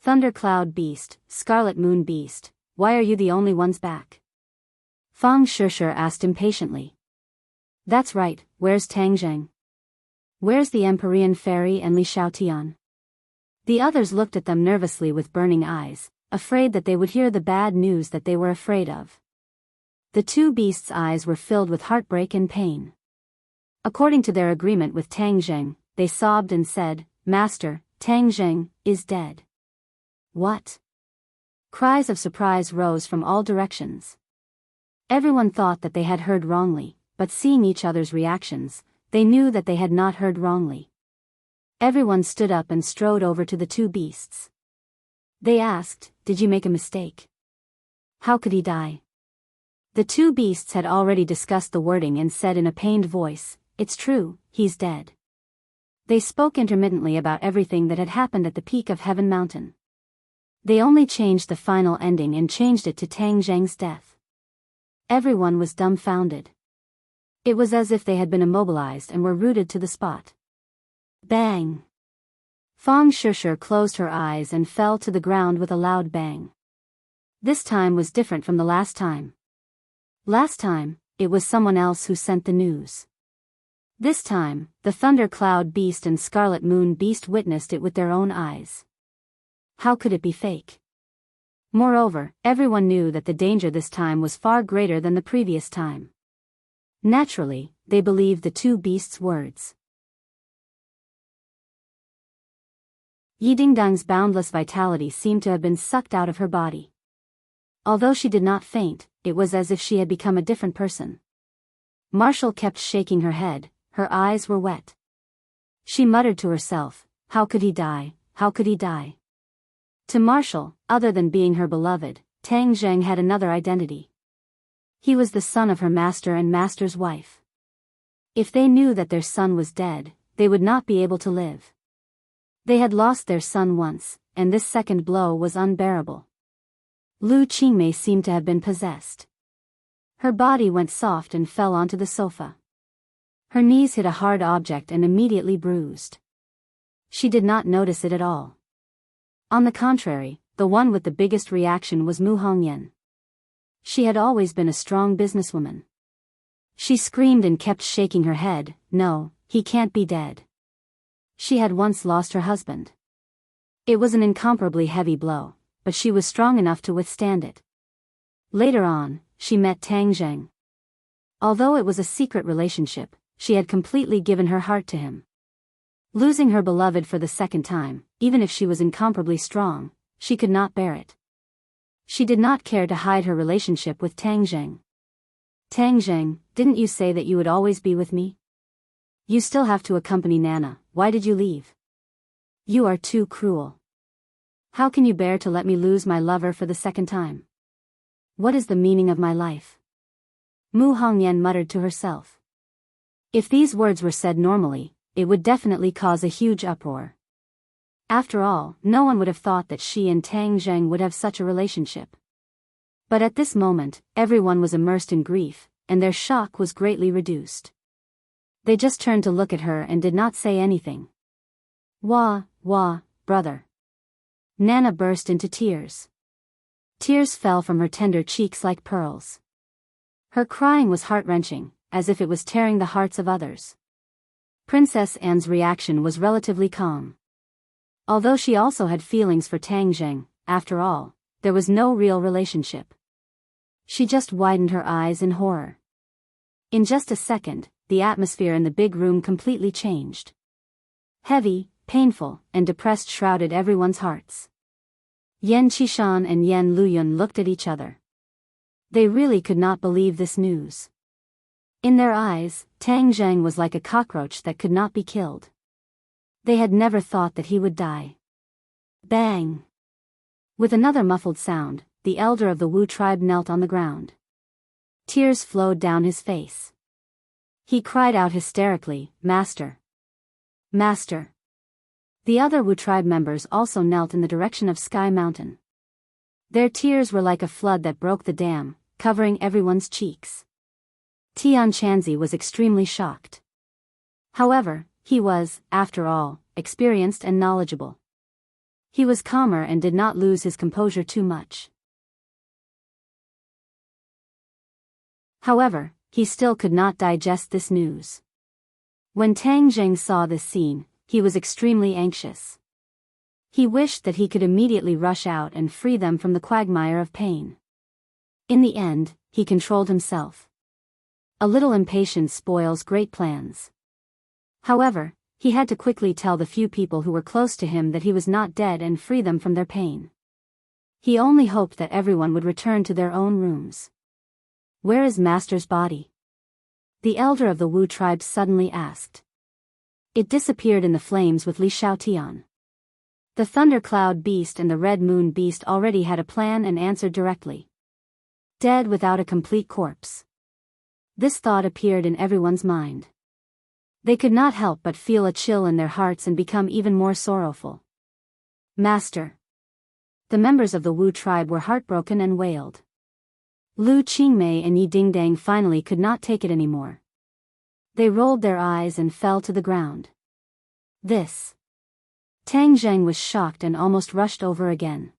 Thundercloud Beast, Scarlet Moon Beast, why are you the only ones back? Fang Shishir asked impatiently. That's right, where's Tang Zheng? Where's the Empyrean Fairy and Li Xiaotian? The others looked at them nervously with burning eyes, afraid that they would hear the bad news that they were afraid of. The two beasts' eyes were filled with heartbreak and pain. According to their agreement with Tang Zheng, they sobbed and said, "Master, Tang Zheng is dead." What? Cries of surprise rose from all directions. Everyone thought that they had heard wrongly, but seeing each other's reactions, they knew that they had not heard wrongly. Everyone stood up and strode over to the two beasts. They asked, "Did you make a mistake? How could he die?" The two beasts had already discussed the wording and said in a pained voice, "It's true, he's dead." They spoke intermittently about everything that had happened at the peak of Heaven Mountain. They only changed the final ending and changed it to Tang Zheng's death. Everyone was dumbfounded. It was as if they had been immobilized and were rooted to the spot. Bang! Fang Shishir closed her eyes and fell to the ground with a loud bang. This time was different from the last time. Last time, it was someone else who sent the news. This time, the Thunder Cloud Beast and Scarlet Moon Beast witnessed it with their own eyes. How could it be fake? Moreover, everyone knew that the danger this time was far greater than the previous time. Naturally, they believed the two beasts' words. Yidingdang's boundless vitality seemed to have been sucked out of her body. Although she did not faint, it was as if she had become a different person. Marshall kept shaking her head, her eyes were wet. She muttered to herself, "How could he die, how could he die?" To Marshall, other than being her beloved, Tang Zheng had another identity. He was the son of her master and master's wife. If they knew that their son was dead, they would not be able to live. They had lost their son once, and this second blow was unbearable. Lu Qingmei seemed to have been possessed. Her body went soft and fell onto the sofa. Her knees hit a hard object and immediately bruised. She did not notice it at all. On the contrary, the one with the biggest reaction was Mu Hongyan. She had always been a strong businesswoman. She screamed and kept shaking her head, "No, he can't be dead." She had once lost her husband. It was an incomparably heavy blow, but she was strong enough to withstand it. Later on, she met Tang Zheng. Although it was a secret relationship, she had completely given her heart to him. Losing her beloved for the second time, even if she was incomparably strong, she could not bear it. She did not care to hide her relationship with Tang Zheng. "Tang Zheng, didn't you say that you would always be with me? You still have to accompany Nana, why did you leave? You are too cruel. How can you bear to let me lose my lover for the second time? What is the meaning of my life?" Mu Hongyan muttered to herself. If these words were said normally, it would definitely cause a huge uproar. After all, no one would have thought that she and Tang Zheng would have such a relationship. But at this moment, everyone was immersed in grief, and their shock was greatly reduced. They just turned to look at her and did not say anything. Wah, brother. Nana burst into tears. Tears fell from her tender cheeks like pearls. Her crying was heart-wrenching, as if it was tearing the hearts of others. Princess Anne's reaction was relatively calm. Although she also had feelings for Tang Zheng, after all, there was no real relationship. She just widened her eyes in horror. In just a second, the atmosphere in the big room completely changed. Heavy, painful, and depressed shrouded everyone's hearts. Yan Qishan and Yan Luyun looked at each other. They really could not believe this news. In their eyes, Tang Zheng was like a cockroach that could not be killed. They had never thought that he would die. Bang! With another muffled sound, the elder of the Wu tribe knelt on the ground. Tears flowed down his face. He cried out hysterically, "Master! Master!" The other Wu tribe members also knelt in the direction of Sky Mountain. Their tears were like a flood that broke the dam, covering everyone's cheeks. Tian Chanzi was extremely shocked. However, he was, after all, experienced and knowledgeable. He was calmer and did not lose his composure too much. However, he still could not digest this news. When Tang Zheng saw this scene, he was extremely anxious. He wished that he could immediately rush out and free them from the quagmire of pain. In the end, he controlled himself. A little impatience spoils great plans. However, he had to quickly tell the few people who were close to him that he was not dead and free them from their pain. He only hoped that everyone would return to their own rooms. "Where is Master's body?" the elder of the Wu tribe suddenly asked. It disappeared in the flames with Li Shaotian. The Thundercloud Beast and the Red Moon Beast already had a plan and answered directly. Dead without a complete corpse. This thought appeared in everyone's mind. They could not help but feel a chill in their hearts and become even more sorrowful. "Master!" The members of the Wu tribe were heartbroken and wailed. Lu Qingmei and Yi Dingdang finally could not take it anymore. They rolled their eyes and fell to the ground. This. Tang Zheng was shocked and almost rushed over again.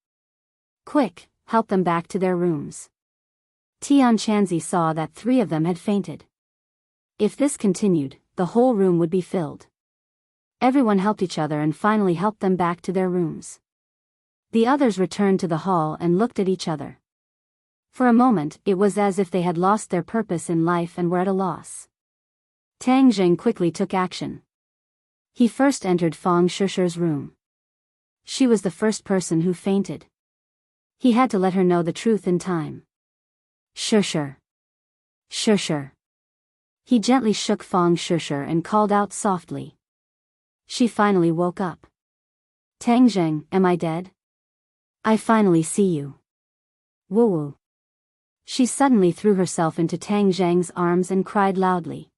"Quick, help them back to their rooms." Tian Chanzi saw that 3 of them had fainted. If this continued, the whole room would be filled. Everyone helped each other and finally helped them back to their rooms. The others returned to the hall and looked at each other. For a moment, it was as if they had lost their purpose in life and were at a loss. Tang Zheng quickly took action. He first entered Fang Shishi's room. She was the first person who fainted. He had to let her know the truth in time. "Shishi. Shishi." He gently shook Fang Shishi and called out softly. She finally woke up. "Tang Zheng, am I dead? I finally see you." "Woo-woo." She suddenly threw herself into Tang Zheng's arms and cried loudly.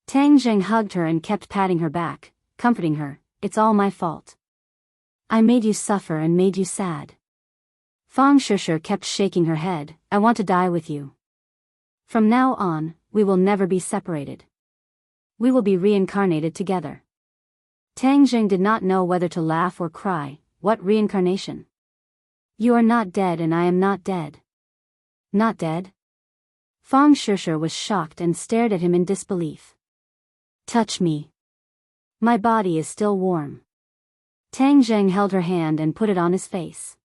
Tang Zheng hugged her and kept patting her back, comforting her. "It's all my fault. I made you suffer and made you sad." Fang Shishi kept shaking her head. "I want to die with you. From now on, we will never be separated. We will be reincarnated together." Tang Zheng did not know whether to laugh or cry. What reincarnation? "You are not dead and I am not dead." "Not dead?" Fang Shishi was shocked and stared at him in disbelief. "Touch me. My body is still warm." Tang Zheng held her hand and put it on his face.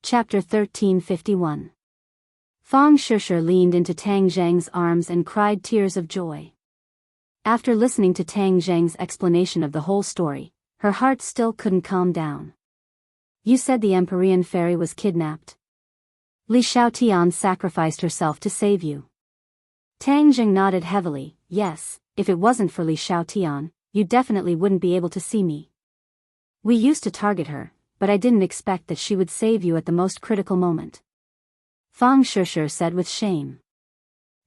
Chapter 1351. Fang Shishi leaned into Tang Zheng's arms and cried tears of joy. After listening to Tang Zheng's explanation of the whole story, her heart still couldn't calm down. "You said the Empyrean fairy was kidnapped. Li Shaotian sacrificed herself to save you." Tang Zheng nodded heavily. "Yes, if it wasn't for Li Shaotian, you definitely wouldn't be able to see me. We used to target her, but I didn't expect that she would save you at the most critical moment." Fang Shishir said with shame.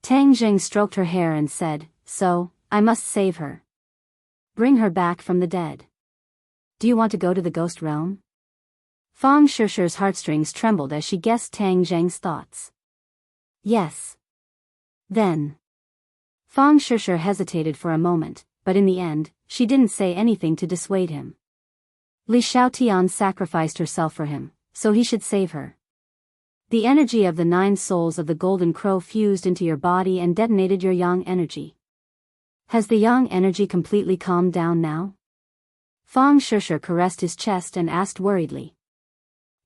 Tang Jing stroked her hair and said, "So, I must save her. Bring her back from the dead. Do you want to go to the ghost realm?" Fang Shishir's heartstrings trembled as she guessed Tang Jing's thoughts. "Yes." Then. Fang Shishir hesitated for a moment, but in the end, she didn't say anything to dissuade him. Li Xiaotian sacrificed herself for him, so he should save her. The energy of the 9 souls of the Golden Crow fused into your body and detonated your yang energy. Has the yang energy completely calmed down now? Fang Shishir caressed his chest and asked worriedly.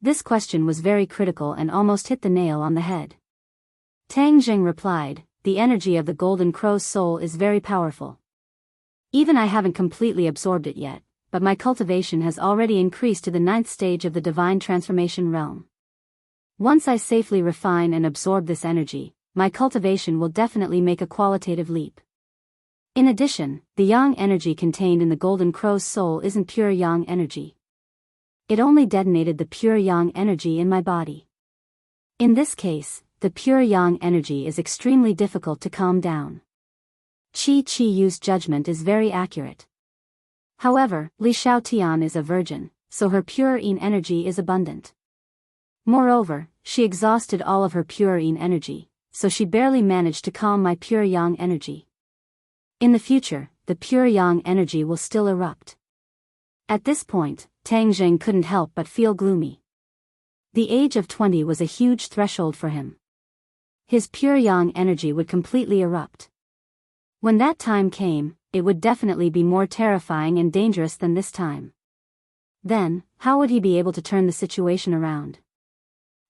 This question was very critical and almost hit the nail on the head. Tang Jing replied, "The energy of the Golden Crow's soul is very powerful. Even I haven't completely absorbed it yet, but my cultivation has already increased to the 9th stage of the divine transformation realm. Once I safely refine and absorb this energy, my cultivation will definitely make a qualitative leap. In addition, the yang energy contained in the Golden Crow's soul isn't pure yang energy. It only detonated the pure yang energy in my body. In this case, the pure yang energy is extremely difficult to calm down. Qi Yu's judgment is very accurate. However, Li Xiaotian is a virgin, so her pure yin energy is abundant. Moreover, she exhausted all of her pure yin energy, so she barely managed to calm my pure yang energy. In the future, the pure yang energy will still erupt." At this point, Tang Jing couldn't help but feel gloomy. The age of 20 was a huge threshold for him. His pure yang energy would completely erupt. When that time came, it would definitely be more terrifying and dangerous than this time. Then, how would he be able to turn the situation around?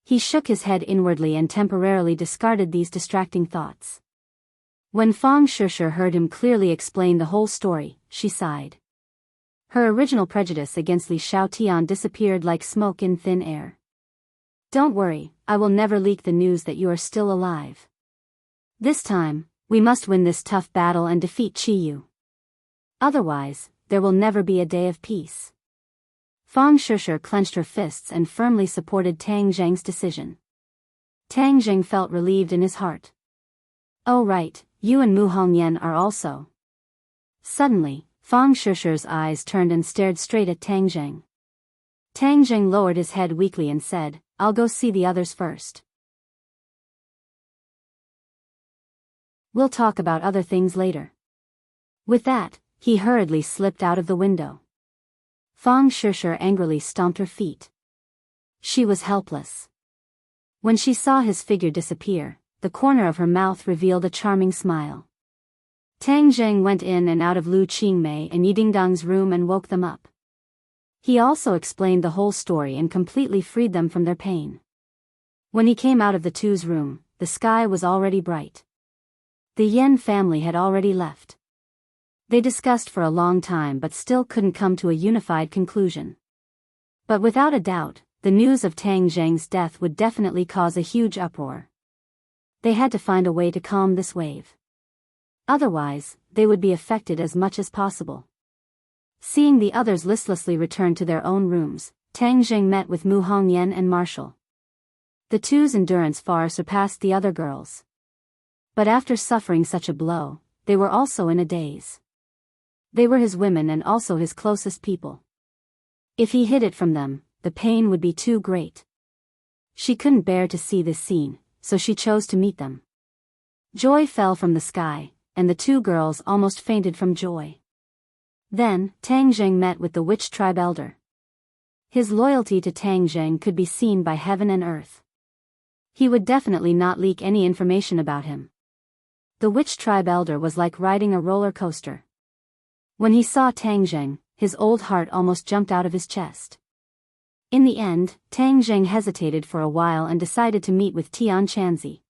He shook his head inwardly and temporarily discarded these distracting thoughts. When Fang Shishir heard him clearly explain the whole story, she sighed. Her original prejudice against Li Xiaotian disappeared like smoke in thin air. "Don't worry, I will never leak the news that you are still alive. This time, we must win this tough battle and defeat Qiyu. Otherwise, there will never be a day of peace." Fang Shishir clenched her fists and firmly supported Tang Jing's decision. Tang Jing felt relieved in his heart. "Oh right, you and Mu Hongyan are also." Suddenly, Fang Shishir's eyes turned and stared straight at Tang Jing. Tang Jing lowered his head weakly and said, "I'll go see the others first. We'll talk about other things later." With that, he hurriedly slipped out of the window. Fang Shishir angrily stomped her feet. She was helpless. When she saw his figure disappear, the corner of her mouth revealed a charming smile. Tang Jing went in and out of Lu Qingmei and Yidingdang's room and woke them up. He also explained the whole story and completely freed them from their pain. When he came out of the two's room, the sky was already bright. The Yen family had already left. They discussed for a long time but still couldn't come to a unified conclusion. But without a doubt, the news of Tang Jing's death would definitely cause a huge uproar. They had to find a way to calm this wave. Otherwise, they would be affected as much as possible. Seeing the others listlessly return to their own rooms, Tang Jing met with Mu Hongyan and Marshall. The two's endurance far surpassed the other girls. But after suffering such a blow, they were also in a daze. They were his women and also his closest people. If he hid it from them, the pain would be too great. She couldn't bear to see this scene, so she chose to meet them. Joy fell from the sky, and the two girls almost fainted from joy. Then, Tang Jing met with the witch tribe elder. His loyalty to Tang Jing could be seen by heaven and earth. He would definitely not leak any information about him. The witch tribe elder was like riding a roller coaster. When he saw Tang Jing, his old heart almost jumped out of his chest. In the end, Tang Jing hesitated for a while and decided to meet with Tian Chanzi.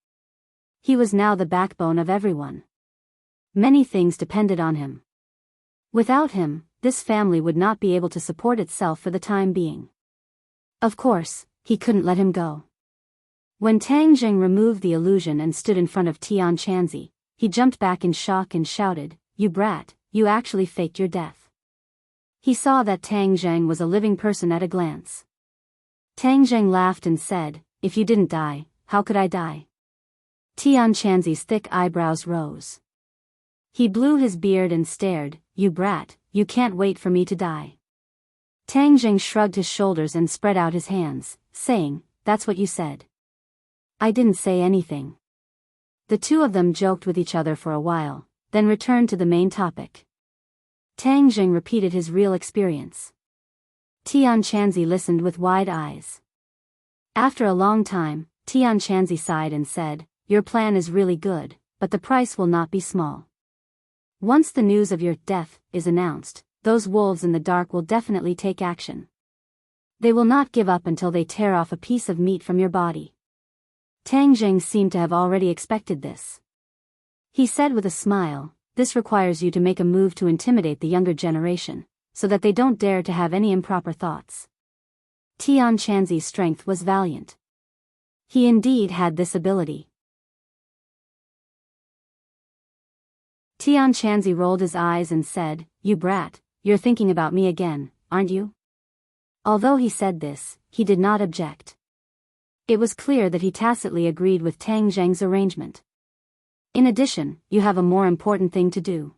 He was now the backbone of everyone. Many things depended on him. Without him, this family would not be able to support itself for the time being. Of course, he couldn't let him go. When Tang Jing removed the illusion and stood in front of Tian Chanzi, he jumped back in shock and shouted, "You brat, you actually faked your death." He saw that Tang Jing was a living person at a glance. Tang Jing laughed and said, "If you didn't die, how could I die? Tian Chanzi's thick eyebrows rose. He blew his beard and stared, you brat, you can't wait for me to die. Tang Jing shrugged his shoulders and spread out his hands, saying, that's what you said. I didn't say anything. The two of them joked with each other for a while, then returned to the main topic. Tang Jing repeated his real experience. Tian Chanzi listened with wide eyes. After a long time, Tian Chanzi sighed and said, your plan is really good, but the price will not be small. Once the news of your death is announced, those wolves in the dark will definitely take action. They will not give up until they tear off a piece of meat from your body. Tang Jing seemed to have already expected this. He said with a smile, this requires you to make a move to intimidate the younger generation, so that they don't dare to have any improper thoughts. Tian Chanzi's strength was valiant. He indeed had this ability. Tian Chanzi rolled his eyes and said, you brat, you're thinking about me again, aren't you? Although he said this, he did not object. It was clear that he tacitly agreed with Tang Jing's arrangement. In addition, you have a more important thing to do.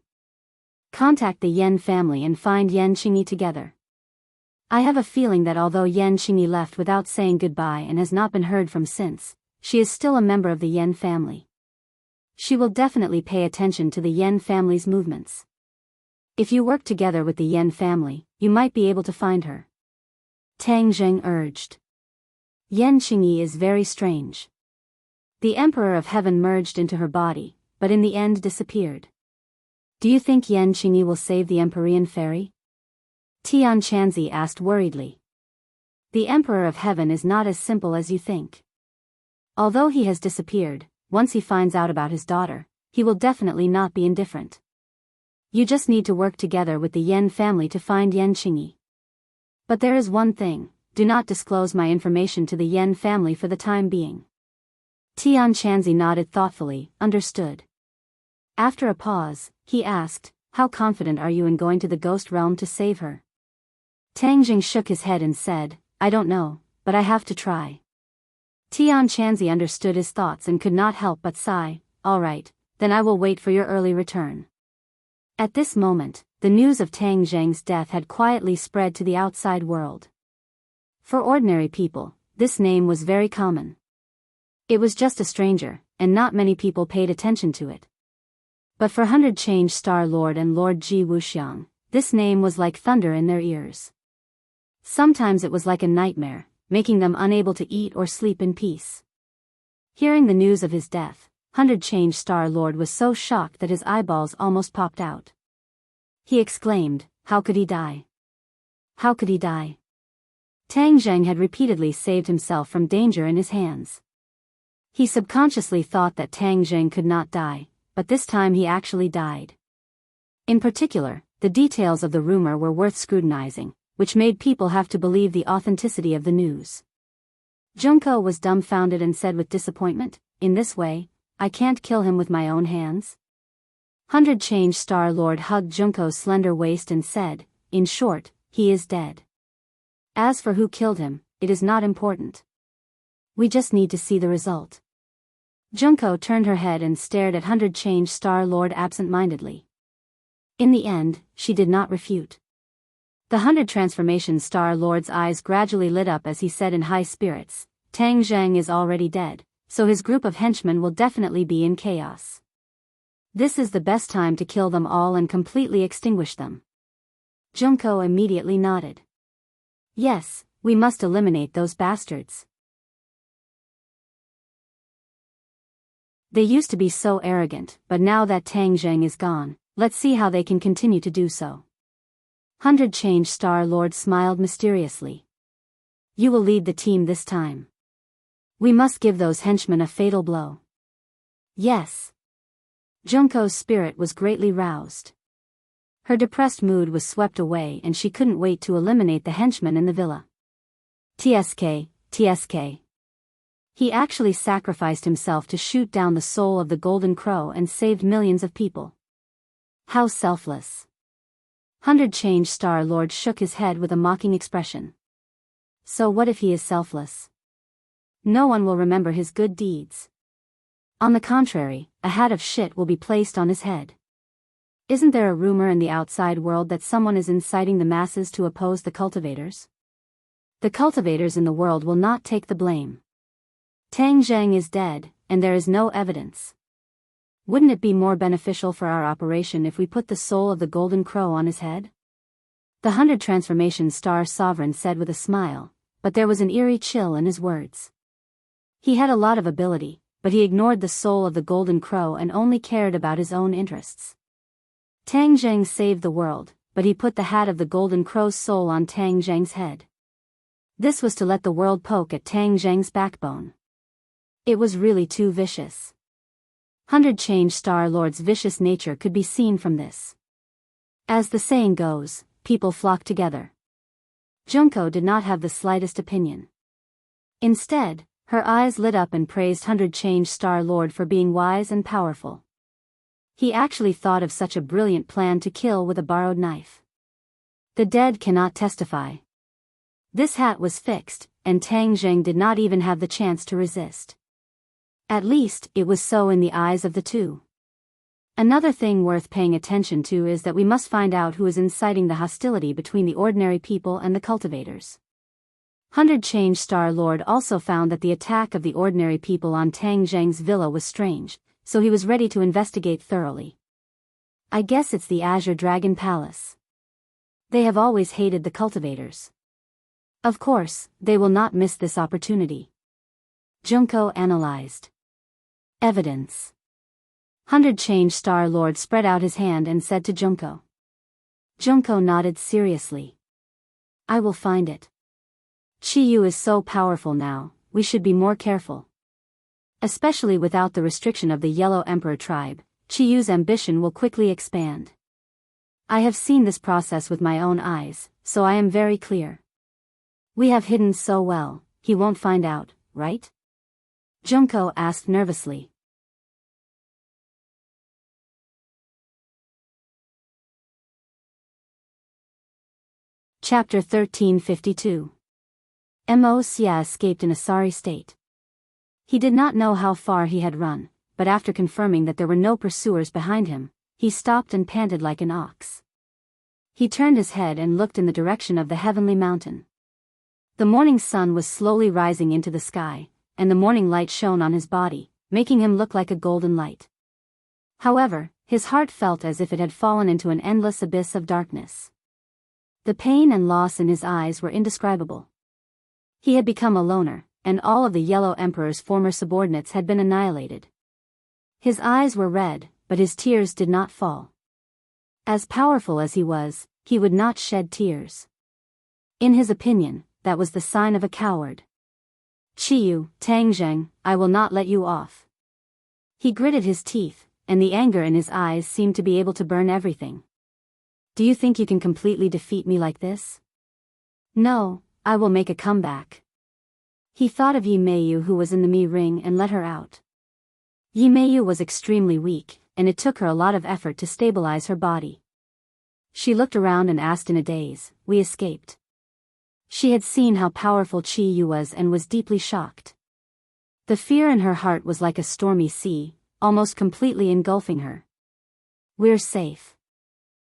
Contact the Yan family and find Yan Qingyi together. I have a feeling that although Yan Qingyi left without saying goodbye and has not been heard from since, she is still a member of the Yan family. She will definitely pay attention to the Yan family's movements. If you work together with the Yan family, you might be able to find her. Tang Jing urged. Yan Qingyi is very strange. The Emperor of Heaven merged into her body, but in the end disappeared. Do you think Yan Qingyi will save the Empyrean fairy? Tian Chanzi asked worriedly. The Emperor of Heaven is not as simple as you think. Although he has disappeared, once he finds out about his daughter, he will definitely not be indifferent. You just need to work together with the Yan family to find Yan Qingyi. But there is one thing, do not disclose my information to the Yan family for the time being. Tian Chanzi nodded thoughtfully, understood. After a pause, he asked, how confident are you in going to the ghost realm to save her? Tang Jing shook his head and said, I don't know, but I have to try. Tian Chanzi understood his thoughts and could not help but sigh, all right, then I will wait for your early return. At this moment, the news of Tang Jing's death had quietly spread to the outside world. For ordinary people, this name was very common. It was just a stranger, and not many people paid attention to it. But for 100 Change Star Lord and Lord Ji Wuxiang, this name was like thunder in their ears. Sometimes it was like a nightmare, making them unable to eat or sleep in peace. Hearing the news of his death, 100 Change Star Lord was so shocked that his eyeballs almost popped out. He exclaimed, how could he die? How could he die? Tang Jing had repeatedly saved himself from danger in his hands. He subconsciously thought that Tang Jing could not die, but this time he actually died. In particular, the details of the rumor were worth scrutinizing, which made people have to believe the authenticity of the news. Junko was dumbfounded and said with disappointment, in this way, I can't kill him with my own hands? 100 Change Star Lord hugged Junko's slender waist and said, in short, he is dead. As for who killed him, it is not important. We just need to see the result. Junko turned her head and stared at 100 Change Star Lord absent-mindedly. In the end, she did not refute. The 100 Transformation Star Lord's eyes gradually lit up as he said in high spirits, Tang Jing is already dead, so his group of henchmen will definitely be in chaos. This is the best time to kill them all and completely extinguish them. Junko immediately nodded. Yes, we must eliminate those bastards. They used to be so arrogant, but now that Tang Jing is gone, let's see how they can continue to do so. 100 Change Star Lord smiled mysteriously. You will lead the team this time. We must give those henchmen a fatal blow. Yes. Junko's spirit was greatly roused. Her depressed mood was swept away and she couldn't wait to eliminate the henchmen in the villa. TSK. He actually sacrificed himself to shoot down the soul of the Golden Crow and saved millions of people. How selfless. 100 Change Star Lord shook his head with a mocking expression. So what if he is selfless? no one will remember his good deeds. On the contrary, a hat of shit will be placed on his head. Isn't there a rumor in the outside world that someone is inciting the masses to oppose the cultivators? The cultivators in the world will not take the blame. Tang Zheng is dead, and there is no evidence. Wouldn't it be more beneficial for our operation if we put the soul of the golden crow on his head? The 100 Transformation Star Sovereign said with a smile, but there was an eerie chill in his words. He had a lot of ability, but he ignored the soul of the golden crow and only cared about his own interests. Tang Zheng saved the world, but he put the hat of the golden crow's soul on Tang Zheng's head. This was to let the world poke at Tang Zheng's backbone. It was really too vicious. 100 Change Star Lord's vicious nature could be seen from this. As the saying goes, people flock together. Junko did not have the slightest opinion. Instead, her eyes lit up and praised 100 Change Star Lord for being wise and powerful. He actually thought of such a brilliant plan to kill with a borrowed knife. The dead cannot testify. This hat was fixed, and Tang Zheng did not even have the chance to resist. At least, it was so in the eyes of the two. Another thing worth paying attention to is that we must find out who is inciting the hostility between the ordinary people and the cultivators. 100 Change Star Lord also found that the attack of the ordinary people on Tang Zheng's villa was strange, so he was ready to investigate thoroughly. I guess it's the Azure Dragon Palace. They have always hated the cultivators. Of course, they will not miss this opportunity. Junko analyzed. Evidence. 100 Change Star Lord spread out his hand and said to Junko. Junko nodded seriously. I will find it. Chiyu is so powerful now, we should be more careful. Especially without the restriction of the Yellow Emperor tribe, Chiyu's ambition will quickly expand. I have seen this process with my own eyes, so I am very clear. We have hidden so well, he won't find out, right? Junko asked nervously. Chapter 1352. Mo Xia escaped in a sorry state. He did not know how far he had run, but after confirming that there were no pursuers behind him, he stopped and panted like an ox. He turned his head and looked in the direction of the heavenly mountain. The morning sun was slowly rising into the sky, and the morning light shone on his body, making him look like a golden light. However, his heart felt as if it had fallen into an endless abyss of darkness. The pain and loss in his eyes were indescribable. He had become a loner, and all of the Yellow Emperor's former subordinates had been annihilated. His eyes were red, but his tears did not fall. As powerful as he was, he would not shed tears. In his opinion, that was the sign of a coward. Chiyu, Tang Zheng, I will not let you off. He gritted his teeth, and the anger in his eyes seemed to be able to burn everything. Do you think you can completely defeat me like this? No, I will make a comeback. He thought of Yi Meiyu who was in the Mi ring and let her out. Yi Meiyu was extremely weak, and it took her a lot of effort to stabilize her body. She looked around and asked in a daze, we escaped. She had seen how powerful Chiyu was and was deeply shocked. The fear in her heart was like a stormy sea, almost completely engulfing her. We're safe.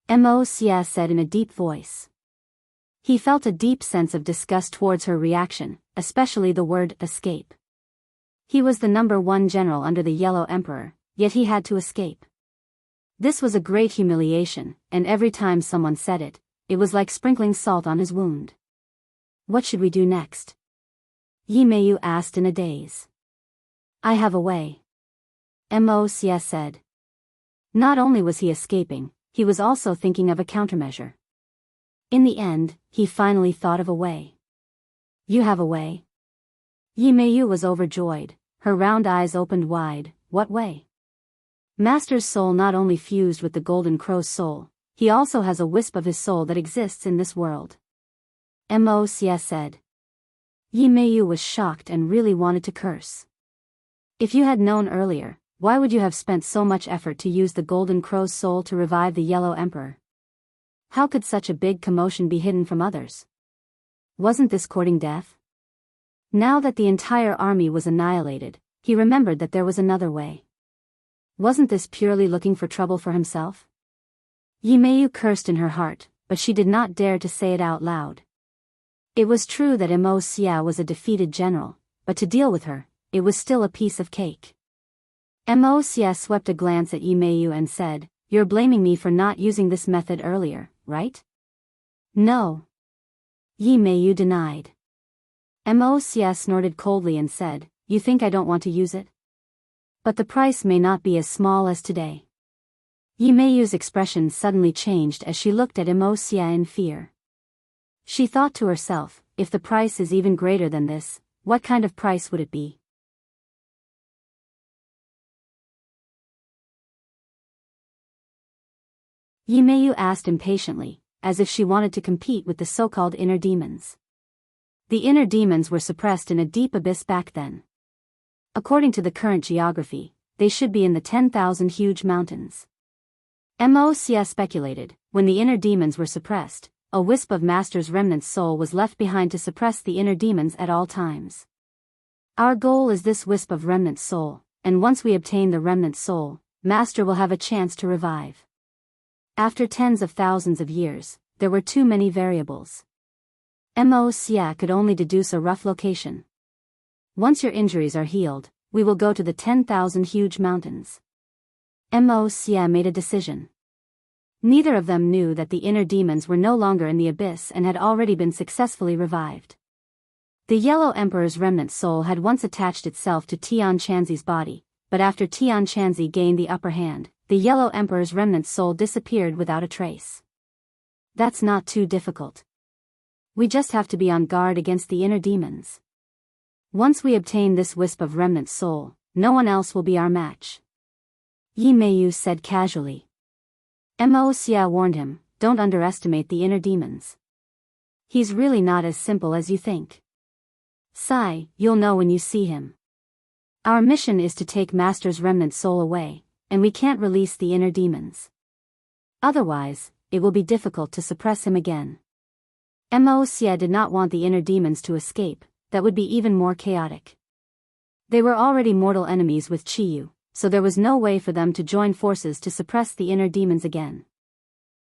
Mo Xia said in a deep voice. He felt a deep sense of disgust towards her reaction, especially the word escape. He was the #1 general under the Yellow Emperor, yet he had to escape. This was a great humiliation, and every time someone said it, it was like sprinkling salt on his wound. What should we do next? Yi Meiyu asked in a daze. I have a way. Mo Xia said. Not only was he escaping, he was also thinking of a countermeasure. In the end, he finally thought of a way. You have a way? Yi Meiyu was overjoyed, her round eyes opened wide. What way? Master's soul not only fused with the golden crow's soul, he also has a wisp of his soul that exists in this world. Mo Xia said. Yi Meiyu was shocked and really wanted to curse. If you had known earlier, why would you have spent so much effort to use the golden crow's soul to revive the Yellow Emperor? How could such a big commotion be hidden from others? Wasn't this courting death? Now that the entire army was annihilated, he remembered that there was another way. Wasn't this purely looking for trouble for himself? Yimeyu cursed in her heart, but she did not dare to say it out loud. It was true that Imo Xia was a defeated general, but to deal with her, it was still a piece of cake. Imo Xia swept a glance at Yimeyu and said, "You're blaming me for not using this method earlier, right?" "No." Yimeyu denied. Imo Xia snorted coldly and said, "You think I don't want to use it? But the price may not be as small as today." Yimeyu's expression suddenly changed as she looked at Imo Xia in fear. She thought to herself, if the price is even greater than this, what kind of price would it be? Yimeyu asked impatiently, as if she wanted to compete with the so-called inner demons. The inner demons were suppressed in a deep abyss back then. According to the current geography, they should be in the 10,000 huge mountains. Imo Xia speculated, when the inner demons were suppressed, a wisp of Master's remnant soul was left behind to suppress the inner demons at all times. Our goal is this wisp of remnant soul, and once we obtain the remnant soul, Master will have a chance to revive. After tens of thousands of years, there were too many variables. Imo Xia could only deduce a rough location. Once your injuries are healed, we will go to the 10,000 huge mountains. Imo Xia made a decision. Neither of them knew that the inner demons were no longer in the abyss and had already been successfully revived. The Yellow Emperor's remnant soul had once attached itself to Tian Chanzi's body, but after Tian Chanzi gained the upper hand, the Yellow Emperor's remnant soul disappeared without a trace. That's not too difficult. We just have to be on guard against the inner demons. Once we obtain this wisp of remnant soul, no one else will be our match. Yimeyu said casually. Imo Xia warned him, don't underestimate the inner demons. He's really not as simple as you think. Sai, you'll know when you see him. Our mission is to take Master's remnant soul away, and we can't release the inner demons. Otherwise, it will be difficult to suppress him again. Imo Xia did not want the inner demons to escape, that would be even more chaotic. They were already mortal enemies with Chiyu, so there was no way for them to join forces to suppress the inner demons again.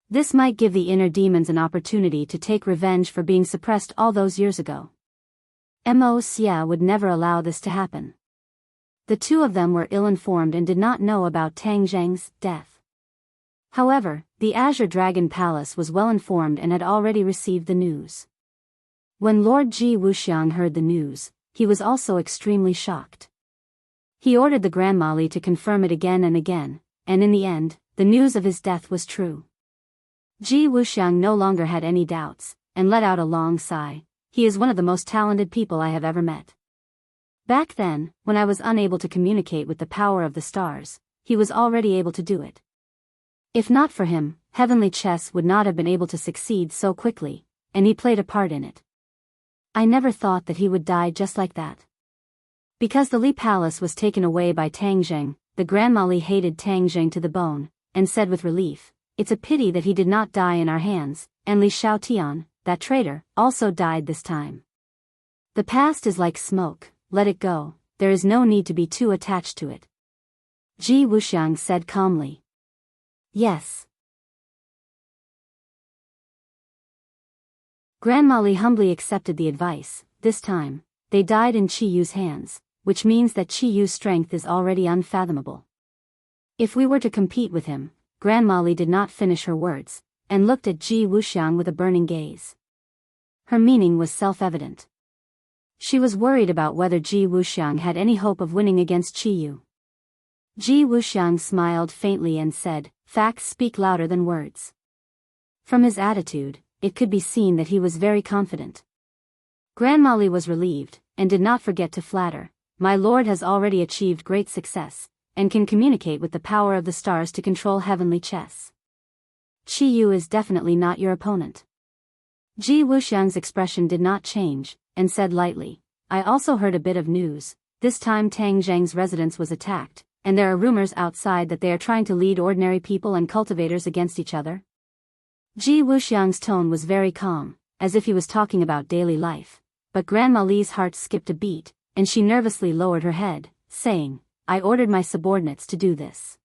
This might give the inner demons an opportunity to take revenge for being suppressed all those years ago. Imo Xia would never allow this to happen. The two of them were ill-informed and did not know about Tang Zheng's death. However, the Azure Dragon Palace was well-informed and had already received the news. When Lord Ji Wuxiang heard the news, he was also extremely shocked. He ordered the Grandma Li to confirm it again and again, and in the end, the news of his death was true. Ji Wuxiang no longer had any doubts, and let out a long sigh. He is one of the most talented people I have ever met. Back then, when I was unable to communicate with the power of the stars, he was already able to do it. If not for him, heavenly chess would not have been able to succeed so quickly, and he played a part in it. I never thought that he would die just like that. Because the Li Palace was taken away by Tang Zheng, the Grandma Li hated Tang Zheng to the bone, and said with relief, "It's a pity that he did not die in our hands," and Li Xiaotian, that traitor, also died this time. The past is like smoke, let it go, there is no need to be too attached to it. Ji Wuxiang said calmly. Yes. Grandma Li humbly accepted the advice. This time, they died in Chiyu's hands, which means that Chiyu's strength is already unfathomable. If we were to compete with him, Grandma Li did not finish her words, and looked at Ji Wuxiang with a burning gaze. Her meaning was self-evident. She was worried about whether Ji Wuxiang had any hope of winning against Chiyu. Ji Wuxiang smiled faintly and said, "Facts speak louder than words." From his attitude, it could be seen that he was very confident. Grandma Li was relieved, and did not forget to flatter, "My lord has already achieved great success, and can communicate with the power of the stars to control heavenly chess. Chiyu is definitely not your opponent." Ji Wuxiang's expression did not change, and said lightly, "I also heard a bit of news. This time Tang Zheng's residence was attacked, and there are rumors outside that they are trying to lead ordinary people and cultivators against each other." Ji Wuxiang's tone was very calm, as if he was talking about daily life, but Grandma Li's heart skipped a beat, and she nervously lowered her head, saying, "I ordered my subordinates to do this.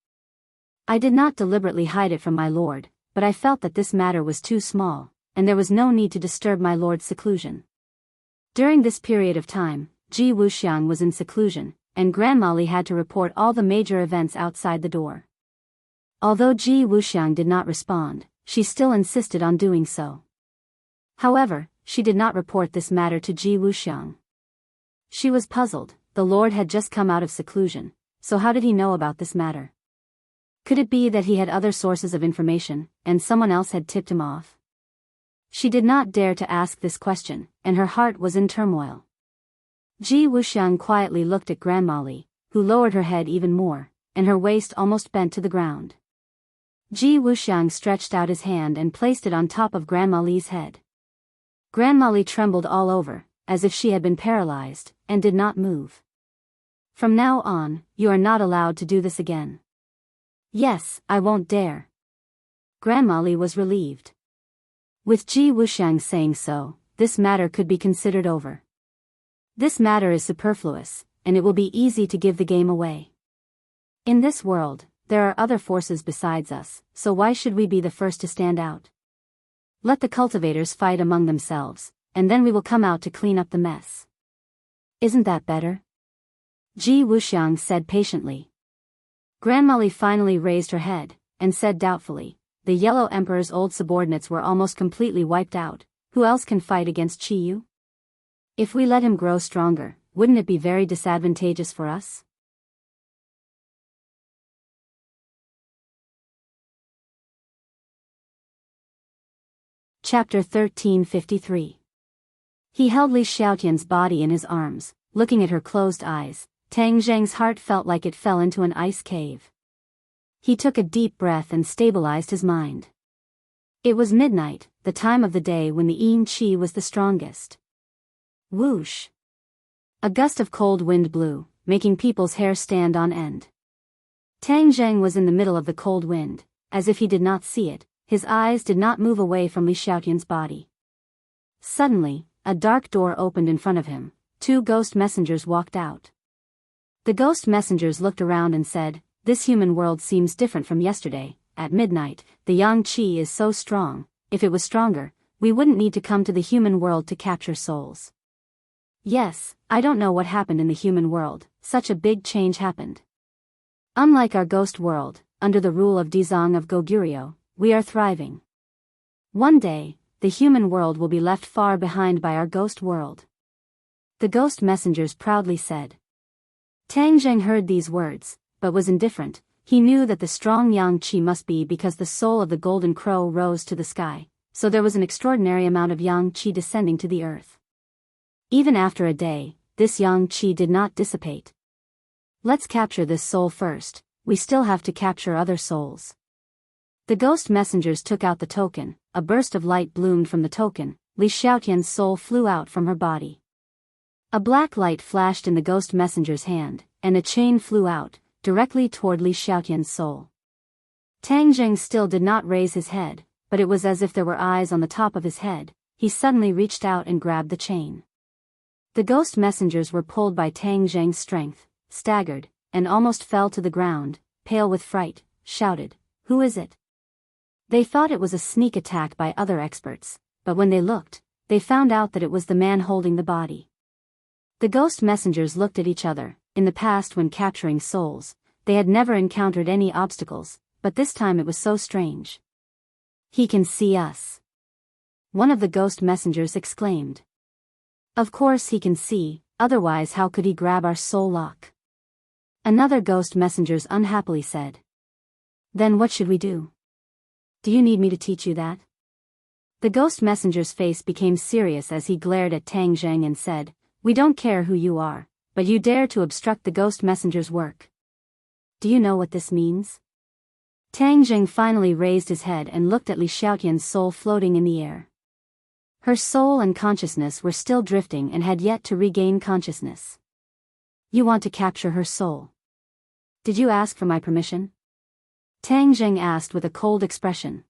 I did not deliberately hide it from my lord, but I felt that this matter was too small, and there was no need to disturb my lord's seclusion." During this period of time, Ji Wuxiang was in seclusion, and Grandma Li had to report all the major events outside the door. Although Ji Wuxiang did not respond, she still insisted on doing so. However, she did not report this matter to Ji Wuxiang. She was puzzled. The Lord had just come out of seclusion, so how did he know about this matter? Could it be that he had other sources of information, and someone else had tipped him off? She did not dare to ask this question, and her heart was in turmoil. Ji Wuxiang quietly looked at Grandma Li, who lowered her head even more, and her waist almost bent to the ground. Ji Wuxiang stretched out his hand and placed it on top of Grandma Li's head. Grandma Li trembled all over, as if she had been paralyzed, and did not move. "From now on, you are not allowed to do this again." "Yes, I won't dare." Grandma Li was relieved. With Ji Wuxiang saying so, this matter could be considered over. This matter is superfluous, and it will be easy to give the game away. In this world, there are other forces besides us, so why should we be the first to stand out? Let the cultivators fight among themselves, and then we will come out to clean up the mess. Isn't that better? Ji Wuxiang said patiently. Grandma Li finally raised her head, and said doubtfully, "The Yellow Emperor's old subordinates were almost completely wiped out. Who else can fight against Qi Yu? If we let him grow stronger, wouldn't it be very disadvantageous for us?" Chapter 1353. He held Li Xiaotian's body in his arms, looking at her closed eyes. Tang Zheng's heart felt like it fell into an ice cave. He took a deep breath and stabilized his mind. It was midnight, the time of the day when the yin qi was the strongest. Whoosh! A gust of cold wind blew, making people's hair stand on end. Tang Zheng was in the middle of the cold wind. As if he did not see it, his eyes did not move away from Li Xiaotian's body. Suddenly, a dark door opened in front of him. 2 ghost messengers walked out. The ghost messengers looked around and said, "This human world seems different from yesterday. At midnight, the yang qi is so strong. If it was stronger, we wouldn't need to come to the human world to capture souls." Yes, I don't know what happened in the human world, such a big change happened. Unlike our ghost world, under the rule of Dizong of Goguryeo, we are thriving. One day, the human world will be left far behind by our ghost world. The ghost messengers proudly said. Tang Zheng heard these words, but was indifferent. He knew that the strong yang qi must be because the soul of the golden crow rose to the sky, so there was an extraordinary amount of yang qi descending to the earth. Even after a day, this yang qi did not dissipate. "Let's capture this soul first, we still have to capture other souls." The ghost messengers took out the token. A burst of light bloomed from the token. Li Xiaotian's soul flew out from her body. A black light flashed in the ghost messenger's hand, and a chain flew out, directly toward Li Xiaotian's soul. Tang Zheng still did not raise his head, but it was as if there were eyes on the top of his head. He suddenly reached out and grabbed the chain. The ghost messengers were pulled by Tang Zheng's strength, staggered, and almost fell to the ground, pale with fright, shouted, "Who is it?" They thought it was a sneak attack by other experts, but when they looked, they found out that it was the man holding the body. The ghost messengers looked at each other. In the past, when capturing souls, they had never encountered any obstacles, but this time it was so strange. "He can see us," one of the ghost messengers exclaimed. "Of course he can see, otherwise how could he grab our soul lock?" Another ghost messengers unhappily said. "Then what should we do? Do you need me to teach you that?" The ghost messenger's face became serious as he glared at Tang Zheng and said, "We don't care who you are, but you dare to obstruct the ghost messenger's work. Do you know what this means?" Tang Zheng finally raised his head and looked at Li Xiaotian's soul floating in the air. Her soul and consciousness were still drifting and had yet to regain consciousness. "You want to capture her soul? Did you ask for my permission?" Tang Zheng asked with a cold expression.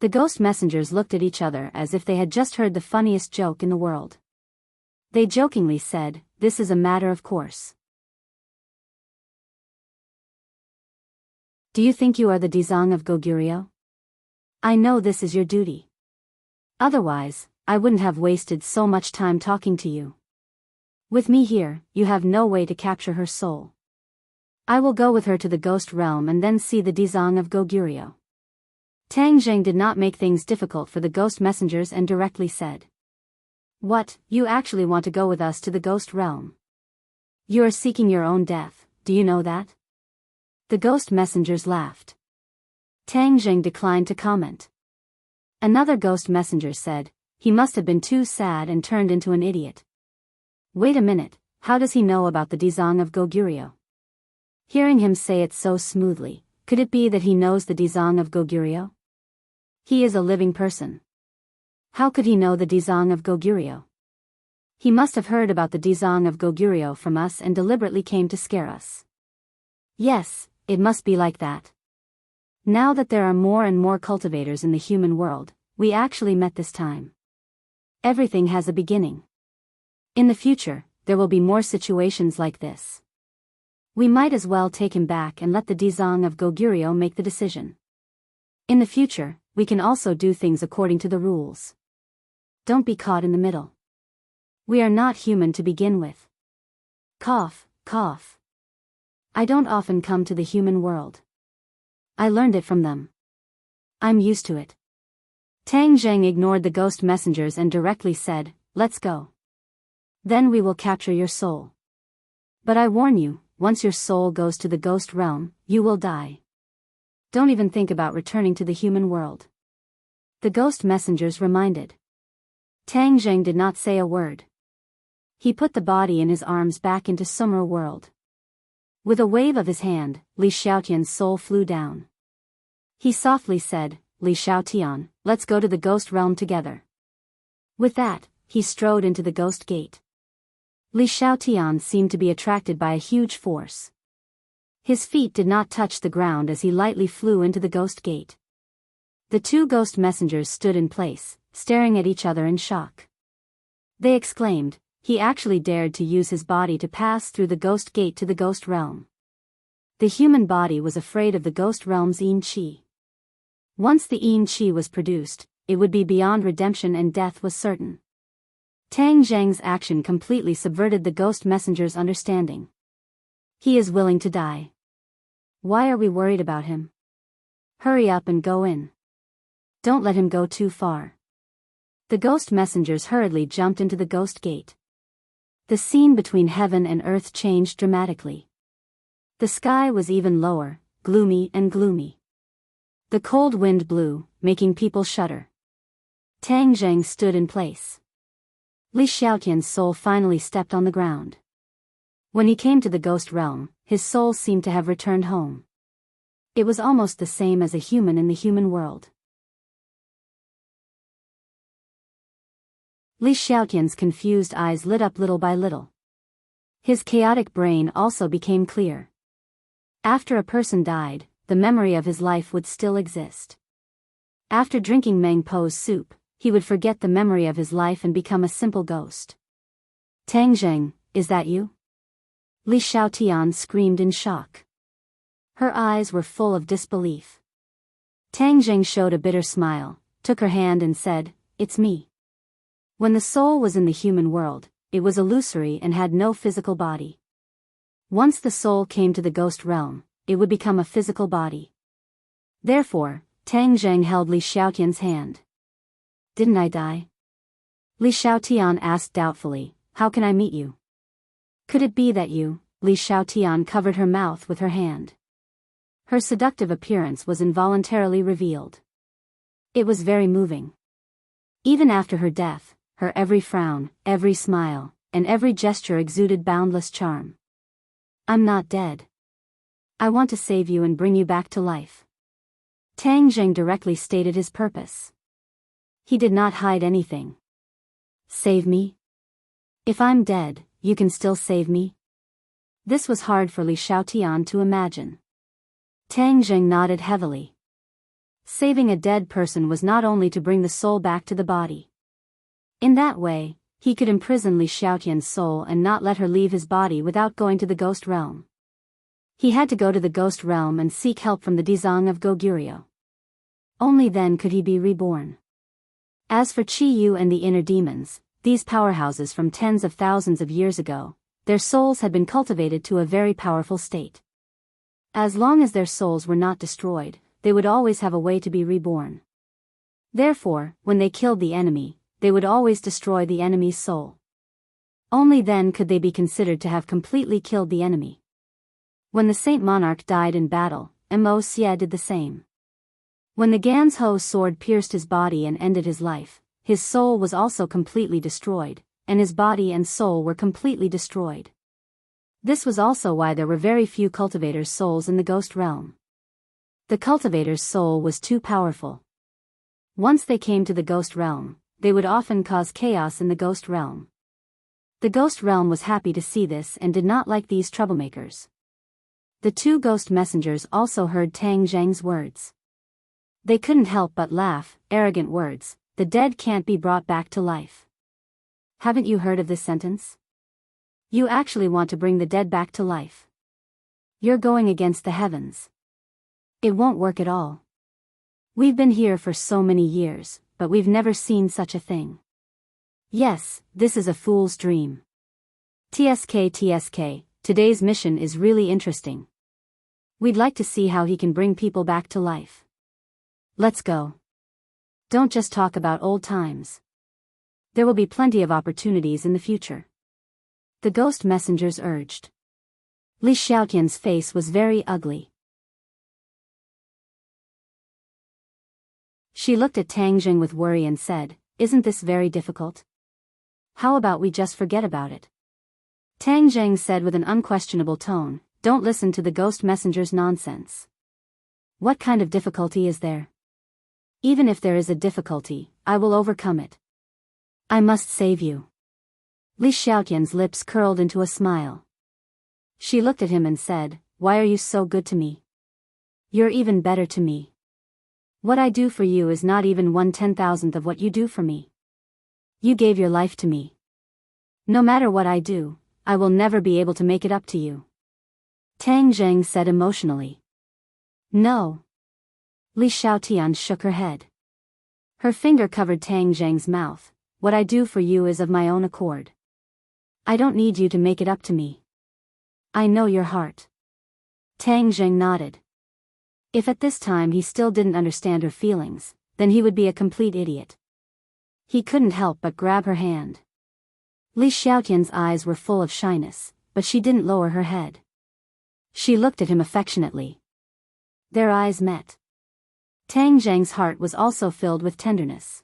The ghost messengers looked at each other as if they had just heard the funniest joke in the world. They jokingly said, "This is a matter of course. Do you think you are the Dizang of Goguryeo? I know this is your duty. Otherwise, I wouldn't have wasted so much time talking to you. With me here, you have no way to capture her soul. I will go with her to the ghost realm and then see the Dizang of Goguryeo." Tang Zheng did not make things difficult for the ghost messengers and directly said, "What, you actually want to go with us to the ghost realm? You are seeking your own death, do you know that?" The ghost messengers laughed. Tang Zheng declined to comment. Another ghost messenger said, "He must have been too sad and turned into an idiot. Wait a minute, how does he know about the Dizang of Goguryeo?" Hearing him say it so smoothly, could it be that he knows the Dizang of Goguryeo? He is a living person. How could he know the Dizang of Goguryeo? He must have heard about the Dizang of Goguryeo from us and deliberately came to scare us. Yes, it must be like that. Now that there are more and more cultivators in the human world, we actually met this time. Everything has a beginning. In the future, there will be more situations like this. We might as well take him back and let the Dizang of Goguryeo make the decision. In the future, we can also do things according to the rules. Don't be caught in the middle. We are not human to begin with. Cough, cough. I don't often come to the human world. I learned it from them. I'm used to it. Tang Zheng ignored the ghost messengers and directly said, "Let's go. Then we will capture your soul. But I warn you, once your soul goes to the ghost realm, you will die. Don't even think about returning to the human world." The ghost messengers reminded. Tang Zheng did not say a word. He put the body in his arms back into Sumer world. With a wave of his hand, Li Xiaotian's soul flew down. He softly said, "Li Xiaotian, let's go to the ghost realm together." With that, he strode into the ghost gate. Li Xiaotian seemed to be attracted by a huge force. His feet did not touch the ground as he lightly flew into the ghost gate. The two ghost messengers stood in place, staring at each other in shock. They exclaimed, "He actually dared to use his body to pass through the ghost gate to the ghost realm." The human body was afraid of the ghost realm's Yin Qi. Once the Yin Qi was produced, it would be beyond redemption and death was certain. Tang Zheng's action completely subverted the ghost messenger's understanding. He is willing to die. Why are we worried about him? Hurry up and go in. Don't let him go too far. The ghost messengers hurriedly jumped into the ghost gate. The scene between heaven and earth changed dramatically. The sky was even lower, gloomy and gloomy. The cold wind blew, making people shudder. Tang Zheng stood in place. Li Xiaotian's soul finally stepped on the ground. When he came to the ghost realm, his soul seemed to have returned home. It was almost the same as a human in the human world. Li Xiaotian's confused eyes lit up little by little. His chaotic brain also became clear. After a person died, the memory of his life would still exist. After drinking Meng Po's soup, he would forget the memory of his life and become a simple ghost. "Tang Zheng, is that you?" Li Xiaotian screamed in shock. Her eyes were full of disbelief. Tang Zheng showed a bitter smile, took her hand and said, "It's me." When the soul was in the human world, it was illusory and had no physical body. Once the soul came to the ghost realm, it would become a physical body. Therefore, Tang Zheng held Li Xiaotian's hand. "Didn't I die?" Li Xiaotian asked doubtfully, "How can I meet you?" "Could it be that you?" Li Xiaotian covered her mouth with her hand. Her seductive appearance was involuntarily revealed. It was very moving. Even after her death, her every frown, every smile, and every gesture exuded boundless charm. "I'm not dead. I want to save you and bring you back to life." Tang Zheng directly stated his purpose. He did not hide anything. "Save me? If I'm dead, you can still save me?" This was hard for Li Xiaotian to imagine. Tang Zheng nodded heavily. Saving a dead person was not only to bring the soul back to the body. In that way, He could imprison Li Xiaotian's soul and not let her leave his body without going to the ghost realm. He had to go to the ghost realm and seek help from the Dizang of Goguryeo. Only then could he be reborn. As for Qi Yu and the inner demons, these powerhouses from tens of thousands of years ago, their souls had been cultivated to a very powerful state. As long as their souls were not destroyed, they would always have a way to be reborn. Therefore, when they killed the enemy, they would always destroy the enemy's soul. Only then could they be considered to have completely killed the enemy. When the Saint Monarch died in battle, Mo Xie did the same. When the Gan's Ho sword pierced his body and ended his life, his soul was also completely destroyed, and his body and soul were completely destroyed. This was also why there were very few cultivators' souls in the ghost realm. The cultivator's soul was too powerful. Once they came to the ghost realm, they would often cause chaos in the ghost realm. The ghost realm was happy to see this and did not like these troublemakers. The two ghost messengers also heard Tang Zheng's words. They couldn't help but laugh. Arrogant words, the dead can't be brought back to life. Haven't you heard of this sentence? You actually want to bring the dead back to life. You're going against the heavens. It won't work at all. We've been here for so many years, but we've never seen such a thing. Yes, this is a fool's dream. TSK, today's mission is really interesting. We'd like to see how he can bring people back to life. Let's go. Don't just talk about old times. There will be plenty of opportunities in the future. The ghost messengers urged. Li Xiaotian's face was very ugly. She looked at Tang Jing with worry and said, "Isn't this very difficult? How about we just forget about it?" Tang Jing said with an unquestionable tone, "Don't listen to the ghost messenger's nonsense. What kind of difficulty is there? Even if there is a difficulty, I will overcome it. I must save you." Li Xiaotian's lips curled into a smile. She looked at him and said, "Why are you so good to me? You're even better to me. What I do for you is not even 1/10,000th of what you do for me. You gave your life to me. No matter what I do, I will never be able to make it up to you." Tang Zheng said emotionally. "No." Li Xiaotian shook her head. Her finger covered Tang Zheng's mouth. "What I do for you is of my own accord. I don't need you to make it up to me. I know your heart." Tang Zheng nodded. If at this time he still didn't understand her feelings, then he would be a complete idiot. He couldn't help but grab her hand. Li Xiaotian's eyes were full of shyness, but she didn't lower her head. She looked at him affectionately. Their eyes met. Tang Zheng's heart was also filled with tenderness.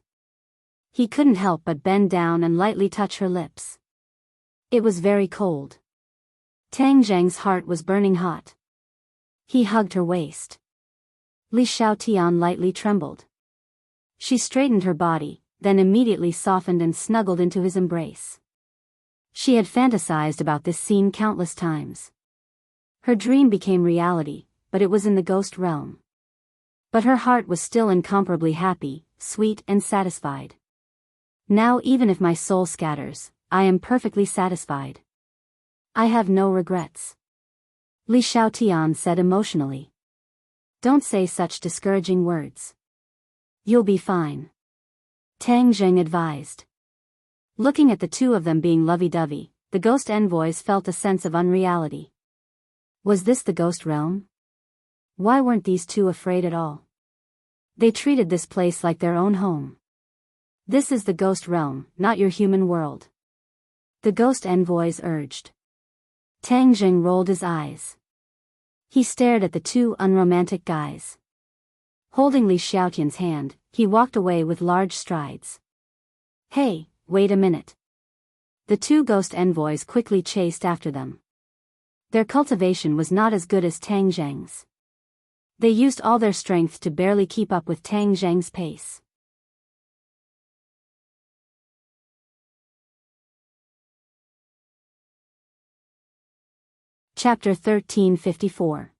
He couldn't help but bend down and lightly touch her lips. It was very cold. Tang Zheng's heart was burning hot. He hugged her waist. Li Xiaotian lightly trembled. She straightened her body, then immediately softened and snuggled into his embrace. She had fantasized about this scene countless times. Her dream became reality, but it was in the ghost realm. But her heart was still incomparably happy, sweet and satisfied. Now even if my soul scatters, I am perfectly satisfied. I have no regrets. Li Xiaotian said emotionally. Don't say such discouraging words. You'll be fine. Tang Zheng advised. Looking at the two of them being lovey-dovey, the ghost envoys felt a sense of unreality. Was this the ghost realm? Why weren't these two afraid at all? They treated this place like their own home. This is the ghost realm, not your human world. The ghost envoys urged. Tang Zheng rolled his eyes. He stared at the two unromantic guys. Holding Li Xiaotian's hand, he walked away with large strides. Hey, wait a minute. The two ghost envoys quickly chased after them. Their cultivation was not as good as Tang Zheng's. They used all their strength to barely keep up with Tang Zheng's pace. Chapter 1354.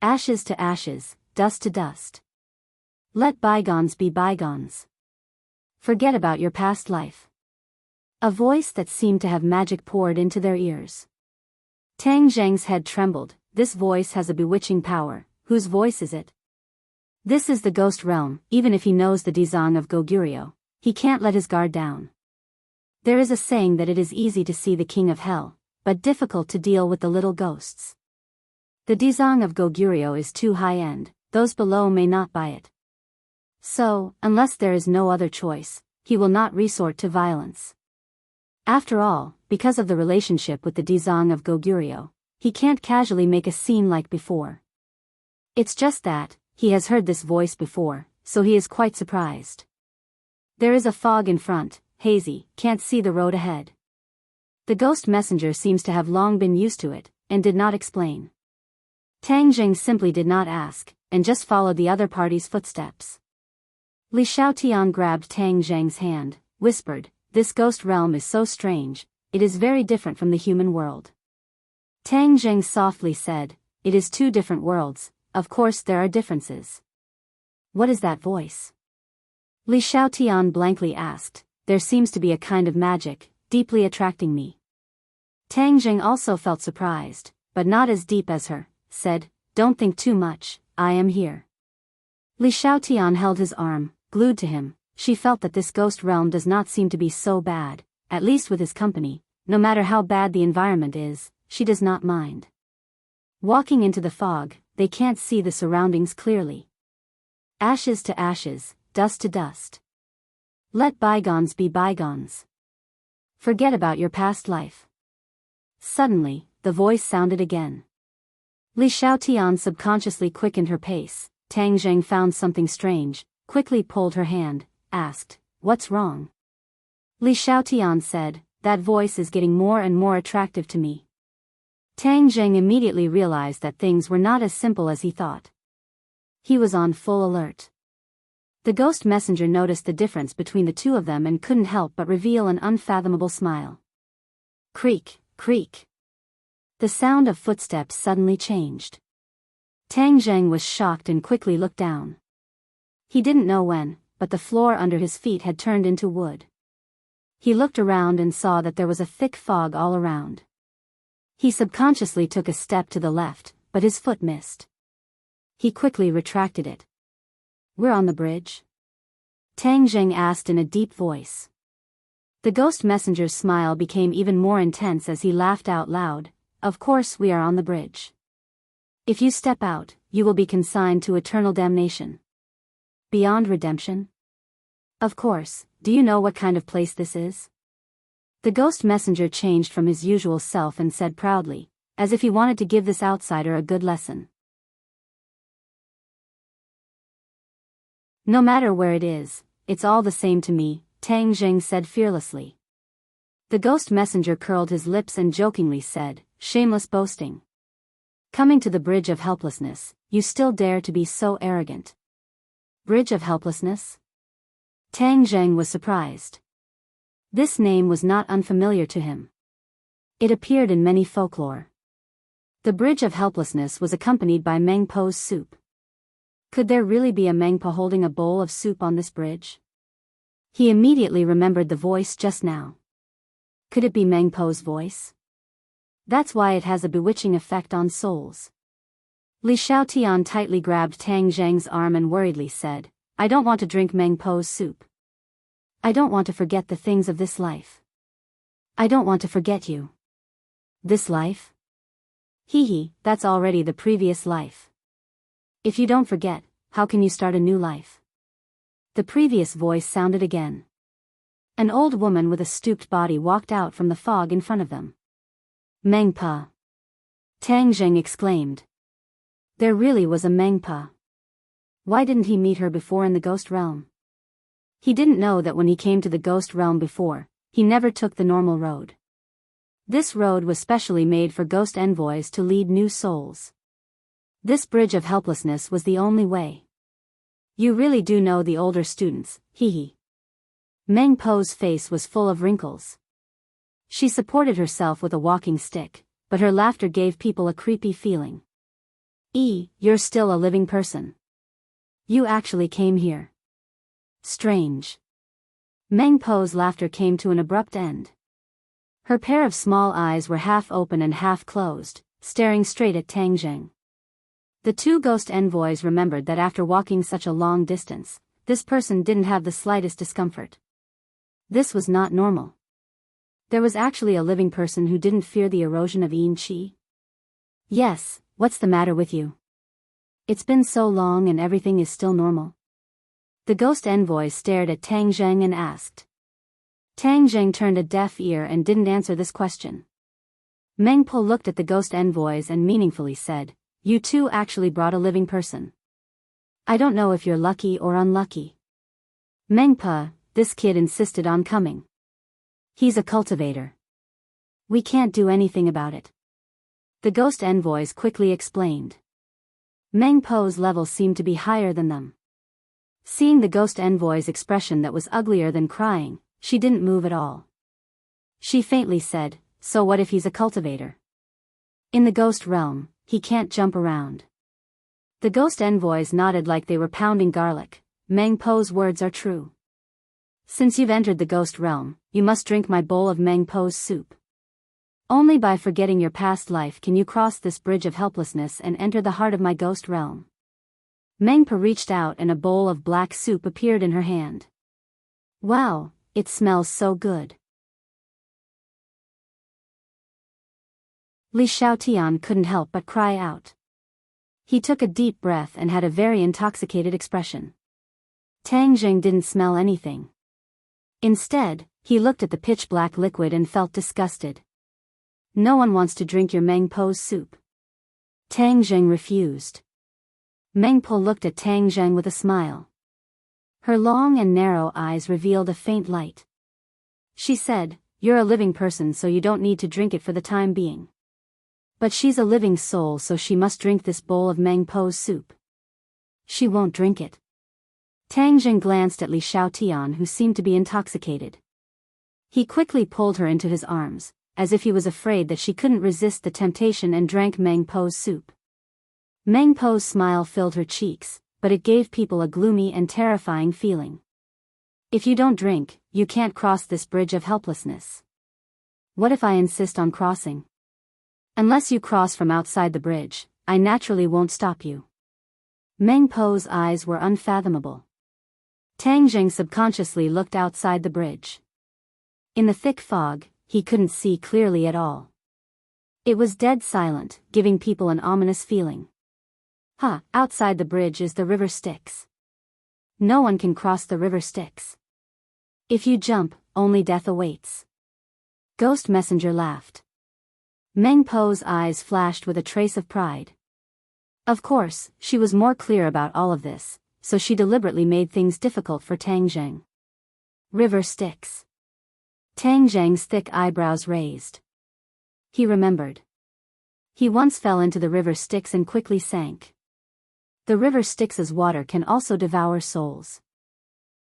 Ashes to ashes, dust to dust. Let bygones be bygones. Forget about your past life. A voice that seemed to have magic poured into their ears. Tang Zheng's head trembled. This voice has a bewitching power. Whose voice is it? This is the ghost realm. Even if he knows the Dizang of Goguryeo, he can't let his guard down. There is a saying that it is easy to see the king of hell, but difficult to deal with the little ghosts. The Dizang of Goguryeo is too high-end, those below may not buy it. So, unless there is no other choice, he will not resort to violence. After all, because of the relationship with the Dizang of Goguryeo, he can't casually make a scene like before. It's just that, he has heard this voice before, so he is quite surprised. There is a fog in front, hazy, can't see the road ahead. The ghost messenger seems to have long been used to it, and did not explain. Tang Jing simply did not ask, and just followed the other party's footsteps. Li Xiaotian grabbed Tang Zheng's hand, whispered, "This ghost realm is so strange, it is very different from the human world." Tang Zheng softly said, "It is two different worlds, of course there are differences." "What is that voice?" Li Xiaotian blankly asked. "There seems to be a kind of magic, deeply attracting me." Tang Zheng also felt surprised, but not as deep as her, said, "Don't think too much, I am here." Li Xiaotian held his arm, glued to him. She felt that this ghost realm does not seem to be so bad, at least with his company. No matter how bad the environment is, she does not mind. Walking into the fog, they can't see the surroundings clearly. Ashes to ashes, dust to dust. Let bygones be bygones. Forget about your past life. Suddenly, the voice sounded again. Li Xiaotian subconsciously quickened her pace. Tang Zheng found something strange, quickly pulled her hand, asked, "What's wrong?" Li Xiaotian said, "That voice is getting more and more attractive to me." Tang Zheng immediately realized that things were not as simple as he thought. He was on full alert. The ghost messenger noticed the difference between the two of them and couldn't help but reveal an unfathomable smile. Creak, creak. The sound of footsteps suddenly changed. Tang Zheng was shocked and quickly looked down. He didn't know when, but the floor under his feet had turned into wood. He looked around and saw that there was a thick fog all around. He subconsciously took a step to the left, but his foot missed. He quickly retracted it. "We're on the bridge?" Tang Zheng asked in a deep voice. The ghost messenger's smile became even more intense as he laughed out loud. "Of course we are on the bridge. If you step out, you will be consigned to eternal damnation. Beyond redemption? Of course, do you know what kind of place this is?" The ghost messenger changed from his usual self and said proudly, as if he wanted to give this outsider a good lesson. "No matter where it is, it's all the same to me," Tang Zheng said fearlessly. The ghost messenger curled his lips and jokingly said, "Shameless boasting. Coming to the bridge of helplessness, you still dare to be so arrogant." Bridge of helplessness? Tang Zheng was surprised. This name was not unfamiliar to him. It appeared in many folklore. The bridge of helplessness was accompanied by Mengpo's soup. Could there really be a Mengpo holding a bowl of soup on this bridge? He immediately remembered the voice just now. Could it be Mengpo's voice? That's why it has a bewitching effect on souls. Li Xiaotian tightly grabbed Tang Zheng's arm and worriedly said, "I don't want to drink Mengpo's soup. I don't want to forget the things of this life. I don't want to forget you." "This life? Hee, that's already the previous life. If you don't forget, how can you start a new life?" The previous voice sounded again. An old woman with a stooped body walked out from the fog in front of them. "Mengpa!" Tang Zheng exclaimed. There really was a Mengpa. Why didn't he meet her before in the ghost realm? He didn't know that when he came to the ghost realm before, he never took the normal road. This road was specially made for ghost envoys to lead new souls. This bridge of helplessness was the only way. You really do know the older students, hee. Meng Po's face was full of wrinkles. She supported herself with a walking stick, but her laughter gave people a creepy feeling. You're still a living person. You actually came here. Strange. Meng Po's laughter came to an abrupt end. Her pair of small eyes were half open and half closed, staring straight at Tang Zheng. The two ghost envoys remembered that after walking such a long distance, this person didn't have the slightest discomfort. This was not normal. There was actually a living person who didn't fear the erosion of yin qi. Yes, what's the matter with you? It's been so long and everything is still normal. The ghost envoys stared at Tang Zheng and asked. Tang Zheng turned a deaf ear and didn't answer this question. Meng Po looked at the ghost envoys and meaningfully said, "You two actually brought a living person. I don't know if you're lucky or unlucky." Meng Po, this kid insisted on coming. He's a cultivator. We can't do anything about it. The ghost envoys quickly explained. Meng Po's level seemed to be higher than them. Seeing the ghost envoy's expression that was uglier than crying, she didn't move at all. She faintly said, "So what if he's a cultivator? In the ghost realm, he can't jump around." The ghost envoys nodded like they were pounding garlic. Meng Po's words are true. Since you've entered the ghost realm, you must drink my bowl of Meng Po's soup. Only by forgetting your past life can you cross this bridge of helplessness and enter the heart of my ghost realm. Meng Po reached out and a bowl of black soup appeared in her hand. Wow, it smells so good. Li Xiaotian couldn't help but cry out. He took a deep breath and had a very intoxicated expression. Tang Zheng didn't smell anything. Instead, he looked at the pitch-black liquid and felt disgusted. No one wants to drink your Meng Po's soup. Tang Zheng refused. Meng Po looked at Tang Zheng with a smile. Her long and narrow eyes revealed a faint light. She said, "You're a living person so you don't need to drink it for the time being. But she's a living soul so she must drink this bowl of Meng Po's soup." She won't drink it. Tang Zheng glanced at Li Xiaotian who seemed to be intoxicated. He quickly pulled her into his arms, as if he was afraid that she couldn't resist the temptation and drank Meng Po's soup. Meng Po's smile filled her cheeks, but it gave people a gloomy and terrifying feeling. If you don't drink, you can't cross this bridge of helplessness. What if I insist on crossing? Unless you cross from outside the bridge, I naturally won't stop you. Meng Po's eyes were unfathomable. Tang Zheng subconsciously looked outside the bridge. In the thick fog, he couldn't see clearly at all. It was dead silent, giving people an ominous feeling. Outside the bridge is the river Styx. No one can cross the river Styx. If you jump, only death awaits. Ghost Messenger laughed. Meng Po's eyes flashed with a trace of pride. Of course, she was more clear about all of this, so she deliberately made things difficult for Tang Zheng. River Styx. Tang Zheng's thick eyebrows raised. He remembered. He once fell into the river Styx and quickly sank. The river Styx's water can also devour souls.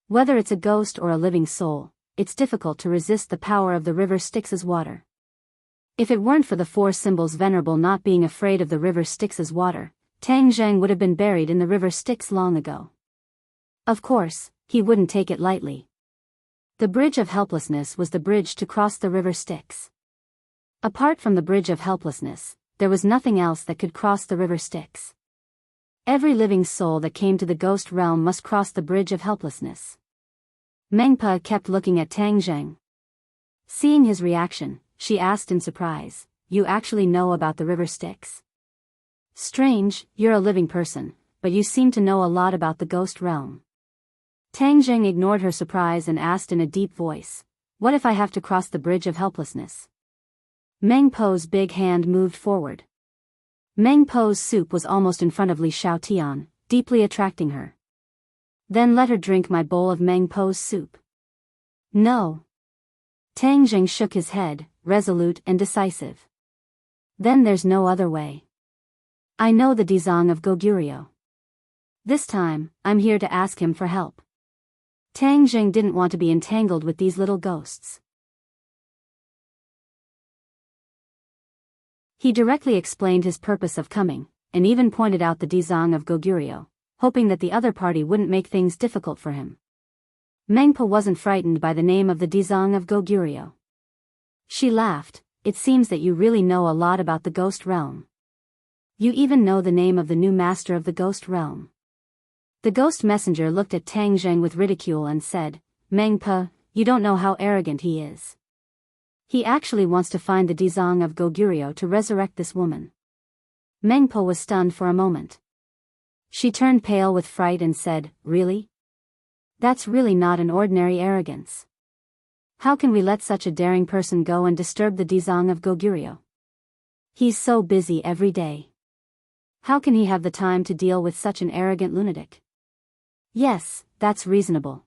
Whether it's a ghost or a living soul, it's difficult to resist the power of the river Styx's water. If it weren't for the four symbols venerable not being afraid of the river Styx's water, Tang Zheng would have been buried in the river Styx long ago. Of course, he wouldn't take it lightly. The bridge of helplessness was the bridge to cross the river Styx. Apart from the bridge of helplessness, there was nothing else that could cross the river Styx. Every living soul that came to the ghost realm must cross the bridge of helplessness. Meng Po kept looking at Tang Zheng. Seeing his reaction, she asked in surprise, "You actually know about the river Styx? Strange, you're a living person, but you seem to know a lot about the ghost realm." Tang Zheng ignored her surprise and asked in a deep voice, "What if I have to cross the bridge of helplessness?" Meng Po's big hand moved forward. Meng Po's soup was almost in front of Li Xiaotian, deeply attracting her. "Then let her drink my bowl of Meng Po's soup." "No." Tang Zheng shook his head, resolute and decisive. "Then there's no other way. I know the Dizang of Goguryeo. This time, I'm here to ask him for help." Tang Zheng didn't want to be entangled with these little ghosts. He directly explained his purpose of coming, and even pointed out the Dizang of Goguryeo, hoping that the other party wouldn't make things difficult for him. Mengpa wasn't frightened by the name of the Dizang of Goguryeo. She laughed. It seems that you really know a lot about the ghost realm. You even know the name of the new master of the ghost realm. The ghost messenger looked at Tang Zheng with ridicule and said, Mengpa, you don't know how arrogant he is. He actually wants to find the Dizang of Goguryeo to resurrect this woman. Mengpa was stunned for a moment. She turned pale with fright and said, Really? That's really not an ordinary arrogance. How can we let such a daring person go and disturb the Dizang of Goguryeo? He's so busy every day. How can he have the time to deal with such an arrogant lunatic? Yes, that's reasonable.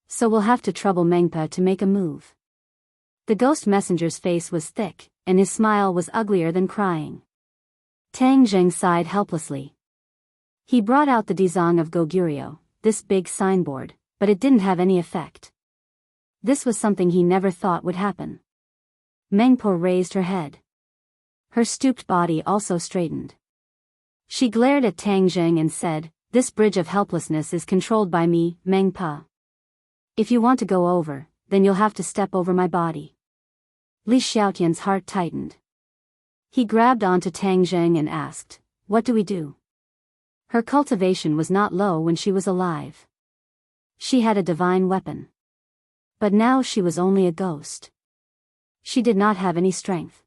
So we'll have to trouble Mengpa to make a move. The ghost messenger's face was thick, and his smile was uglier than crying. Tang Zheng sighed helplessly. He brought out the Dizang of Goguryeo, this big signboard, but it didn't have any effect. This was something he never thought would happen. Mengpa raised her head. Her stooped body also straightened. She glared at Tang Zheng and said, This bridge of helplessness is controlled by me, Mengpa. If you want to go over, then you'll have to step over my body. Li Xiaotian's heart tightened. He grabbed onto Tang Zheng and asked, What do we do? Her cultivation was not low when she was alive. She had a divine weapon. But now she was only a ghost. She did not have any strength.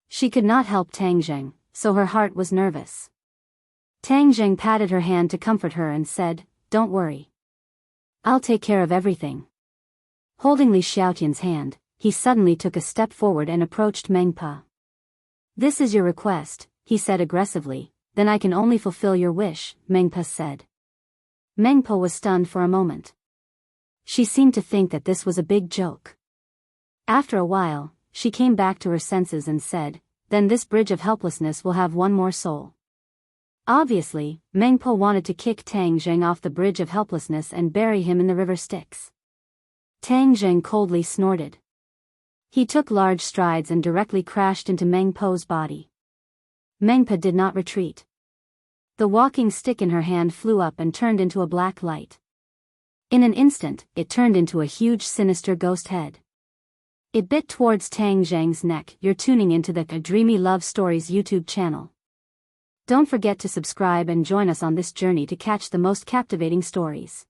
She could not help Tang Zheng, so her heart was nervous. Tang Zheng patted her hand to comfort her and said, Don't worry. I'll take care of everything. Holding Li Xiaotian's hand, he suddenly took a step forward and approached Mengpa. This is your request, he said aggressively. Then I can only fulfill your wish, Mengpa said. Mengpa was stunned for a moment. She seemed to think that this was a big joke. After a while, she came back to her senses and said, Then this bridge of helplessness will have one more soul. Obviously, Mengpa wanted to kick Tang Zheng off the bridge of helplessness and bury him in the river Styx. Tang Zheng coldly snorted. He took large strides and directly crashed into Mengpa's body. Mengpa did not retreat. The walking stick in her hand flew up and turned into a black light. In an instant, it turned into a huge sinister ghost head. It bit towards Tang Zheng's neck. You're tuning into the Dreamy Love Stories YouTube channel. Don't forget to subscribe and join us on this journey to catch the most captivating stories.